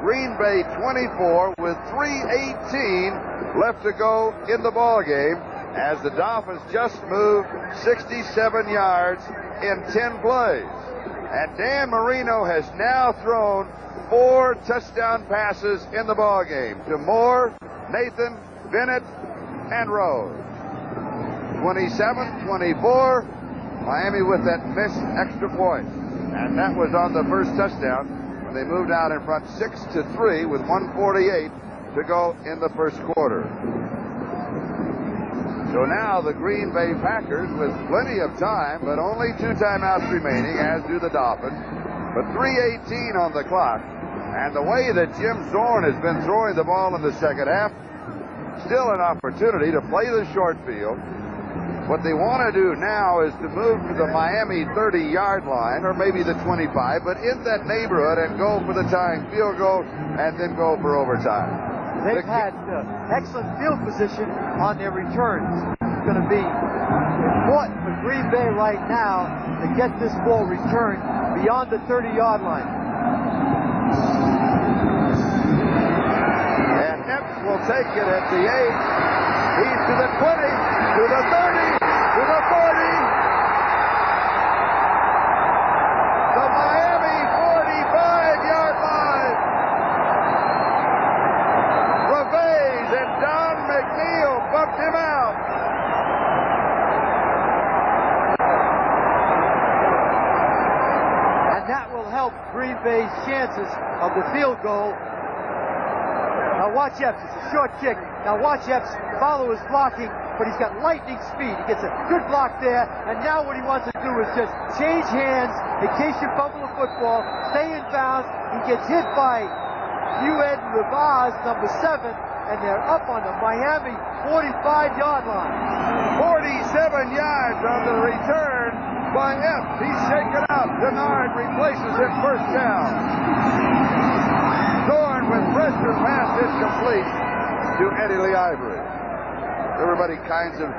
Green Bay 24 with 3:18 left to go in the ball game, as the Dolphins just moved 67 yards in 10 plays. And Dan Marino has now thrown 4 touchdown passes in the ballgame to Moore, Nathan, Bennett, and Rose. 27-24, Miami with that missed extra point. And that was on the first touchdown when they moved out in front 6-3 with 1:48 to go in the first quarter. So now the Green Bay Packers with plenty of time, but only 2 timeouts remaining, as do the Dolphins. But 3:18 on the clock. And the way that Jim Zorn has been throwing the ball in the second half, still an opportunity to play the short field. What they want to do now is to move to the Miami 30-yard line, or maybe the 25, but in that neighborhood, and go for the tying field goal and then go for overtime. They've had excellent field position on their returns. It's going to be important for Green Bay right now to get this ball returned beyond the 30-yard line. And Epps will take it at the 8. He's to the 20, to the 30, to the 40. The Miami 45-yard line. Revés and Don McNeil bumped him out. And that will help Green Bay's chances of the field goal. Now watch Epps, it's a short kick. Now watch Epps follow his blocking, but he's got lightning speed. He gets a good block there, and now what he wants to do is just change hands in case you fumble the football, stay in bounds. He gets hit by Fued Rivas, number 7, and they're up on the Miami 45-yard line. 47 yards on the return by Epps. He's shaken out. Denard replaces him, first down. Zorn with pressure, pass is complete to Eddie Lee Ivory. everybody kinds of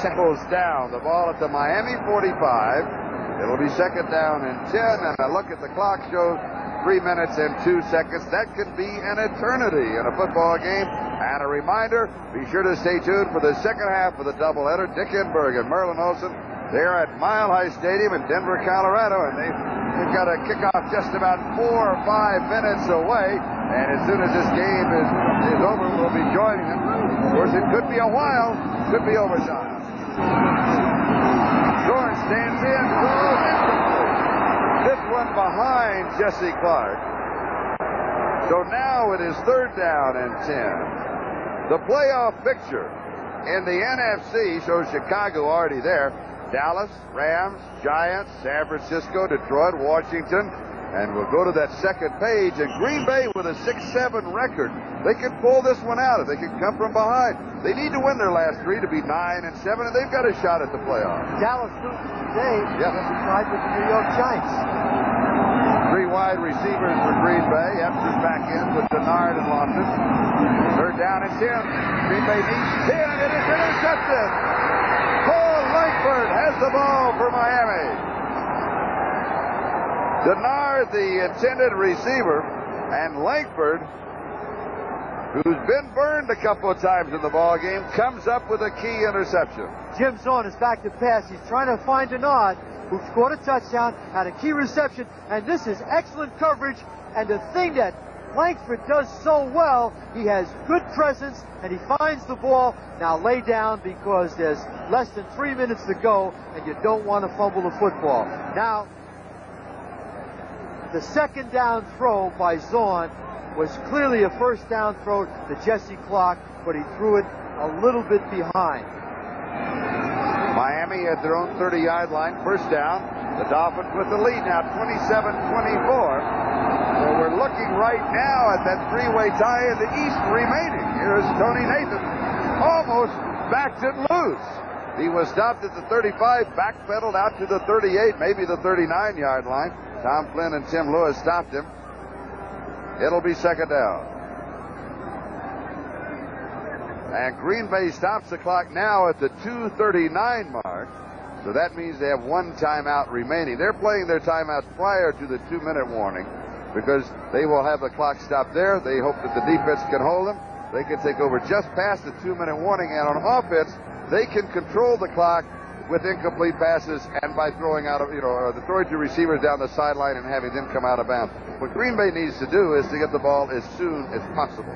settles down. The ball at the Miami 45. It'll be second down and 10, and a look at the clock shows 3 minutes and 2 seconds. That could be an eternity in a football game. And a reminder, be sure to stay tuned for the second half of the doubleheader. Dick Enberg and Merlin Olsen, they're at Mile High Stadium in Denver, Colorado, and they've got a kickoff just about 4 or 5 minutes away. And as soon as this game is over, we'll be joining them. Of course, it could be a while, could be overtime. Zorn stands in. This one behind Jesse Clark. So now it is third down and 10. The playoff picture in the NFC shows Chicago already there. Dallas, Rams, Giants, San Francisco, Detroit, Washington. And we'll go to that second page. And Green Bay with a 6-7 record. They can pull this one out if they can come from behind. They need to win their last 3 to be 9-7, and they've got a shot at the playoffs. Dallas loses today. Yes. They'll be tied with the New York Giants. 3 wide receivers for Green Bay. Epster's back in with Denard and Lofton. Third down and 10. Green Bay needs 10. It is intercepted. Paul Langford has the ball for Miami. Denard, the intended receiver, and Langford, who's been burned a couple of times in the ball game, comes up with a key interception. Jim Zorn is back to pass. He's trying to find Denard, who scored a touchdown, had a key reception, and this is excellent coverage. And the thing that Langford does so well, he has good presence, and he finds the ball. Now lay down, because there's less than 3 minutes to go, and you don't want to fumble the football. Now, the second down throw by Zorn was clearly a first down throw to Jesse Clark, but he threw it a little bit behind. Miami at their own 30-yard line, first down. The Dolphins with the lead now, 27-24. So we're looking right now at that three-way tie in the East remaining. Here's Tony Nathan, almost backed it loose. He was stopped at the 35, backpedaled out to the 38, maybe the 39-yard line. Tom Flynn and Tim Lewis stopped him. It'll be second down. And Green Bay stops the clock now at the 2:39 mark. So that means they have 1 timeout remaining. They're playing their timeouts prior to the 2-minute warning because they will have the clock stop there. They hope that the defense can hold them. They can take over just past the 2-minute warning. And on offense, they can control the clock with incomplete passes and by throwing out of, the throwing to receivers down the sideline and having them come out of bounds. What Green Bay needs to do is to get the ball as soon as possible.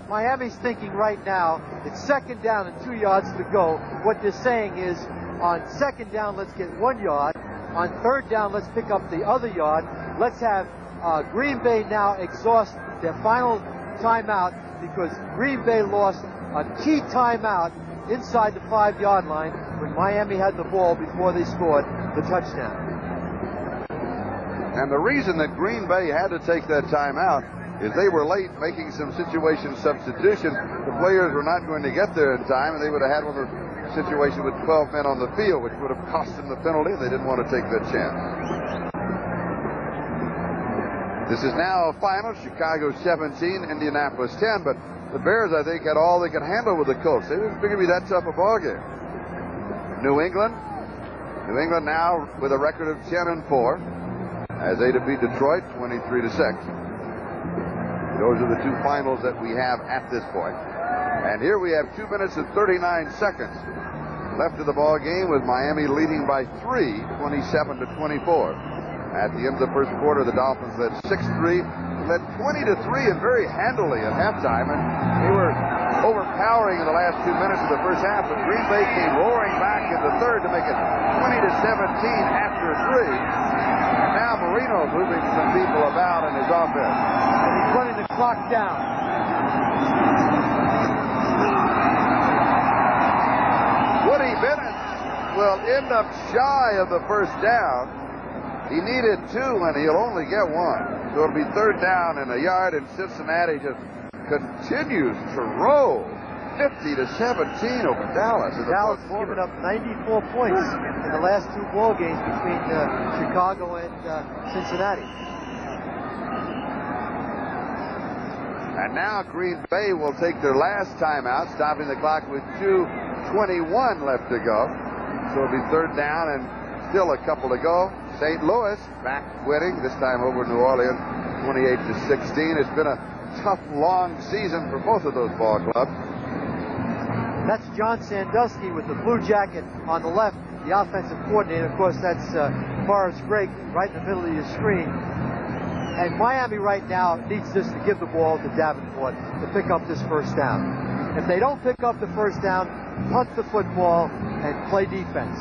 Miami's thinking right now, it's second down and 2 yards to go. What they're saying is, on second down, let's get 1 yard. On third down, let's pick up the other yard. Let's have Green Bay now exhaust their final timeout, because Green Bay lost a key timeout inside the 5-yard line when Miami had the ball before they scored the touchdown. And the reason that Green Bay had to take that timeout is they were late making some situation substitution. The players were not going to get there in time, and they would have had one of the situations with 12 men on the field, which would have cost them the penalty. They didn't want to take that chance. This is now final. Chicago 17, Indianapolis 10, but the Bears, I think, had all they could handle with the Colts. They didn't figure it'd be that tough a ball game. New England now with a record of 10-4, as they defeat Detroit 23-6. Those are the 2 finals that we have at this point. And here we have 2 minutes and 39 seconds left of the ball game, with Miami leading by 3, 27-24. At the end of the first quarter, the Dolphins led 6-3, led 20-3 and very handily at halftime, and they were overpowering in the last 2 minutes of the first half, but Green Bay came roaring back in the third to make it 20-17 after 3. And now Marino moving some people about in his offense. And he's running the clock down. Woody Bennett will end up shy of the first down. He needed 2, and he'll only get 1. So it'll be third down and a yard, and Cincinnati just continues to roll 50-17 over Dallas. Dallas has given up 94 points in the last 2 ball games between Chicago and Cincinnati. And now Green Bay will take their last timeout, stopping the clock with 2:21 left to go. So it'll be third down and still a couple to go. St. Louis back winning, this time over New Orleans, 28-16. It's been a tough, long season for both of those ball clubs. That's John Sandusky with the blue jacket on the left, the offensive coordinator. Of course, that's Forrest Gregg right in the middle of your screen. And Miami right now needs just to give the ball to Davenport to pick up this first down. If they don't pick up the first down, punt the football and play defense.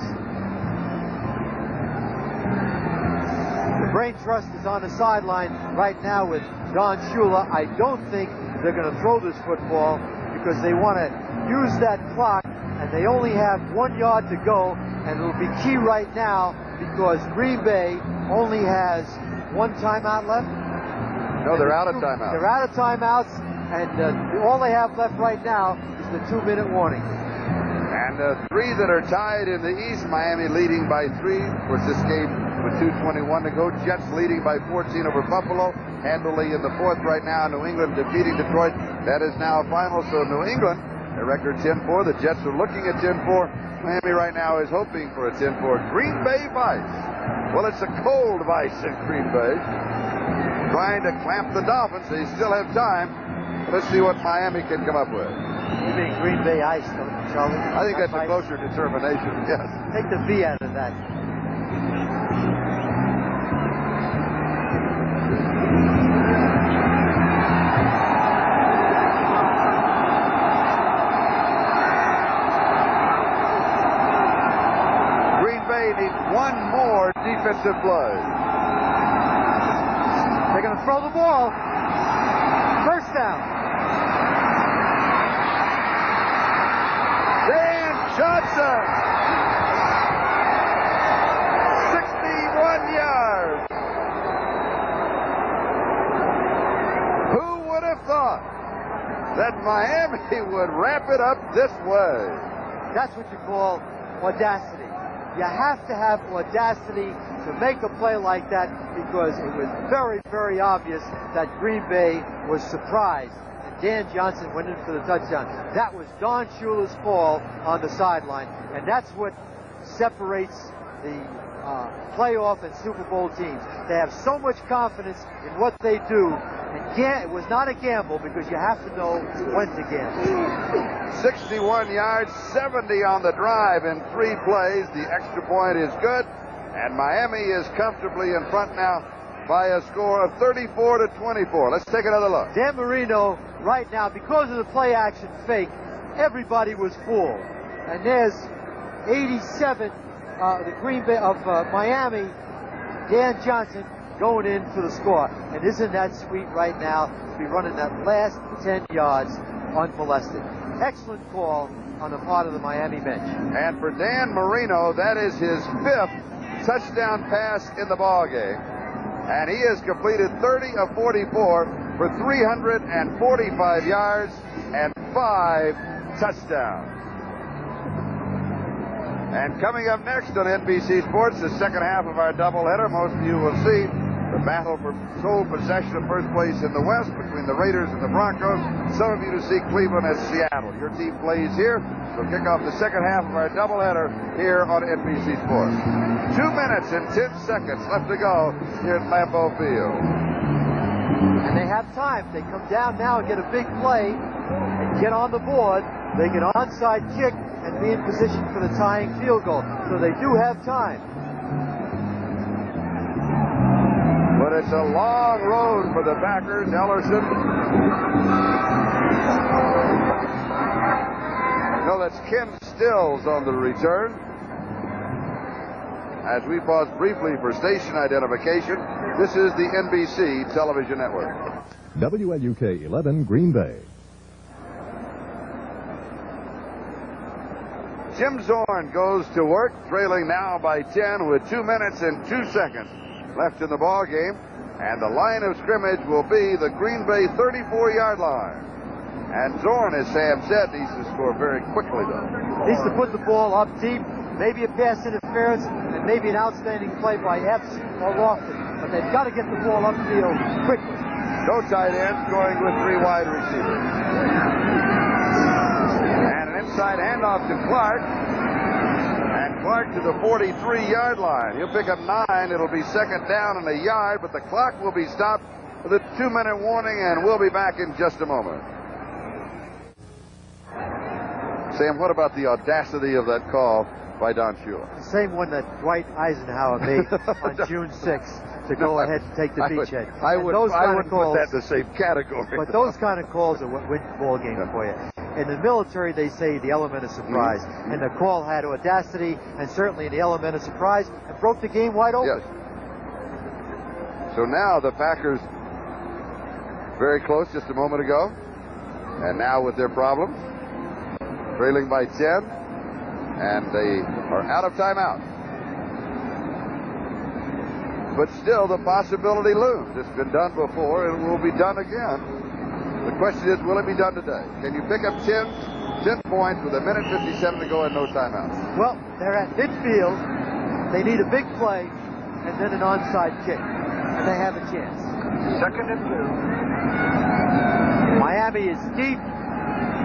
The Brain Trust is on the sideline right now with Don Shula. I don't think they're going to throw this football because they want to use that clock, and they only have 1 yard to go, and it'll be key right now because Green Bay only has one timeout left. No, they're out of timeouts. They're out of timeouts, and all they have left right now is the 2-minute warning. And three that are tied in the East. Miami leading by 3. Of course, this game with 2:21 to go. Jets leading by 14 over Buffalo. Handily in the fourth right now. New England defeating Detroit. That is now final. So New England, their record 10-4. The Jets are looking at 10-4. Miami right now is hoping for a 10-4. Green Bay Vice. Well, it's a cold Vice in Green Bay. Trying to clamp the Dolphins. They still have time. Let's see what Miami can come up with. You mean Green Bay Ice, don't you, Charlie? I think that's a closer determination, yes. Take the V out of that. Green Bay needs one more defensive play. They're going to throw the ball. First down. Johnson, 61 yards. Who would have thought that Miami would wrap it up this way? That's what you call audacity. You have to have audacity to make a play like that because it was very, very obvious that Green Bay was surprised. Dan Johnson went in for the touchdown. That was Don Shula's call on the sideline, and that's what separates the playoff and Super Bowl teams. They have so much confidence in what they do, and it was not a gamble because you have to know when to gamble. 61 yards, 70 on the drive in 3 plays. The extra point is good, and Miami is comfortably in front now by a score of 34-24. Let's take another look. Dan Marino, right now, because of the play action fake, everybody was fooled. And there's 87, the Green Bay of Miami, Dan Johnson going in for the score. And isn't that sweet right now to be running that last 10 yards unmolested? Excellent call on the part of the Miami bench. And for Dan Marino, that is his 5th touchdown pass in the ballgame. And he has completed 30 of 44 for 345 yards and 5 touchdowns. And coming up next on NBC Sports, the second half of our doubleheader, most of you will see the battle for sole possession of first place in the West between the Raiders and the Broncos. Some of you to see Cleveland and Seattle. Your team plays here. We'll kick off the second half of our doubleheader here on NBC Sports. 2 minutes and 10 seconds left to go here at Lambeau Field. And they have time. They come down now and get a big play and get on the board. They can onside kick and be in position for the tying field goal. So they do have time. But it's a long road for the Packers. Ellerson. No, that's Ken Stills on the return. As we pause briefly for station identification, this is the NBC television network. WLUK 11, Green Bay. Jim Zorn goes to work, trailing now by 10 with 2 minutes and 2 seconds left in the ball game. And the line of scrimmage will be the Green Bay 34-yard line. And Zorn, as Sam said, needs to score very quickly, though. Needs to put the ball up deep, maybe a pass interference, and maybe an outstanding play by Epps or Lofton. But they've got to get the ball upfield quickly. No tight ends, going with 3 wide receivers. And an inside handoff to Clark. And Clark to the 43-yard line. He'll pick up 9. It'll be second down and a yard, but the clock will be stopped with a 2-minute warning, and we'll be back in just a moment. Sam, what about the audacity of that call by Don Shula? The same one that Dwight Eisenhower made on June 6th to go ahead and take the beachhead. I would put that in the same category. But those kind of calls are what win ball games for you. In the military, they say the element of surprise. And the call had audacity and certainly the element of surprise and broke the game wide open. Yes. So now the Packers very close just a moment ago. And now with their problems, trailing by 10. And they are out of timeout. But still, the possibility looms. It's been done before and will be done again. The question is, will it be done today? Can you pick up 10 points with 1:57 to go and no timeouts? Well, they're at midfield. They need a big play and then an onside kick. And they have a chance. 2nd and 2. Miami is deep,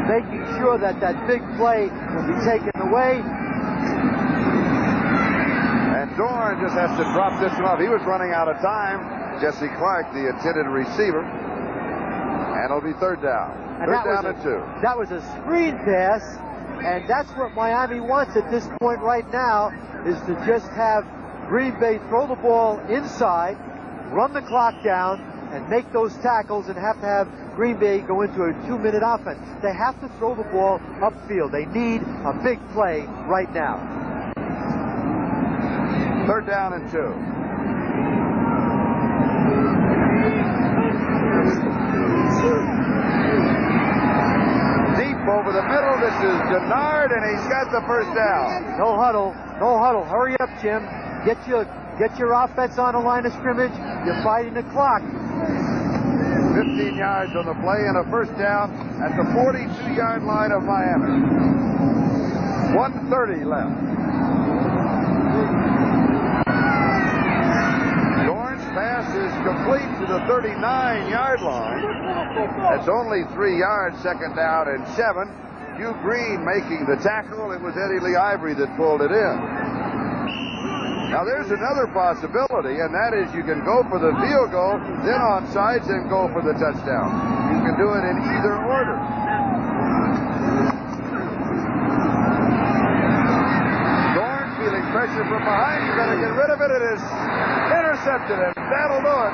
making sure that that big play will be taken away. And Dorn just has to drop this one off. He was running out of time. Jesse Clark, the intended receiver. And it'll be third down. Third down and 2. That was a screen pass, and that's what Miami wants at this point right now, is to just have Green Bay throw the ball inside, run the clock down, and make those tackles, and have to have Green Bay go into a 2-minute offense. They have to throw the ball upfield. They need a big play right now. Third down and 2. Deep over the middle. This is Denard, and he's got the first down. No huddle. No huddle. Hurry up, Jim. Get your offense on the line of scrimmage. You're fighting the clock. 15 yards on the play and a first down at the 42-yard line of Miami. 1:30 left. Dorn's pass is complete to the 39-yard line. That's only 3 yards, second down and 7. Hugh Green making the tackle. It was Eddie Lee Ivory that pulled it in. Now there's another possibility, and that is you can go for the field goal, then onside, and go for the touchdown. You can do it in either order. Dorn feeling pressure from behind. You got to get rid of it. It is intercepted, and that'll do it.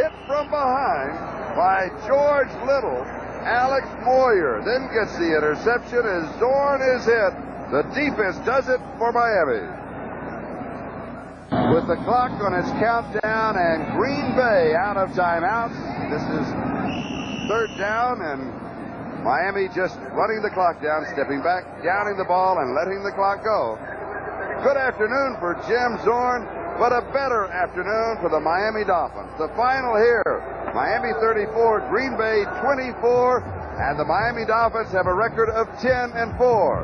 Hit from behind by George Little. Alex Moyer then gets the interception as Dorn is hit. The defense does it for Miami. With the clock on its countdown and Green Bay out of timeouts, this is third down, and Miami just running the clock down, stepping back, downing the ball, and letting the clock go. Good afternoon for Jim Zorn, but a better afternoon for the Miami Dolphins. The final here, Miami 34, Green Bay 24, and the Miami Dolphins have a record of 10-4.